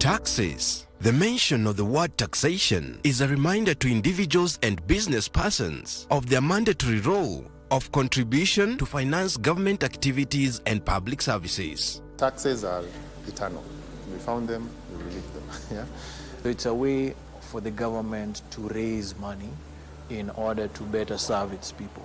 Taxes. The mention of the word taxation is a reminder to individuals and business persons of their mandatory role of contribution to finance government activities and public services. Taxes are eternal. We found them, we relieve them. Yeah? So it's a way for the government to raise money in order to better serve its people.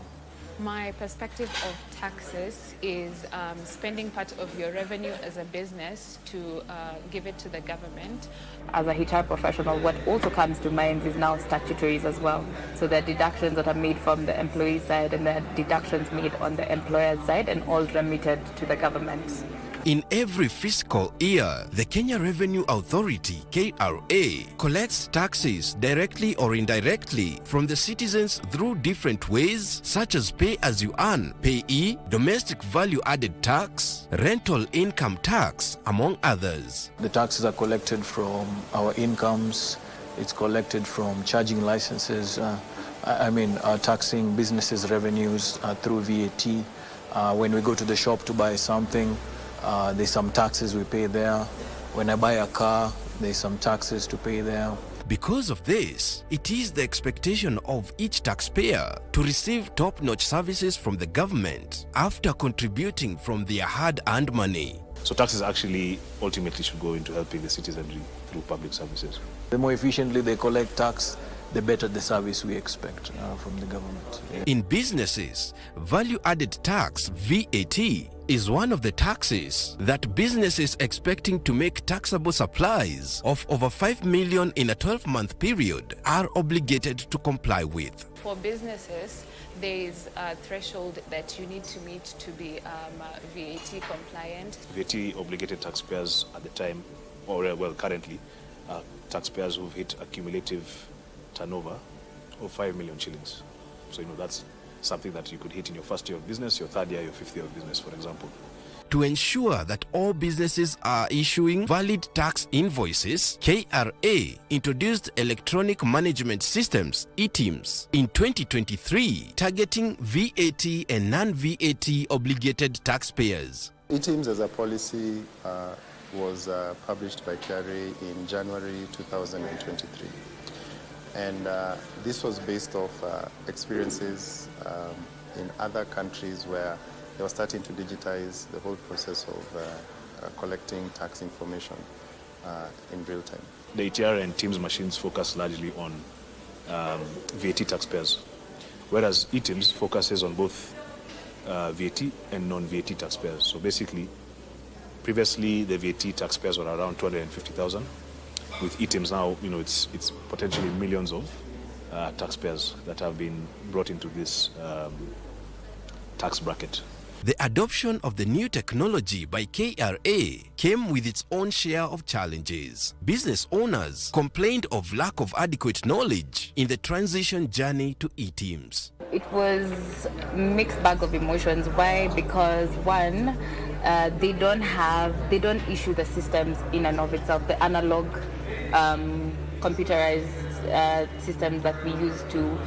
My perspective of taxes is spending part of your revenue as a business to give it to the government. As a HR professional, what also comes to mind is now statutories as well. So the deductions that are made from the employee side and the deductions made on the employer's side and all remitted to the government. In every fiscal year, the Kenya Revenue Authority, KRA, collects taxes directly or indirectly from the citizens through different ways, such as pay-as-you-earn, payee, domestic value-added tax, rental income tax, among others. The taxes are collected from our incomes. It's collected from charging licenses. Taxing businesses' revenues through VAT. When we go to the shop to buy something, there's some taxes we pay there. When I buy a car, there's some taxes to pay there. Because of this, it is the expectation of each taxpayer to receive top-notch services from the government after contributing from their hard-earned money. So taxes actually ultimately should go into helping the citizenry through public services. The more efficiently they collect tax, the better the service we expect from the government. In businesses, value-added tax, VAT, is one of the taxes that businesses expecting to make taxable supplies of over 5 million in a 12-month period are obligated to comply with. For businesses, there is a threshold that you need to meet to be VAT compliant. VAT obligated taxpayers at the time, or currently, taxpayers who've hit a cumulative turnover of 5 million shillings. So that's something that you could hit in your first year of business, your third year, your fifth year of business, for example. To ensure that all businesses are issuing valid tax invoices, KRA introduced electronic management systems, eTIMS, in 2023, targeting VAT and non-VAT obligated taxpayers. eTIMS as a policy was published by KRA in January 2023. And this was based off experiences in other countries where they were starting to digitize the whole process of collecting tax information in real time. The ETR and TIMS machines focus largely on VAT taxpayers, whereas eTIMS focuses on both VAT and non-VAT taxpayers. So basically, previously the VAT taxpayers were around 250,000. With eTIMS now, it's potentially millions of taxpayers that have been brought into this tax bracket. The adoption of the new technology by KRA came with its own share of challenges. Business owners complained of lack of adequate knowledge in the transition journey to eTIMS. It was a mixed bag of emotions. Why? Because one, they don't issue the systems in and of itself, the analog computerized systems that we use to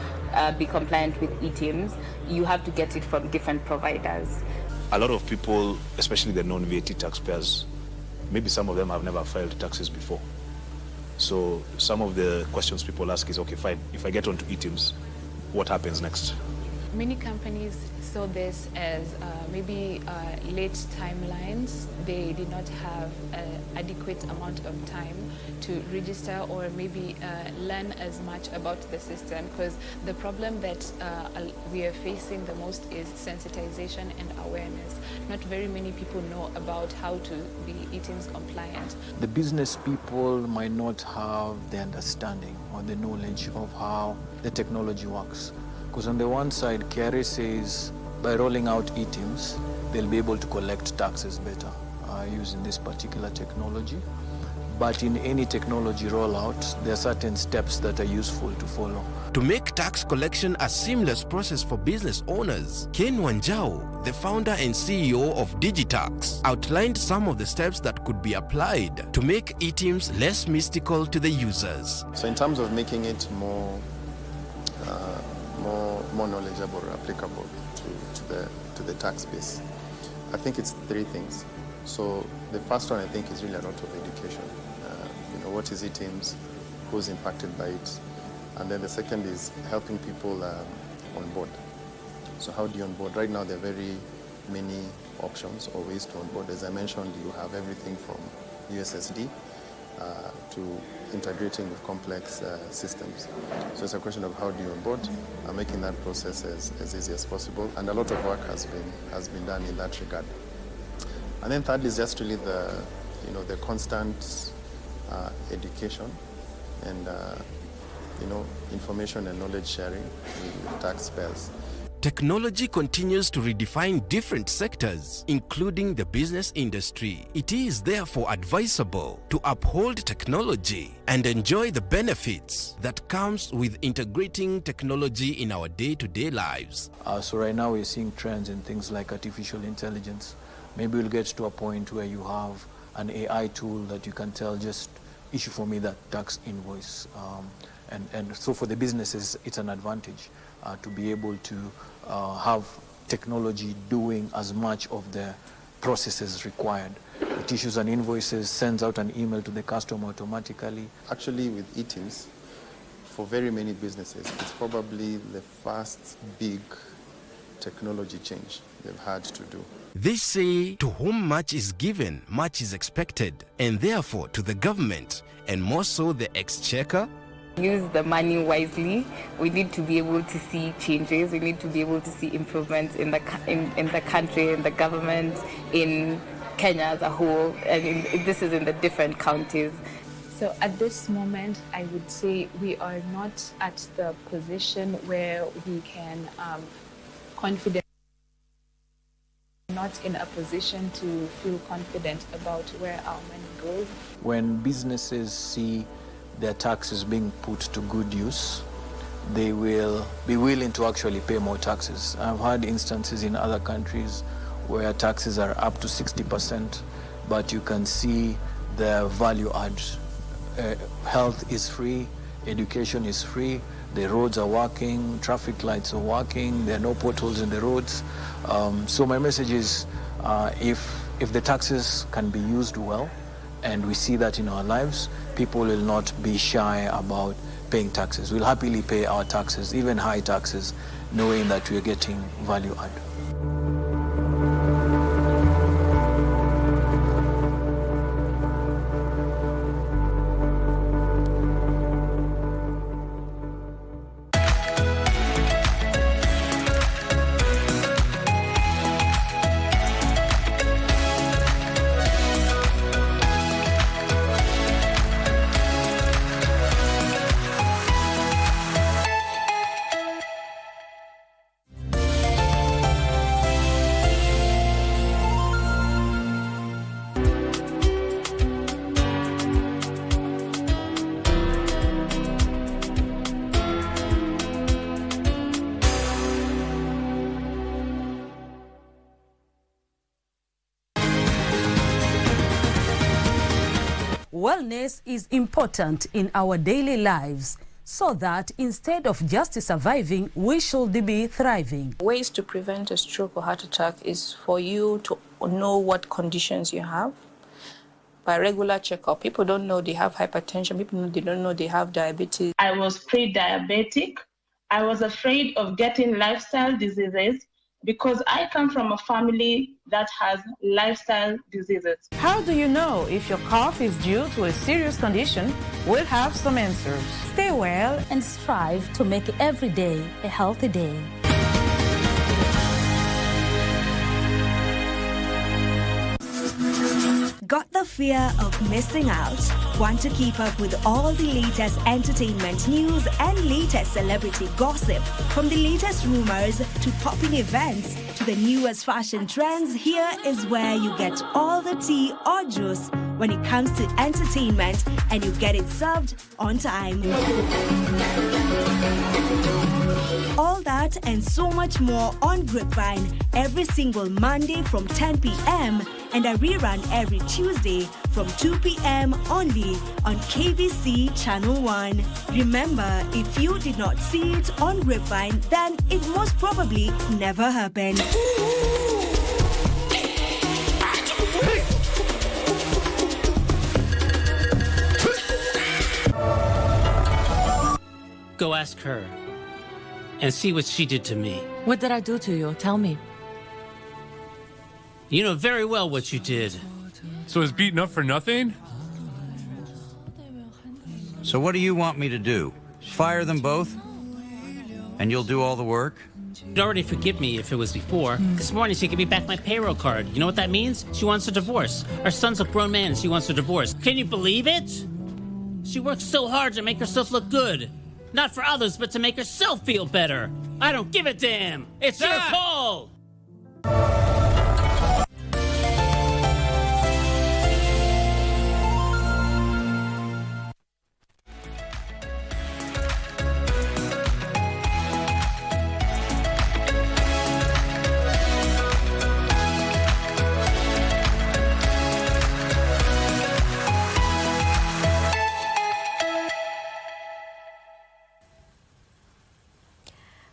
be compliant with eTIMS. You have to get it from different providers. A lot of people, especially the non-VAT taxpayers, maybe some of them have never filed taxes before. So some of the questions people ask is, okay, fine, if I get onto eTIMS, what happens next? Many companies saw this as maybe late timelines. They did not have an adequate amount of time to register or maybe learn as much about the system, because the problem that we are facing the most is sensitization and awareness. Not very many people know about how to be eTIMS compliant. The business people might not have the understanding or the knowledge of how the technology works. Because on the one side, KRA says by rolling out eTIMS, they'll be able to collect taxes better using this particular technology. But in any technology rollout, there are certain steps that are useful to follow. To make tax collection a seamless process for business owners, Ken Wanjao, the founder and CEO of Digitax, outlined some of the steps that could be applied to make eTIMS less mystical to the users. So in terms of making it more knowledgeable or applicable to the tax base, I think it's three things. So the first one, I think, is really a lot of education. what is eTeams, who's impacted by it. And then the second is helping people onboard. So how do you onboard? Right now there are very many options or ways to onboard. As I mentioned, you have everything from USSD to integrating with complex systems. So it's a question of how do you onboard and making that process as easy as possible. And a lot of work has been done in that regard. And then thirdly is just really the constant education and information and knowledge sharing with taxpayers. Technology continues to redefine different sectors, including the business industry. It is therefore advisable to uphold technology and enjoy the benefits that comes with integrating technology in our day-to-day lives. So right now we're seeing trends in things like artificial intelligence. Maybe we'll get to a point where you have an AI tool that you can tell, just issue for me that tax invoice. And so for the businesses, it's an advantage to be able to have technology doing as much of the processes required. It issues an invoices, sends out an email to the customer automatically. Actually, with eTeams, for very many businesses, it's probably the first big technology change they've had to do. They say, to whom much is given, much is expected, and therefore to the government, and more so the exchequer, use the money wisely. We need to be able to see changes. We need to be able to see improvements in the country, in the government, in Kenya as a whole. And this is in the different counties. So at this moment, I would say we are not at the position where we can confident. Not in a position to feel confident about where our money goes. When businesses see their taxes being put to good use, they will be willing to actually pay more taxes. I've had instances in other countries where taxes are up to 60%, but you can see the value add. Health is free, education is free, the roads are working, traffic lights are working, there are no potholes in the roads. So my message is, if the taxes can be used well, and we see that in our lives, people will not be shy about paying taxes. We'll happily pay our taxes, even high taxes, knowing that we're getting value add. Wellness is important in our daily lives, so that instead of just surviving, we should be thriving. Ways to prevent a stroke or heart attack is for you to know what conditions you have by regular checkup. People don't know they have hypertension. They don't know they have diabetes. I was pre-diabetic. I was afraid of getting lifestyle diseases because I come from a family that has lifestyle diseases. How do you know if your cough is due to a serious condition? We'll have some answers. Stay well and strive to make every day a healthy day. Got the fear of missing out? Want to keep up with all the latest entertainment news and latest celebrity gossip? From the latest rumors to popping events to the newest fashion trends, here is where you get all the tea or juice when it comes to entertainment, and you get it served on time. All that and so much more on Grapevine every single Monday from 10 p.m. and a rerun every Tuesday from 2 p.m. only on KBC Channel 1. Remember, if you did not see it on Grapevine, then it most probably never happened. ask her and see what she did to me. What did I do to you? Tell me. You know very well what you did. So it's beaten up for nothing? So what do you want me to do? Fire them both? And you'll do all the work? You'd already forgive me if it was before. This morning she gave me back my payroll card. You know what that means? She wants a divorce. Our son's a grown man and she wants a divorce. Can you believe it? She works so hard to make herself look good. Not for others, but to make herself feel better. I don't give a damn. It's your call.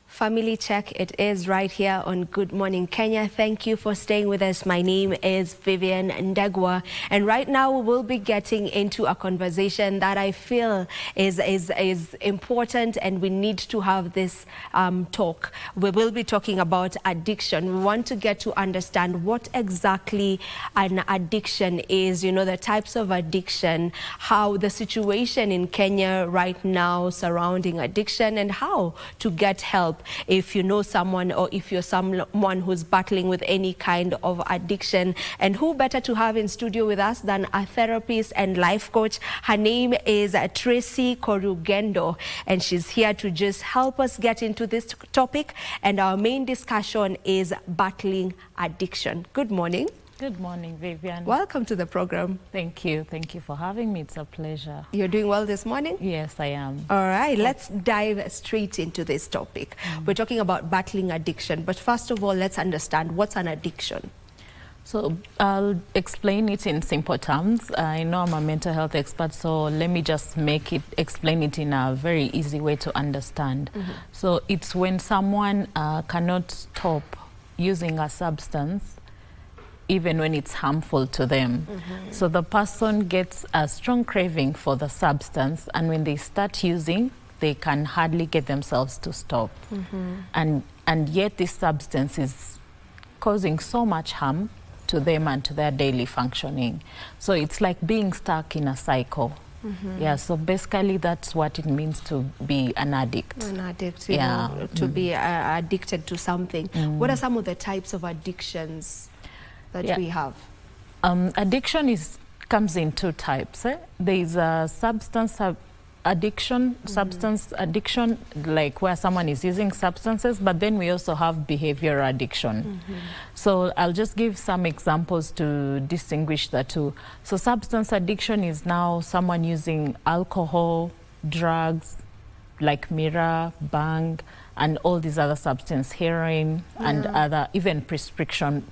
Family Check, it is right here on Good Morning Kenya. Thank you for staying with us. My name is Vivian Ndegwa, and right now we will be getting into a conversation that I feel is important, and we need to have this talk. We will be talking about addiction. We want to get to understand what exactly an addiction is, you know, the types of addiction, how the situation in Kenya right now surrounding addiction, and how to get help if you know someone or if you're someone who's battling with any kind of addiction. And who better to have in studio with us than a therapist and life coach. Her name is Tracy Korugendo, and she's here to just help us get into this topic. And our main discussion is battling addiction. Good morning. Good morning, Vivian. Welcome to the program. Thank you. Thank you for having me. It's a pleasure. You're doing well this morning? Yes, I am. All right, let's dive straight into this topic. We're talking about battling addiction, but first of all, let's understand what's an addiction. So I'll explain it in simple terms. I know I'm a mental health expert, so let me just explain it in a very easy way to understand. So it's when someone cannot stop using a substance even when it's harmful to them. So the person gets a strong craving for the substance, and when they start using, they can hardly get themselves to stop. And yet this substance is causing so much harm to them and to their daily functioning. So it's like being stuck in a cycle. Yeah, so basically that's what it means to be an addict. An addict, you know, to be addicted to something. What are some of the types of addictions that we have? Addiction comes in two types. There is a substance addiction, like where someone is using substances, but then we also have behavioral addiction. So I'll just give some examples to distinguish the two. So substance addiction is now someone using alcohol, drugs, like mirror, bang, and all these other substances, heroin, and other, even prescription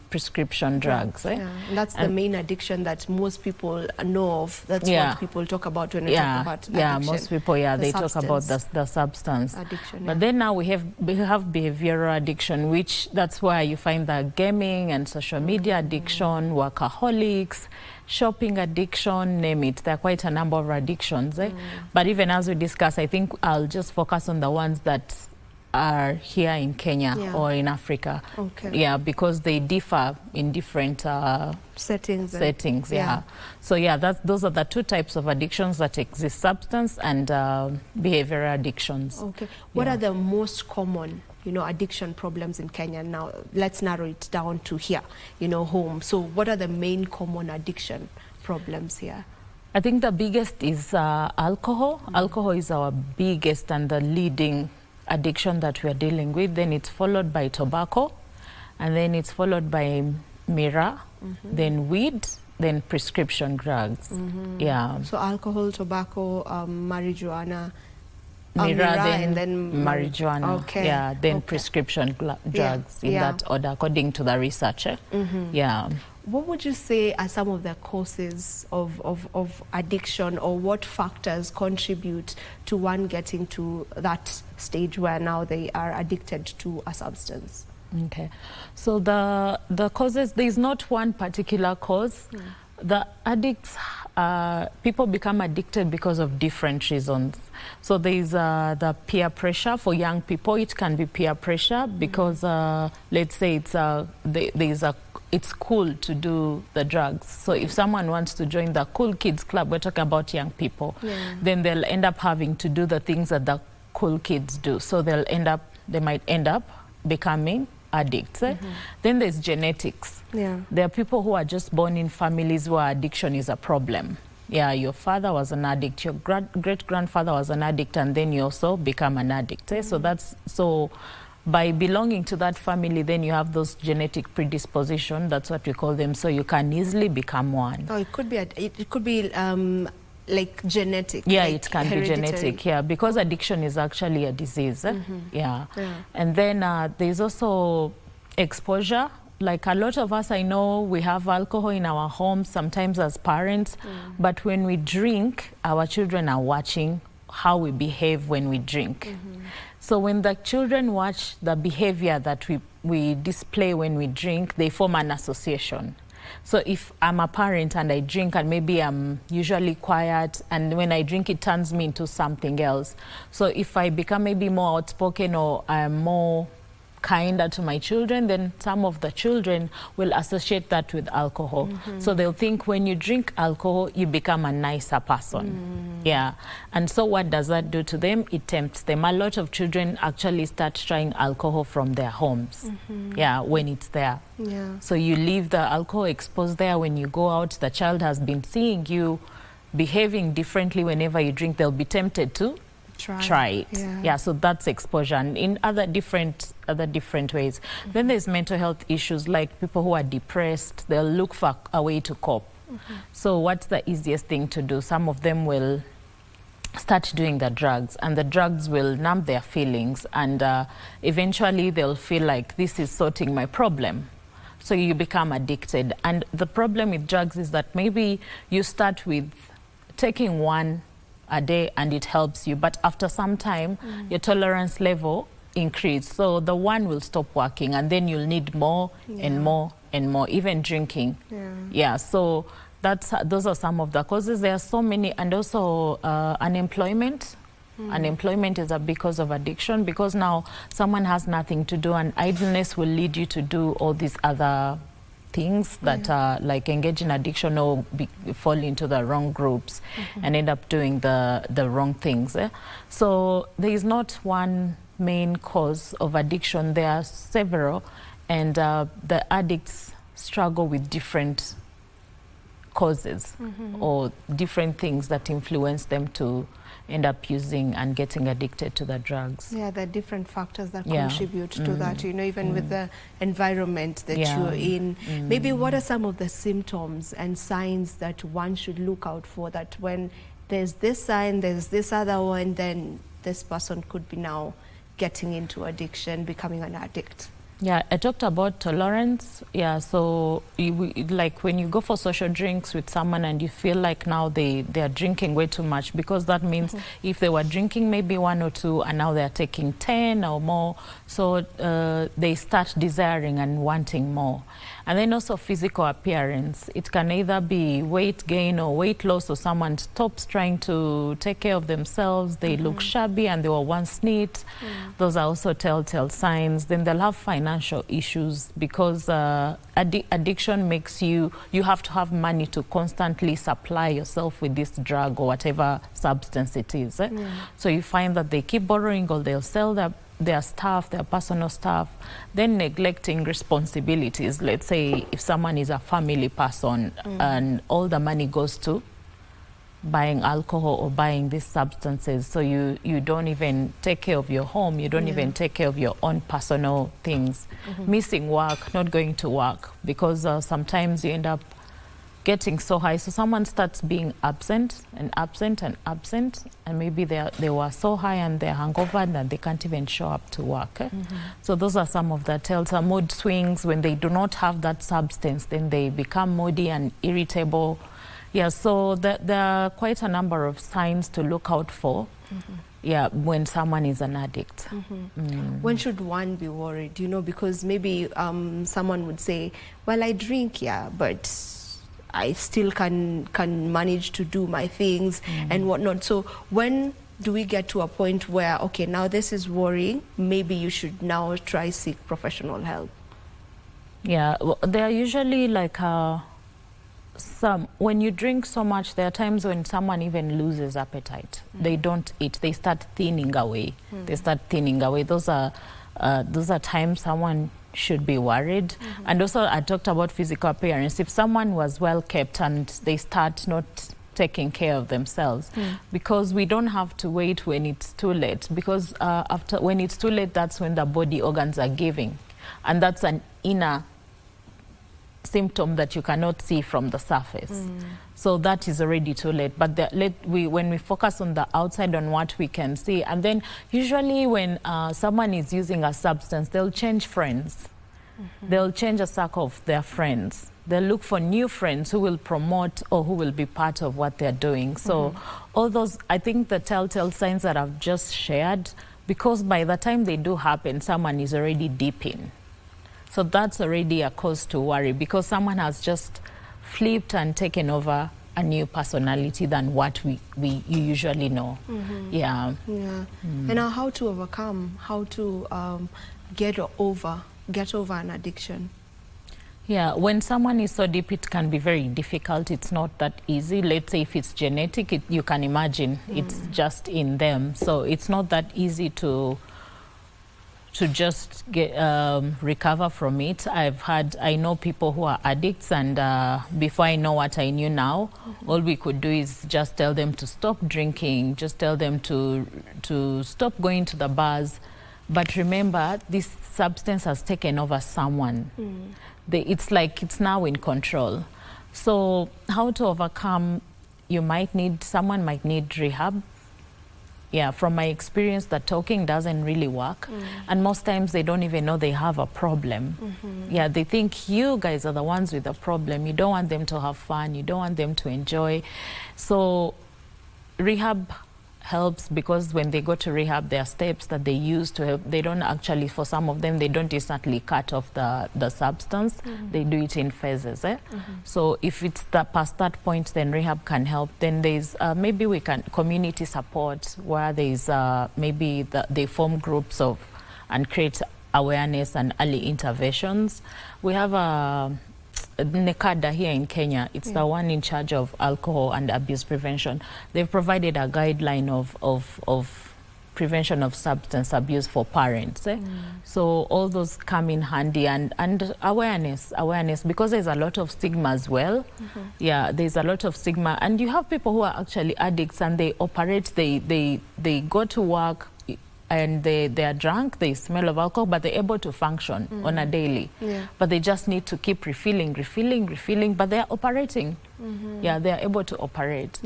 drugs. And that's the main addiction that most people know of. That's what people talk about when we talk about addiction. Yeah, most people, they talk about the substance. Addiction, But then now we have behavioral addiction, which that's where you find the gaming and social media addiction, workaholics, shopping addiction, name it. There are quite a number of addictions. But even as we discuss, I think I'll just focus on the ones that are here in Kenya or in Africa. Yeah, because they differ in different settings. So those are the two types of addictions that exist: substance and behavioral addictions. What are the most common, you know, addiction problems in Kenya? Now let's narrow it down to here, you know, home. So what are the main common addiction problems here? I think the biggest is alcohol. Alcohol is our biggest and the leading addiction that we are dealing with. Then it's followed by tobacco, and then it's followed by mirror, then weed, then prescription drugs. So alcohol, tobacco, marijuana, mirror, and then marijuana. Then prescription drugs in that order, according to the research. What would you say are some of the causes of addiction, or what factors contribute to one getting to that stage where now they are addicted to a substance? So the causes, there is not one particular cause, The addicts, people become addicted because of different reasons. So there's the peer pressure for young people. It can be peer pressure because let's say it's cool to do the drugs. So if someone wants to join the cool kids club, we're talking about young people, then they'll end up having to do the things that the cool kids do. So they might end up becoming addicts. Then there's genetics. There are people who are just born in families where addiction is a problem. Your father was an addict, your great-grandfather was an addict, and then you also become an addict. So by belonging to that family, then you have those genetic predisposition. That's what we call them. So you can easily become one. Oh, it could be like genetic. Yeah, like it can hereditary. be genetic. Yeah, because addiction is actually a disease. And then there's also exposure. Like a lot of us, I know we have alcohol in our homes sometimes as parents, but when we drink, our children are watching how we behave when we drink. So when the children watch the behavior that we display when we drink, they form an association. So if I'm a parent and I drink and maybe I'm usually quiet, and when I drink it turns me into something else. So if I become maybe more outspoken or I'm more kinder to my children, then some of the children will associate that with alcohol. So they'll think when you drink alcohol, you become a nicer person. And so what does that do to them? It tempts them. A lot of children actually start trying alcohol from their homes. When it's there. So you leave the alcohol exposed there. When you go out, the child has been seeing you behaving differently whenever you drink. They'll be tempted to try it. So that's exposure, and in other different ways. Then there's mental health issues, like people who are depressed, they'll look for a way to cope. So what's the easiest thing to do? Some of them will start doing the drugs, and the drugs will numb their feelings, and eventually they'll feel like this is sorting my problem. So you become addicted. And the problem with drugs is that maybe you start with taking one a day and it helps you, but after some time your tolerance level increase, so the one will stop working, and then you'll need more and more and more, even drinking. So those are some of the causes. There are so many. And also unemployment. Unemployment is a big cause of addiction, because now someone has nothing to do, and idleness will lead you to do all these other things that like engage in addiction or fall into the wrong groups and end up doing the wrong things. So there is not one main cause of addiction. There are several, and the addicts struggle with different causes or different things that influence them to end up using and getting addicted to the drugs. There are different factors that contribute to that, you know, even with the environment that you're in. Maybe what are some of the symptoms and signs that one should look out for, that when there's this sign, there's this other one, then this person could be now getting into addiction, becoming an addict? I talked about tolerance. So like when you go for social drinks with someone and you feel like now they are drinking way too much, because that means if they were drinking maybe 1 or 2 and now they're taking 10 or more, so they start desiring and wanting more. And then also physical appearance. It can either be weight gain or weight loss, or someone stops trying to take care of themselves. They look shabby and they were once neat. Those are also telltale signs. Then they'll have financial issues, because addiction makes you have to have money to constantly supply yourself with this drug or whatever substance it is. So you find that they keep borrowing, or they'll sell their stuff, their personal stuff, then neglecting responsibilities. Let's say if someone is a family person and all the money goes to buying alcohol or buying these substances, so you don't even take care of your home, you don't even take care of your own personal things. Missing work, not going to work, because sometimes you end up getting so high. So someone starts being absent and absent and absent, and maybe they were so high and they're hungover that they can't even show up to work. So those are some of the telltale. Mood swings, when they do not have that substance, then they become moody and irritable. So there are quite a number of signs to look out for when someone is an addict. When should one be worried? You know, because maybe someone would say, well, I drink, but I still can manage to do my things and whatnot. So when do we get to a point where, okay, now this is worrying, maybe you should now try seek professional help? Yeah, well, they are usually like when you drink so much, there are times when someone even loses appetite. They don't eat, they start thinning away. They start thinning away. Those are times someone should be worried. And also I talked about physical appearance. If someone was well kept and they start not taking care of themselves, because we don't have to wait when it's too late, because when it's too late, that's when the body organs are giving, and that's an inner symptom that you cannot see from the surface. So that is already too late. But when we focus on the outside, on what we can see, and then usually when someone is using a substance, they'll change friends. They'll change a circle of their friends. They'll look for new friends who will promote or who will be part of what they're doing. So all those, I think the telltale signs that I've just shared, because by the time they do happen, someone is already deep in. So that's already a cause to worry, because someone has just flipped and taken over a new personality than what you usually know. Yeah. And now how to overcome, how to get over an addiction? Yeah, when someone is so deep, it can be very difficult. It's not that easy. Let's say if it's genetic, you can imagine it's just in them. So it's not that easy to just recover from it. I know people who are addicts, and before I know what I knew now, all we could do is just tell them to stop drinking, just tell them to stop going to the bars. But remember, this substance has taken over someone. It's like it's now in control. So how to overcome, someone might need rehab. Yeah, from my experience, the talking doesn't really work. And most times they don't even know they have a problem. Yeah, they think you guys are the ones with the problem. You don't want them to have fun. You don't want them to enjoy. So rehab helps, because when they go to rehab, there are steps that they use to help. They don't actually, for some of them, they don't instantly cut off the substance. They do it in phases. So if it's past that point, then rehab can help. Then there's maybe community support, where there's maybe they form groups and create awareness and early interventions. We have NECADA here in Kenya. It's the one in charge of alcohol and abuse prevention. They've provided a guideline of prevention of substance abuse for parents. So all those come in handy, and awareness, because there's a lot of stigma as well. Yeah, there's a lot of stigma, and you have people who are actually addicts, and they operate, they go to work, and they are drunk, they smell of alcohol, but they're able to function on a daily. But they just need to keep refilling, but they're operating. Yeah, they're able to operate.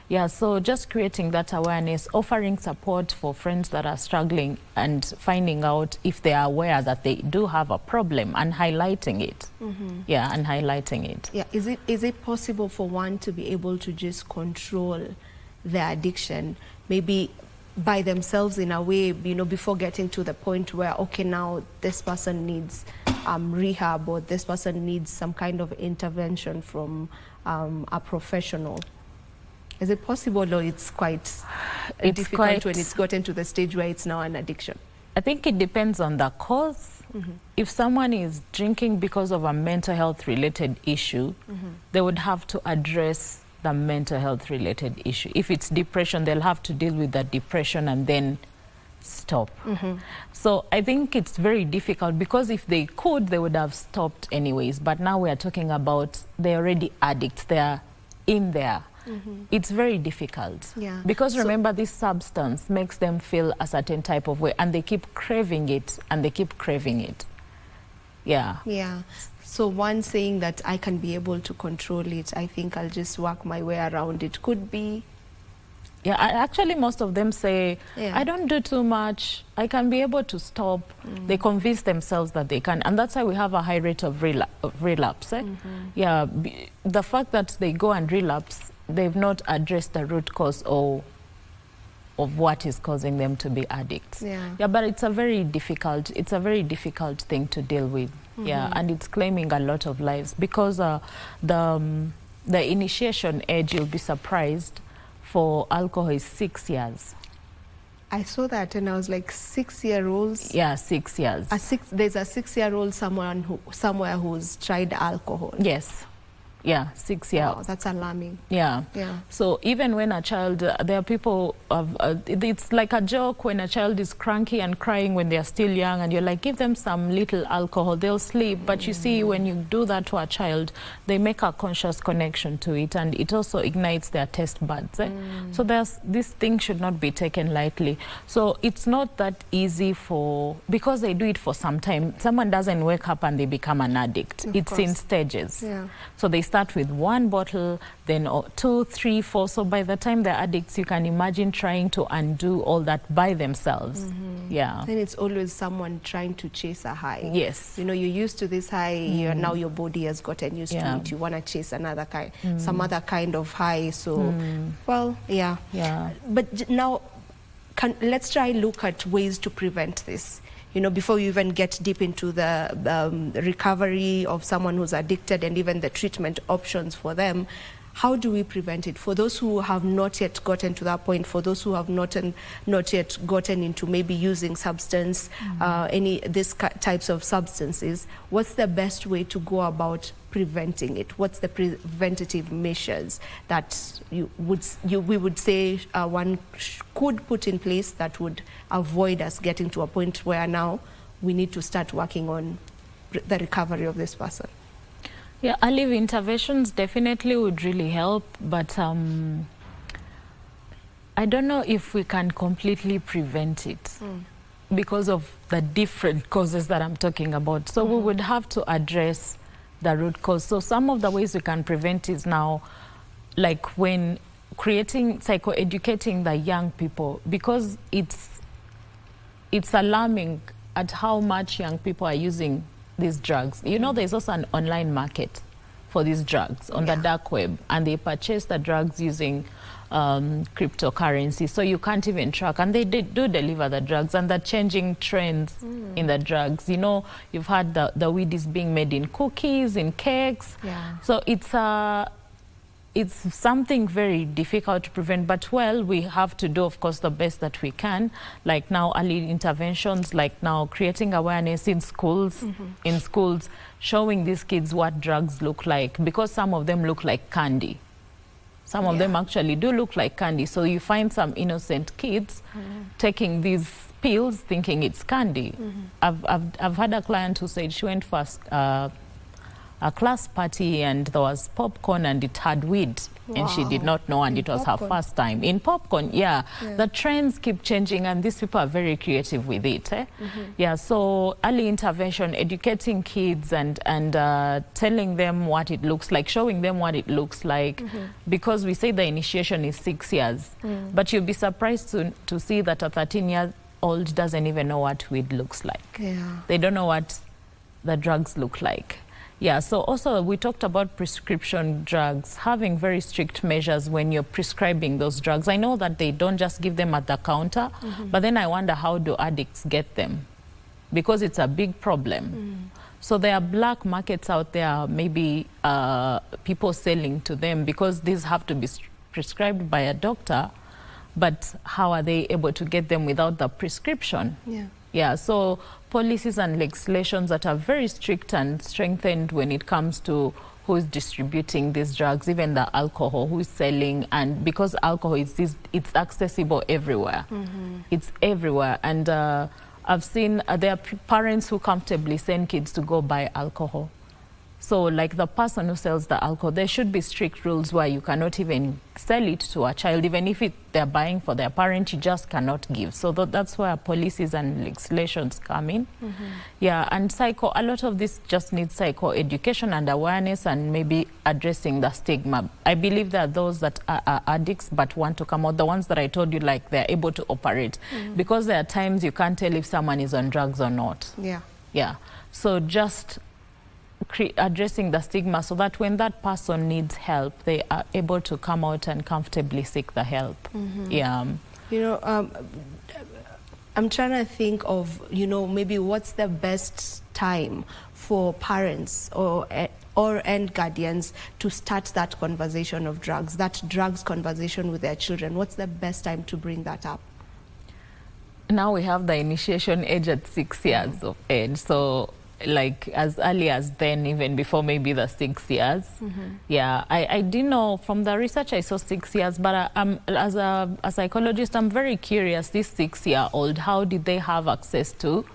Yeah, so just creating that awareness, offering support for friends that are struggling, and finding out if they are aware that they do have a problem, and highlighting it. Yeah, and highlighting it. Yeah, is it possible for one to be able to just control their addiction, maybe by themselves in a way, before getting to the point where, okay, now this person needs rehab, or this person needs some kind of intervention from a professional? Is it possible, or it's quite difficult when it's gotten to the stage where it's now an addiction? I think it depends on the cause. If someone is drinking because of a mental health related issue, they would have to address the mental health related issue. If it's depression, they'll have to deal with that depression and then stop. So I think it's very difficult, because if they could, they would have stopped anyways. But now we are talking about they're already addicts, they're in there. It's very difficult. Because remember, this substance makes them feel a certain type of way, and they keep craving it, and they keep craving it. Yeah. So one saying that I can be able to control it, I think I'll just work my way around it, could be? Yeah, actually most of them say, I don't do too much, I can be able to stop. They convince themselves that they can, and that's why we have a high rate of relapse. Yeah, the fact that they go and relapse, they've not addressed the root cause of what is causing them to be addicts. Yeah, but it's a very difficult thing to deal with. Yeah, and it's claiming a lot of lives, because the The initiation age, you'll be surprised, for alcohol is 6 years. I saw that and I was like, 6-year-olds? Yeah, 6 years. There's a 6-year-old somewhere who's tried alcohol. Yes. Yeah, 6 years. Wow, that's alarming. Yeah. Yeah. So even when a child, there are people, it's like a joke when a child is cranky and crying when they're still young, and you're like, give them some little alcohol, they'll sleep. But you see, when you do that to a child, they make a conscious connection to it, and it also ignites their taste buds. So this thing should not be taken lightly. So it's not that easy because they do it for some time. Someone doesn't wake up and they become an addict. It's in stages. Yeah. So they start with 1 bottle, then 2, 3, 4. So by the time they're addicts, you can imagine trying to undo all that by themselves. Yeah. Then it's always someone trying to chase a high. Yes. You know, you're used to this high, now your body has gotten used to it. You want to chase another kind, some other kind of high. So, well, yeah. Yeah. But now, let's try look at ways to prevent this. You know, before you even get deep into the recovery of someone who's addicted and even the treatment options for them, how do we prevent it? For those who have not yet gotten to that point, for those who have not yet gotten into maybe using substance, these types of substances, what's the best way to go about preventing it? What's the preventative measures that we would say one could put in place that would avoid us getting to a point where now we need to start working on the recovery of this person? Yeah, early interventions definitely would really help, but I don't know if we can completely prevent it because of the different causes that I'm talking about. So we would have to address the root cause. So some of the ways we can prevent is now, like when psychoeducating the young people, because it's alarming at how much young people are using these drugs. You know, there's also an online market for these drugs on the dark web, and they purchase the drugs using cryptocurrency, so you can't even track, and they do deliver the drugs, and the changing trends in the drugs. You know, you've had the weed is being made in cookies, in cakes. So it's something very difficult to prevent, but well, we have to do, of course, the best that we can, like now early interventions, like now creating awareness in schools, showing these kids what drugs look like, because some of them look like candy. Some of them actually do look like candy. So you find some innocent kids taking these pills thinking it's candy. I've had a client who said she went for a class party and there was popcorn and it had weed. And she did not know, and it was her first time. In popcorn, the trends keep changing, and these people are very creative with it. Yeah, so early intervention, educating kids and telling them what it looks like, showing them what it looks like, because we say the initiation is 6 years. But you'll be surprised to see that a 13-year-old doesn't even know what weed looks like. They don't know what the drugs look like. Yeah, so also we talked about prescription drugs, having very strict measures when you're prescribing those drugs. I know that they don't just give them at the counter, but then I wonder, how do addicts get them? Because it's a big problem. So there are black markets out there, maybe people selling to them, because these have to be prescribed by a doctor, but how are they able to get them without the prescription? Yeah, so policies and legislations that are very strict and strengthened when it comes to who is distributing these drugs, even the alcohol, who is selling, and because alcohol it's accessible everywhere. It's everywhere, and I've seen there are parents who comfortably send kids to go buy alcohol. So like the person who sells the alcohol, there should be strict rules where you cannot even sell it to a child, even if they're buying for their parent, you just cannot give. So that's where policies and legislations come in. Yeah, and a lot of this just needs psycho-education and awareness, and maybe addressing the stigma. I believe there are those that are addicts but want to come out, the ones that I told you, like they're able to operate, because there are times you can't tell if someone is on drugs or not. Yeah, so just addressing the stigma so that when that person needs help, they are able to come out and comfortably seek the help. Yeah. You know, I'm trying to think of, maybe what's the best time for parents or and guardians to start that conversation of drugs, that drugs conversation with their children. What's the best time to bring that up? Now we have the initiation age at 6 years of age. So like as early as then, even before maybe the 6 years. Yeah, I didn't know from the research I saw 6 years, but as a psychologist, I'm very curious, this 6-year-old, how did they have access to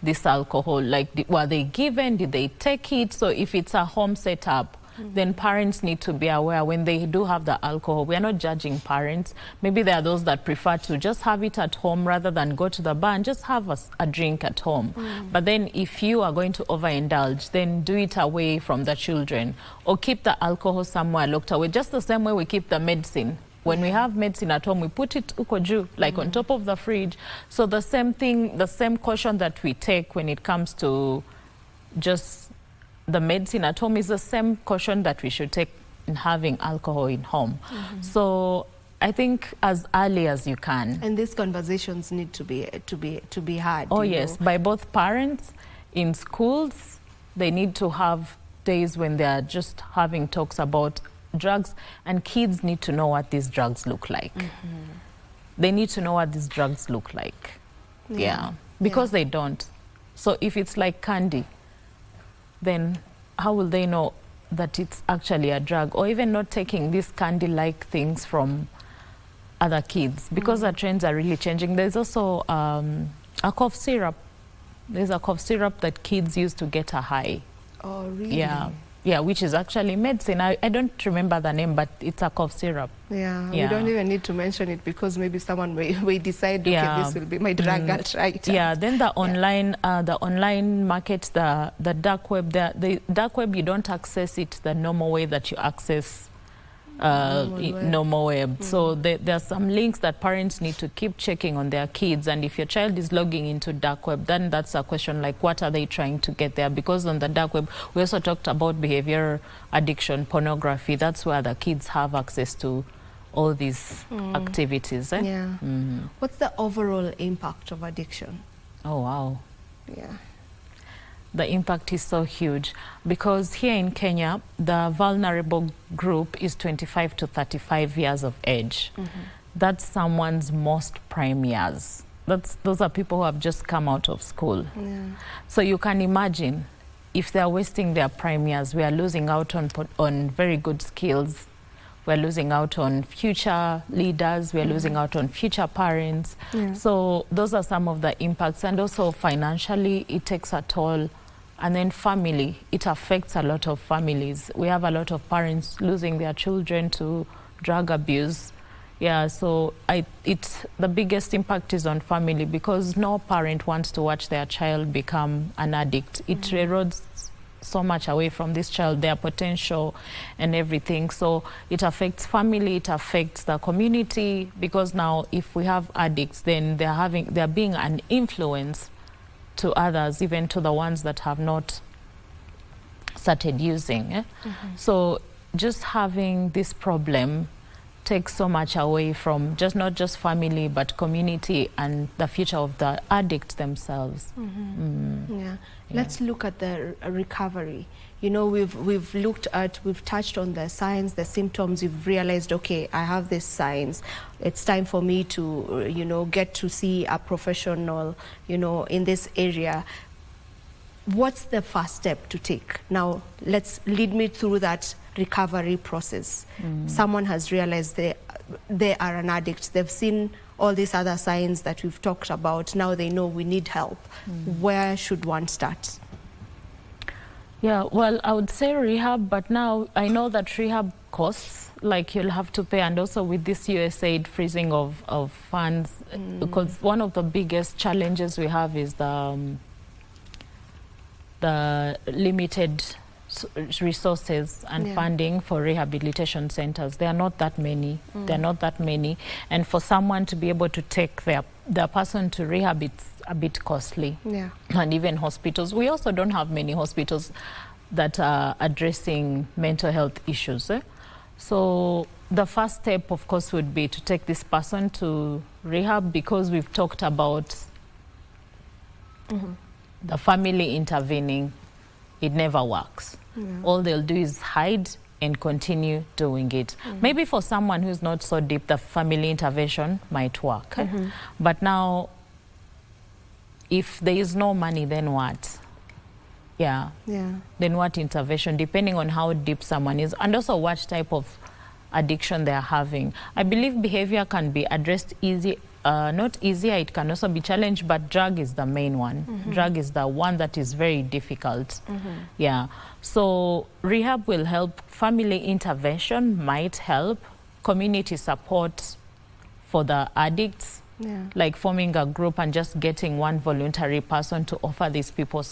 this alcohol? Like, were they given? Did they take it? So if it's a home setup, then parents need to be aware when they do have the alcohol. We are not judging parents. Maybe there are those that prefer to just have it at home rather than go to the bar and just have a drink at home. But then if you are going to overindulge, then do it away from the children or keep the alcohol somewhere locked away, just the same way we keep the medicine. When we have medicine at home, we put it ukoju, like on top of the fridge. So the same thing, the same caution that we take when it comes to just the medicine at home is the same caution that we should take in having alcohol in home. So I think as early as you can. And these conversations need to be had. Oh yes, by both parents. In schools, they need to have days when they are just having talks about drugs, and kids need to know what these drugs look like. They need to know what these drugs look like. Yeah, because they don't. So if it's like candy, then how will they know that it's actually a drug? Or even not taking these candy-like things from other kids, because the trends are really changing. There's also a cough syrup. There's a cough syrup that kids use to get a high. Oh, really? Yeah, which is actually medicine. I don't remember the name, but it's a cough syrup. Yeah, we don't even need to mention it because maybe someone may decide, okay, this will be my drug, I'll try it. Yeah, then the online market, the dark web, the dark web, you don't access it the normal way that you access normal web. So there are some links that parents need to keep checking on their kids, and if your child is logging into dark web, then that's a question like, what are they trying to get there? Because on the dark web, we also talked about behavior addiction, pornography. That's where the kids have access to all these activities. Yeah. What's the overall impact of addiction? Oh wow. Yeah. The impact is so huge because here in Kenya, the vulnerable group is 25 to 35 years of age. That's someone's most prime years. Those are people who have just come out of school. So you can imagine if they're wasting their prime years, we are losing out on very good skills. We're losing out on future leaders. We're losing out on future parents. So those are some of the impacts. And also financially, it takes a toll. And then family, it affects a lot of families. We have a lot of parents losing their children to drug abuse. Yeah, so the biggest impact is on family because no parent wants to watch their child become an addict. It erodes so much away from this child, their potential and everything. So it affects family, it affects the community, because now if we have addicts, then they're being an influence to others, even to the ones that have not started using. So just having this problem takes so much away from not just family, but community and the future of the addicts themselves. Let's look at the recovery. You know, we've touched on the signs, the symptoms. You've realized, okay, I have these signs. It's time for me to, get to see a professional, in this area. What's the first step to take? Now, lead me through that recovery process. Someone has realized they are an addict. They've seen all these other signs that we've talked about. Now they know we need help. Where should one start? Yeah, well, I would say rehab, but now I know that rehab costs, like you'll have to pay, and also with this USAID freezing of funds, because one of the biggest challenges we have is the limited resources and funding for rehabilitation centers. There are not that many. There are not that many. And for someone to be able to take their person to rehab, it's a bit costly. And even hospitals. We also don't have many hospitals that are addressing mental health issues. So the first step, of course, would be to take this person to rehab, because we've talked about the family intervening, it never works. All they'll do is hide and continue doing it. Maybe for someone who's not so deep, the family intervention might work. But now, if there is no money, then what? Then what intervention, depending on how deep someone is, and also what type of addiction they're having. I believe behavior can be addressed not easier, it can also be challenged, but drug is the main one. Drug is the one that is very difficult. So rehab will help, family intervention might help, community support for the addicts, like forming a group and just getting one voluntary person to offer these people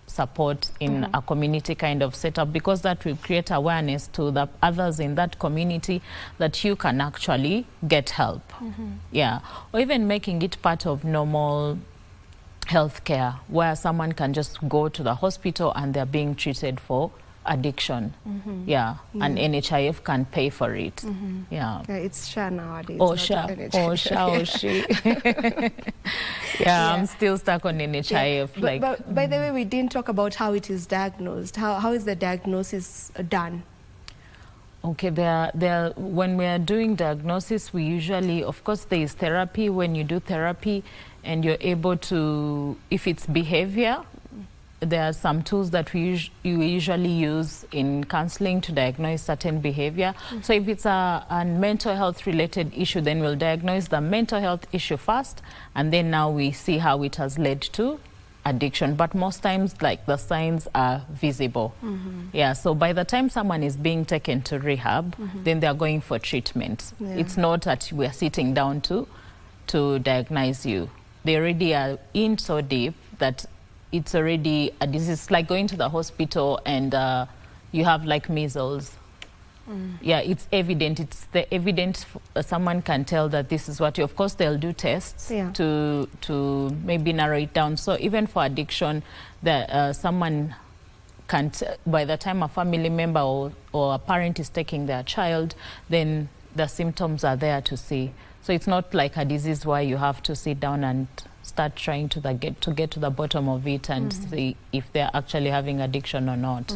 support in a community kind of setup, because that will create awareness to the others in that community that you can actually get help. Or even making it part of normal healthcare, where someone can just go to the hospital and they're being treated for addiction. And NHIF can pay for it. It's SHA nowadays. SHA, I'm still stuck on NHIF. But by the way, we didn't talk about how it is diagnosed. How is the diagnosis done? Okay, when we are doing diagnosis, we usually, of course, there is therapy. When you do therapy and you're able to, if it's behavior, there are some tools that you usually use in counseling to diagnose certain behavior. So if it's a mental health related issue, then we'll diagnose the mental health issue first, and then now we see how it has led to addiction. But most times, like, the signs are visible. So by the time someone is being taken to rehab, then they're going for treatment. It's not that we're sitting down to diagnose you. They already are in so deep that it's already a disease, like going to the hospital and you have like measles. It's evident. It's the evidence. Someone can tell that this is what you. Of course, they'll do tests to maybe narrow it down. So even for addiction, someone can't. By the time a family member or a parent is taking their child, then the symptoms are there to see. So it's not like a disease where you have to sit down and start trying to get to the bottom of it and see if they're actually having addiction or not.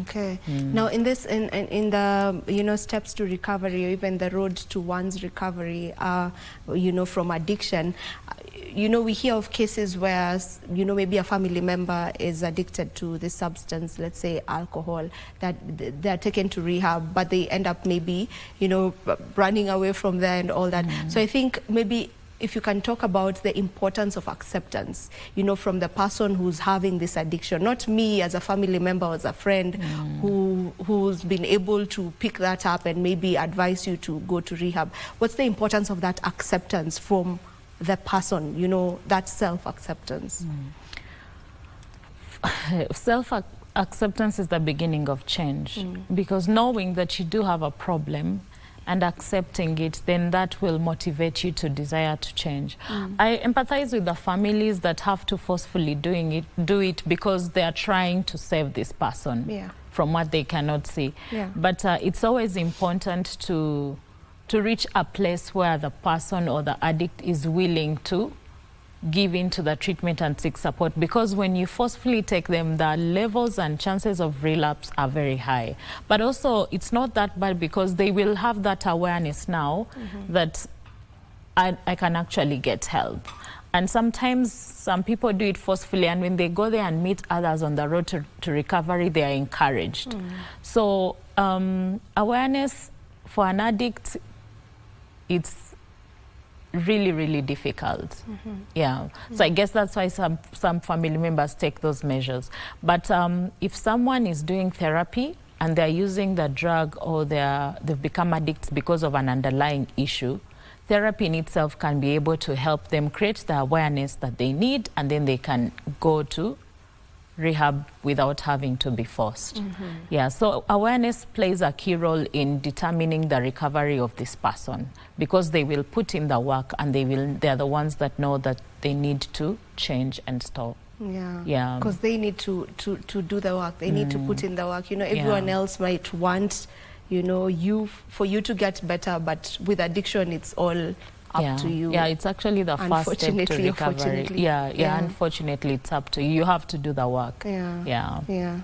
Okay. Now, in the steps to recovery, or even the road to one's recovery, from addiction, we hear of cases where maybe a family member is addicted to this substance, let's say alcohol, that they're taken to rehab, but they end up maybe running away from there and all that. So I think maybe if you can talk about the importance of acceptance, from the person who's having this addiction, not me as a family member or as a friend who's been able to pick that up and maybe advise you to go to rehab. What's the importance of that acceptance from the person, that self-acceptance? Self-acceptance is the beginning of change, because knowing that you do have a problem and accepting it, then that will motivate you to desire to change. I empathize with the families that have to forcefully do it because they are trying to save this person from what they cannot see. But it's always important to reach a place where the person or the addict is willing to give in to the treatment and seek support, because when you forcefully take them, the levels and chances of relapse are very high. But also, it's not that bad because they will have that awareness now that I can actually get help. And sometimes some people do it forcefully, and when they go there and meet others on the road to recovery, they are encouraged. So awareness for an addict, it's really, really difficult. So I guess that's why some family members take those measures. But if someone is doing therapy and they're using the drug, or they've become addicts because of an underlying issue, therapy in itself can be able to help them create the awareness that they need, and then they can go to rehab without having to be forced. So awareness plays a key role in determining the recovery of this person, because they will put in the work, and they're the ones that know that they need to change and stop. Because they need to do the work. They need to put in the work. Everyone else might want for you to get better, but with addiction it's all up to you. Yeah, it's actually the first step to recovery. Unfortunately. Yeah, unfortunately, it's up to you. You have to do the work. Yeah.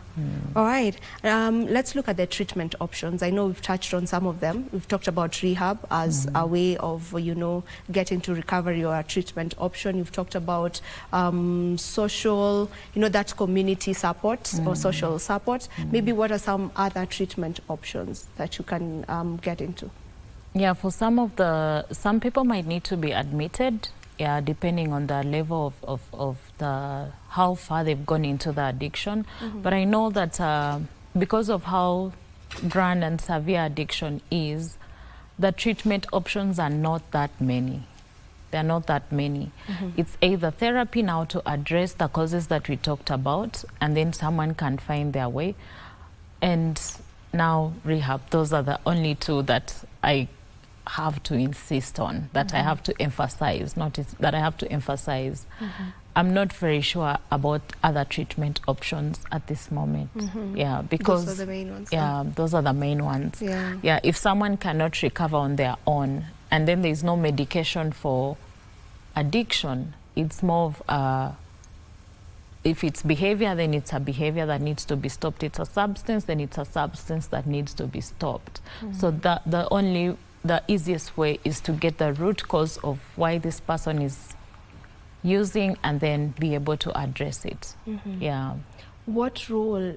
All right. Let's look at the treatment options. I know we've touched on some of them. We've talked about rehab as a way of, getting to recovery or a treatment option. You've talked about social, that community support or social support. Maybe what are some other treatment options that you can get into? Yeah, for some people might need to be admitted, depending on the level of how far they've gone into the addiction. But I know that because of how grand and severe addiction is, the treatment options are not that many. They're not that many. It's either therapy now to address the causes that we talked about, and then someone can find their way, and now rehab. Those are the only two that I have to insist on, that I have to emphasize, that I have to emphasize. I'm not very sure about other treatment options at this moment. Yeah, because those are the main ones. Yeah, those are the main ones. Yeah. If someone cannot recover on their own, and then there's no medication for addiction, it's more of if it's behavior, then it's a behavior that needs to be stopped. It's a substance, then it's a substance that needs to be stopped. So the easiest way is to get the root cause of why this person is using and then be able to address it. Yeah. What role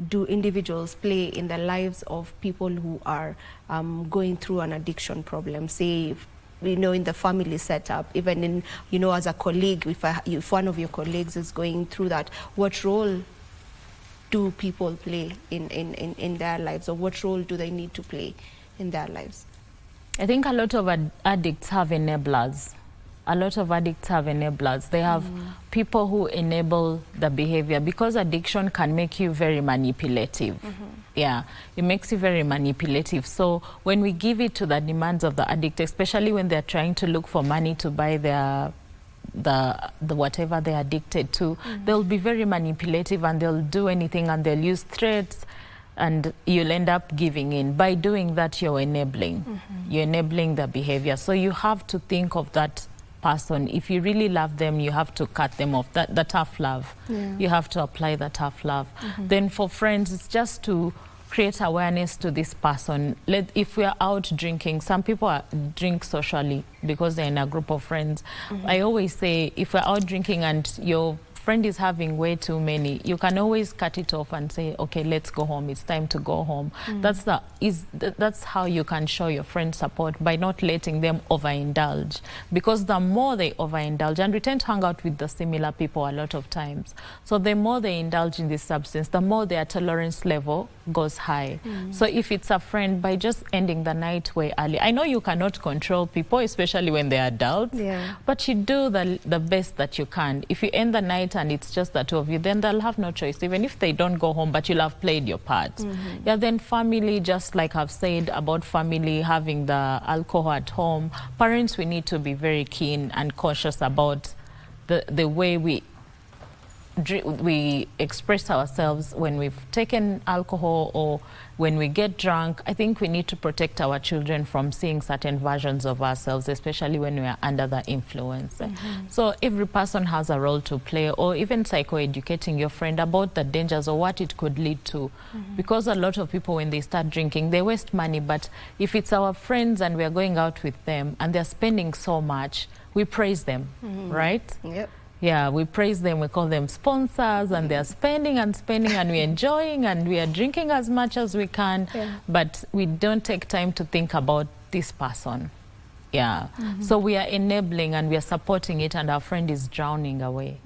do individuals play in the lives of people who are going through an addiction problem? Say, in the family setup, even in, as a colleague, if one of your colleagues is going through that, what role do people play in their lives, or what role do they need to play in their lives? I think a lot of addicts have enablers. They have people who enable the behavior, because addiction can make you very manipulative. Yeah, it makes you very manipulative. So when we give it to the demands of the addict, especially when they're trying to look for money to buy the whatever they're addicted to, they'll be very manipulative, and they'll do anything, and they'll use threats, and you'll end up giving in. By doing that, you're enabling. You're enabling the behavior. So you have to think of that person. If you really love them, you have to cut them off. The tough love. You have to apply the tough love. Then for friends, it's just to create awareness to this person. If we are out drinking, some people drink socially because they're in a group of friends. I always say, if we're out drinking and your friend is having way too many, you can always cut it off and say, okay, let's go home. It's time to go home. That's how you can show your friend support, by not letting them overindulge. Because the more they overindulge, and we tend to hang out with the similar people a lot of times, so the more they indulge in this substance, the more their tolerance level goes high. So if it's a friend, by just ending the night way early, I know you cannot control people, especially when they're adults, but you do the best that you can. If you end the night and it's just the two of you, then they'll have no choice, even if they don't go home, but you'll have played your part. Then family, just like I've said about family having the alcohol at home, parents, we need to be very keen and cautious about the way we express ourselves when we've taken alcohol or when we get drunk. I think we need to protect our children from seeing certain versions of ourselves, especially when we are under the influence. So every person has a role to play, or even psychoeducating your friend about the dangers or what it could lead to. Because a lot of people, when they start drinking, they waste money. But if it's our friends and we are going out with them and they're spending so much, we praise them, right? Yeah, we praise them, we call them sponsors, and they're spending and spending, and we're enjoying, and we are drinking as much as we can, but we don't take time to think about this person. So we are enabling and we are supporting it, and our friend is drowning away.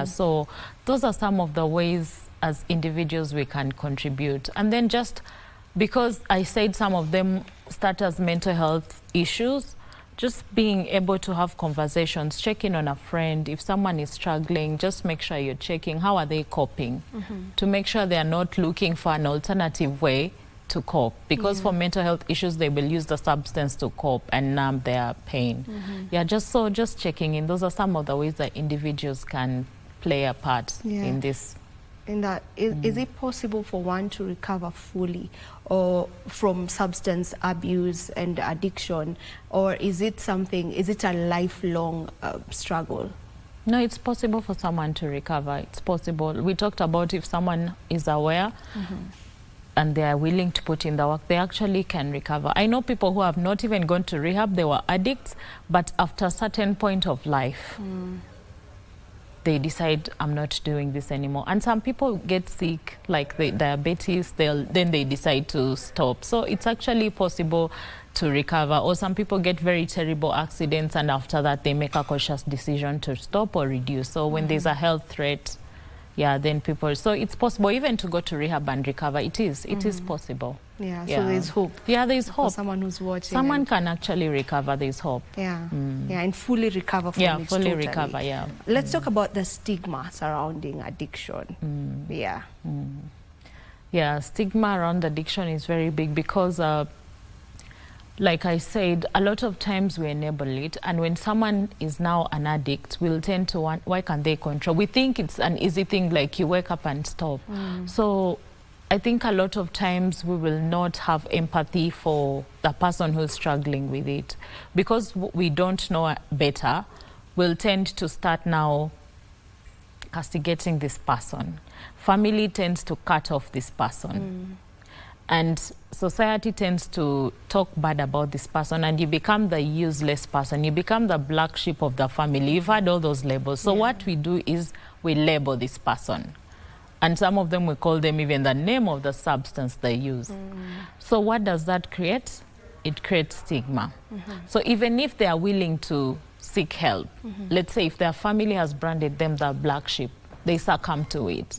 So those are some of the ways as individuals we can contribute. And then just because I said some of them start as mental health issues, just being able to have conversations, checking on a friend. If someone is struggling, just make sure you're checking how are they coping, to make sure they are not looking for an alternative way to cope. Because for mental health issues, they will use the substance to cope and numb their pain. Just checking in. Those are some of the ways that individuals can play a part in this. In that, is it possible for one to recover fully or from substance abuse and addiction, or is it a lifelong struggle? No, it's possible for someone to recover. It's possible. We talked about if someone is aware and they are willing to put in the work, they actually can recover. I know people who have not even gone to rehab, they were addicts, but after a certain point of life, they decide, I'm not doing this anymore. And some people get sick, like the diabetes, then they decide to stop. So it's actually possible to recover. Or some people get very terrible accidents, and after that they make a conscious decision to stop or reduce. So when there's a health threat, then people, so it's possible even to go to rehab and recover. It is possible. Yeah, so there's hope. Yeah, there's hope. For someone who's watching. Someone can actually recover, there's hope. Yeah, and fully recover from it. Fully recover, Let's talk about the stigma surrounding addiction. Yeah, stigma around addiction is very big because like I said, a lot of times we enable it, and when someone is now an addict, we'll tend to want, why can't they control? We think it's an easy thing, like you wake up and stop. So I think a lot of times we will not have empathy for the person who's struggling with it. Because we don't know better, we'll tend to start now castigating this person. Family tends to cut off this person. And society tends to talk bad about this person, and you become the useless person. You become the black sheep of the family. You've had all those labels. So what we do is we label this person. And some of them, we call them even the name of the substance they use. So what does that create? It creates stigma. So even if they are willing to seek help, let's say if their family has branded them the black sheep, they succumb to it.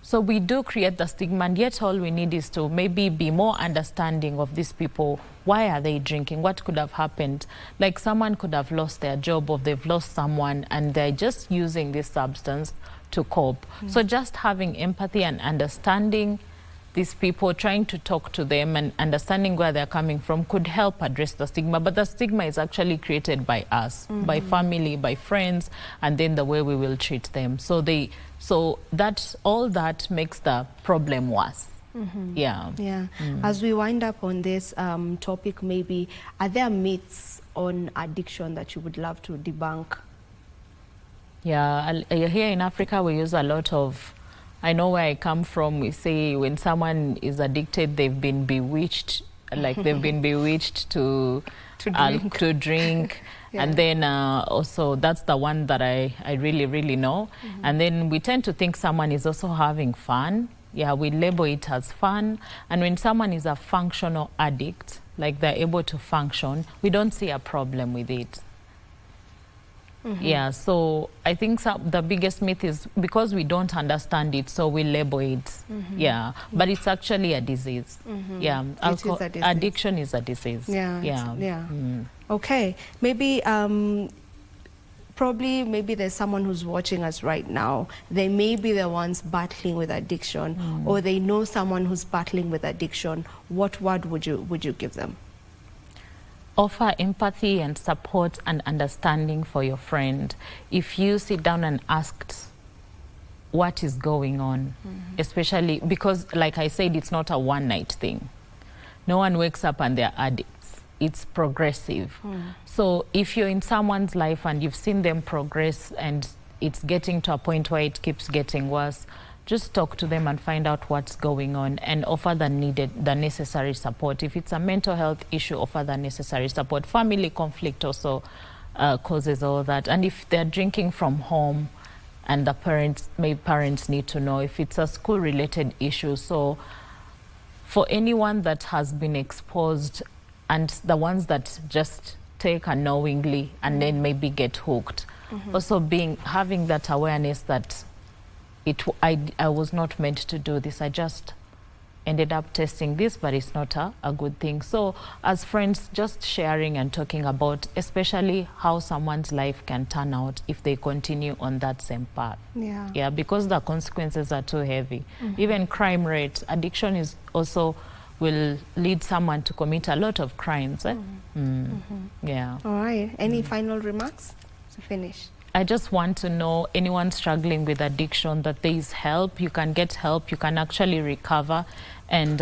So we do create the stigma, and yet all we need is to maybe be more understanding of these people. Why are they drinking? What could have happened? Like someone could have lost their job, or they've lost someone, and they're just using this substance to cope. So just having empathy and understanding these people, trying to talk to them and understanding where they're coming from could help address the stigma. But the stigma is actually created by us, by family, by friends, and then the way we will treat them. So all that makes the problem worse. As we wind up on this topic, maybe, are there myths on addiction that you would love to debunk? Here in Africa, we use a lot of, I know where I come from, we say when someone is addicted, they've been bewitched, like they've been bewitched to drink. And then also, that's the one that I really, really know. And then we tend to think someone is also having fun. We label it as fun. And when someone is a functional addict, like they're able to function, we don't see a problem with it. So I think the biggest myth is because we don't understand it, so we label it. But it's actually a disease. Addiction is a disease. Okay, maybe maybe there's someone who's watching us right now. They may be the ones battling with addiction, or they know someone who's battling with addiction. What word would you give them? Offer empathy and support and understanding for your friend. If you sit down and ask what is going on, especially because, like I said, it's not a one-night thing. No one wakes up and they're addicts. It's progressive. So if you're in someone's life and you've seen them progress and it's getting to a point where it keeps getting worse, just talk to them and find out what's going on and offer the necessary support. If it's a mental health issue, offer the necessary support. Family conflict also causes all that. And if they're drinking from home and the parents need to know. If it's a school-related issue, so for anyone that has been exposed and the ones that just take unknowingly and then maybe get hooked, also having that awareness that I was not meant to do this. I just ended up testing this, but it's not a good thing. So as friends, just sharing and talking about especially how someone's life can turn out if they continue on that same path. Because the consequences are too heavy. Even crime rate, addiction is also will lead someone to commit a lot of crimes. All right. Any final remarks to finish? I just want to know anyone struggling with addiction that there is help. You can get help. You can actually recover, and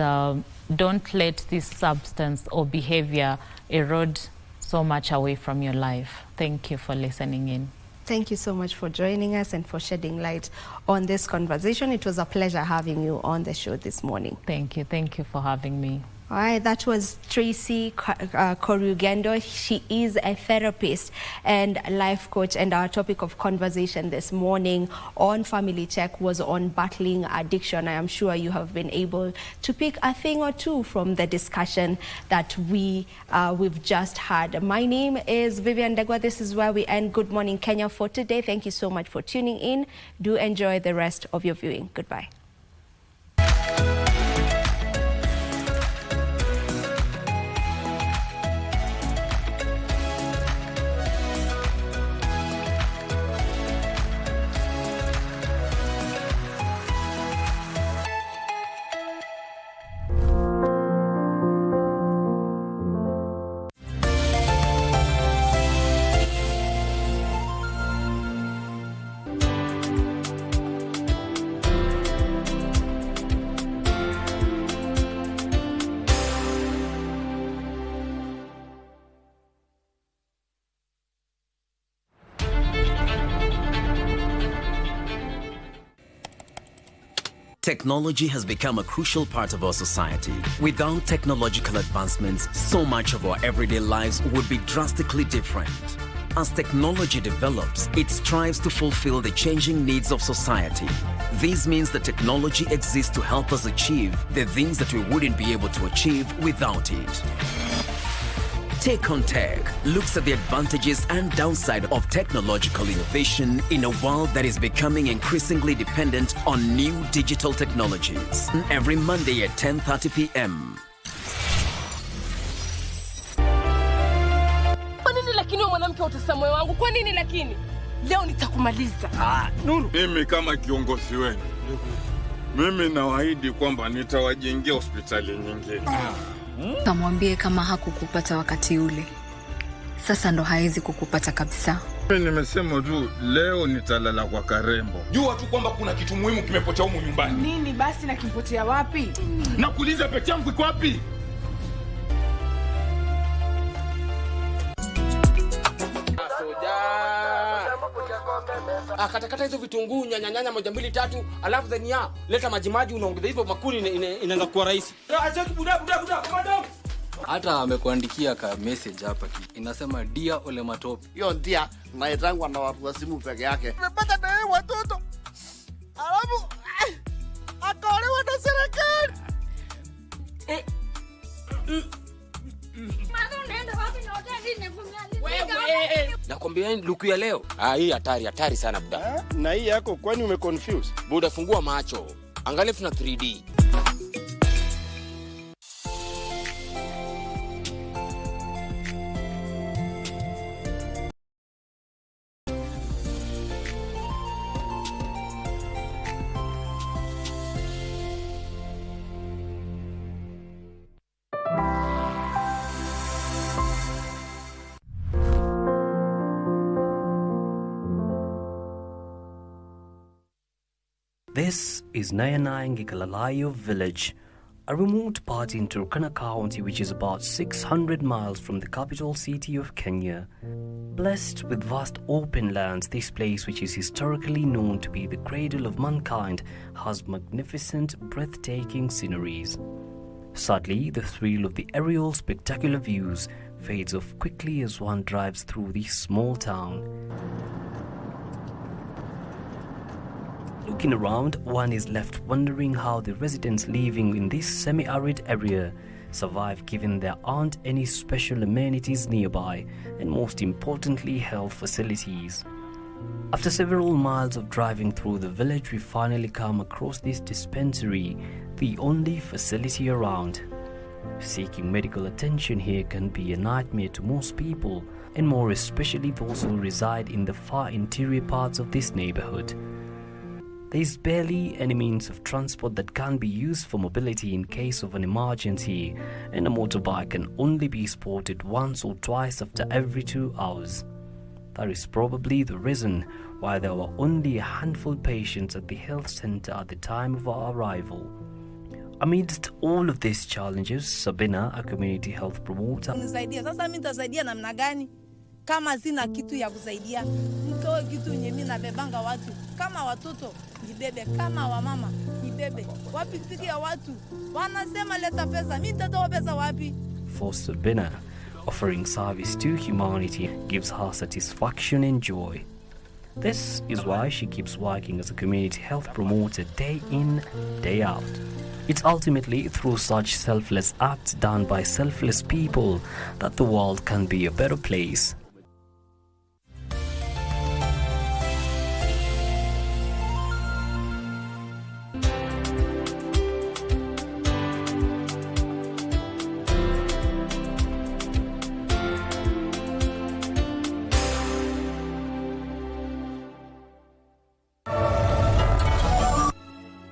don't let this substance or behavior erode so much away from your life. Thank you for listening in. Thank you so much for joining us and for shedding light on this conversation. It was a pleasure having you on the show this morning. Thank you. Thank you for having me. All right, that was Tracy Korugendo. She is a therapist and life coach, and our topic of conversation this morning on Family Check was on battling addiction. I am sure you have been able to pick a thing or two from the discussion that we've just had. My name is Vivian Degwa. This is where we end Good Morning Kenya for today. Thank you so much for tuning in. Do enjoy the rest of your viewing. Goodbye. Technology has become a crucial part of our society. Without technological advancements, so much of our everyday lives would be drastically different. As technology develops, it strives to fulfill the changing needs of society. This means that technology exists to help us achieve the things that we wouldn't be able to achieve without it. Take on Tech looks at the advantages and downside of technological innovation in a world that is becoming increasingly dependent on new digital technologies. Every Monday at 10:30 p.m. Kwa nini lakini wewe mwanamke utesa moyo wangu? Kwa nini lakini? Leo nitakumaliza. Nuru, mimi kama kiongozi wenu, mimi nawaahidi kwamba nitawajengea hospitali nyingine. Kamwambie kama hakukupata wakati ule, sasa ndo hawezi kukupata kabisa. Mimi nimesema tu leo nitalala kwa Karembo. Jua tu kwamba kuna kitu muhimu kimepotea humu nyumbani. Nini basi na kimpotea wapi? Nakuuliza pete yangu iko wapi? Katakata hizo vitunguu nyanya moja mbili tatu, alafu zenia leta majimaji unaongeza hivyo makuni inaanza kuwa rahisi. Acha buda. Hata amekuandikia ka message hapa inasema dear Ole Matope. Hiyo ndia naitangwa na watu wa simu peke yake. Nimepata na yeye watoto. Alafu akaolewa na serikali. Nakwambia luku ya leo. Hii hatari sana buda. Na hii yako kwani umeconfuse? Buda, fungua macho. Angalia tuna 3D. This is Nayanayangikalalaya village, a remote part in Turkana County which is about 600 miles from the capital city of Kenya. Blessed with vast open lands, this place, which is historically known to be the cradle of mankind, has magnificent, breathtaking sceneries. Sadly, the thrill of the aerial spectacular views fades off quickly as one drives through this small town. Looking around, one is left wondering how the residents living in this semi-arid area survive given there aren't any special amenities nearby and most importantly health facilities. After several miles of driving through the village, we finally come across this dispensary, the only facility around. Seeking medical attention here can be a nightmare to most people, and more especially those who reside in the far interior parts of this neighborhood. There is barely any means of transport that can be used for mobility in case of an emergency, and a motorbike can only be spotted once or twice after every 2 hours. That is probably the reason why there were only a handful of patients at the health center at the time of our arrival. Amidst all of these challenges, Sabina, a community health promoter, Unisaidia. Sasa mimi nitasaidia namna gani kama sina kitu ya kusaidia? Mtoe kitu yenye mimi nabebanga watu. Kama watoto nibebe, kama wamama nibebe. Wapi kitu ya watu? Wanasema leta pesa. Mimi nitatoa pesa wapi? for Sabina, offering service to humanity gives her satisfaction and joy. This is why she keeps working as a community health promoter day in, day out. It's ultimately through such selfless acts done by selfless people that the world can be a better place.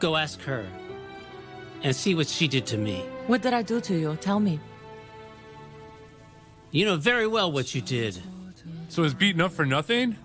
Go ask her and see what she did to me. What did I do to you? Tell me. You know very well what you did. So it's beaten up for nothing?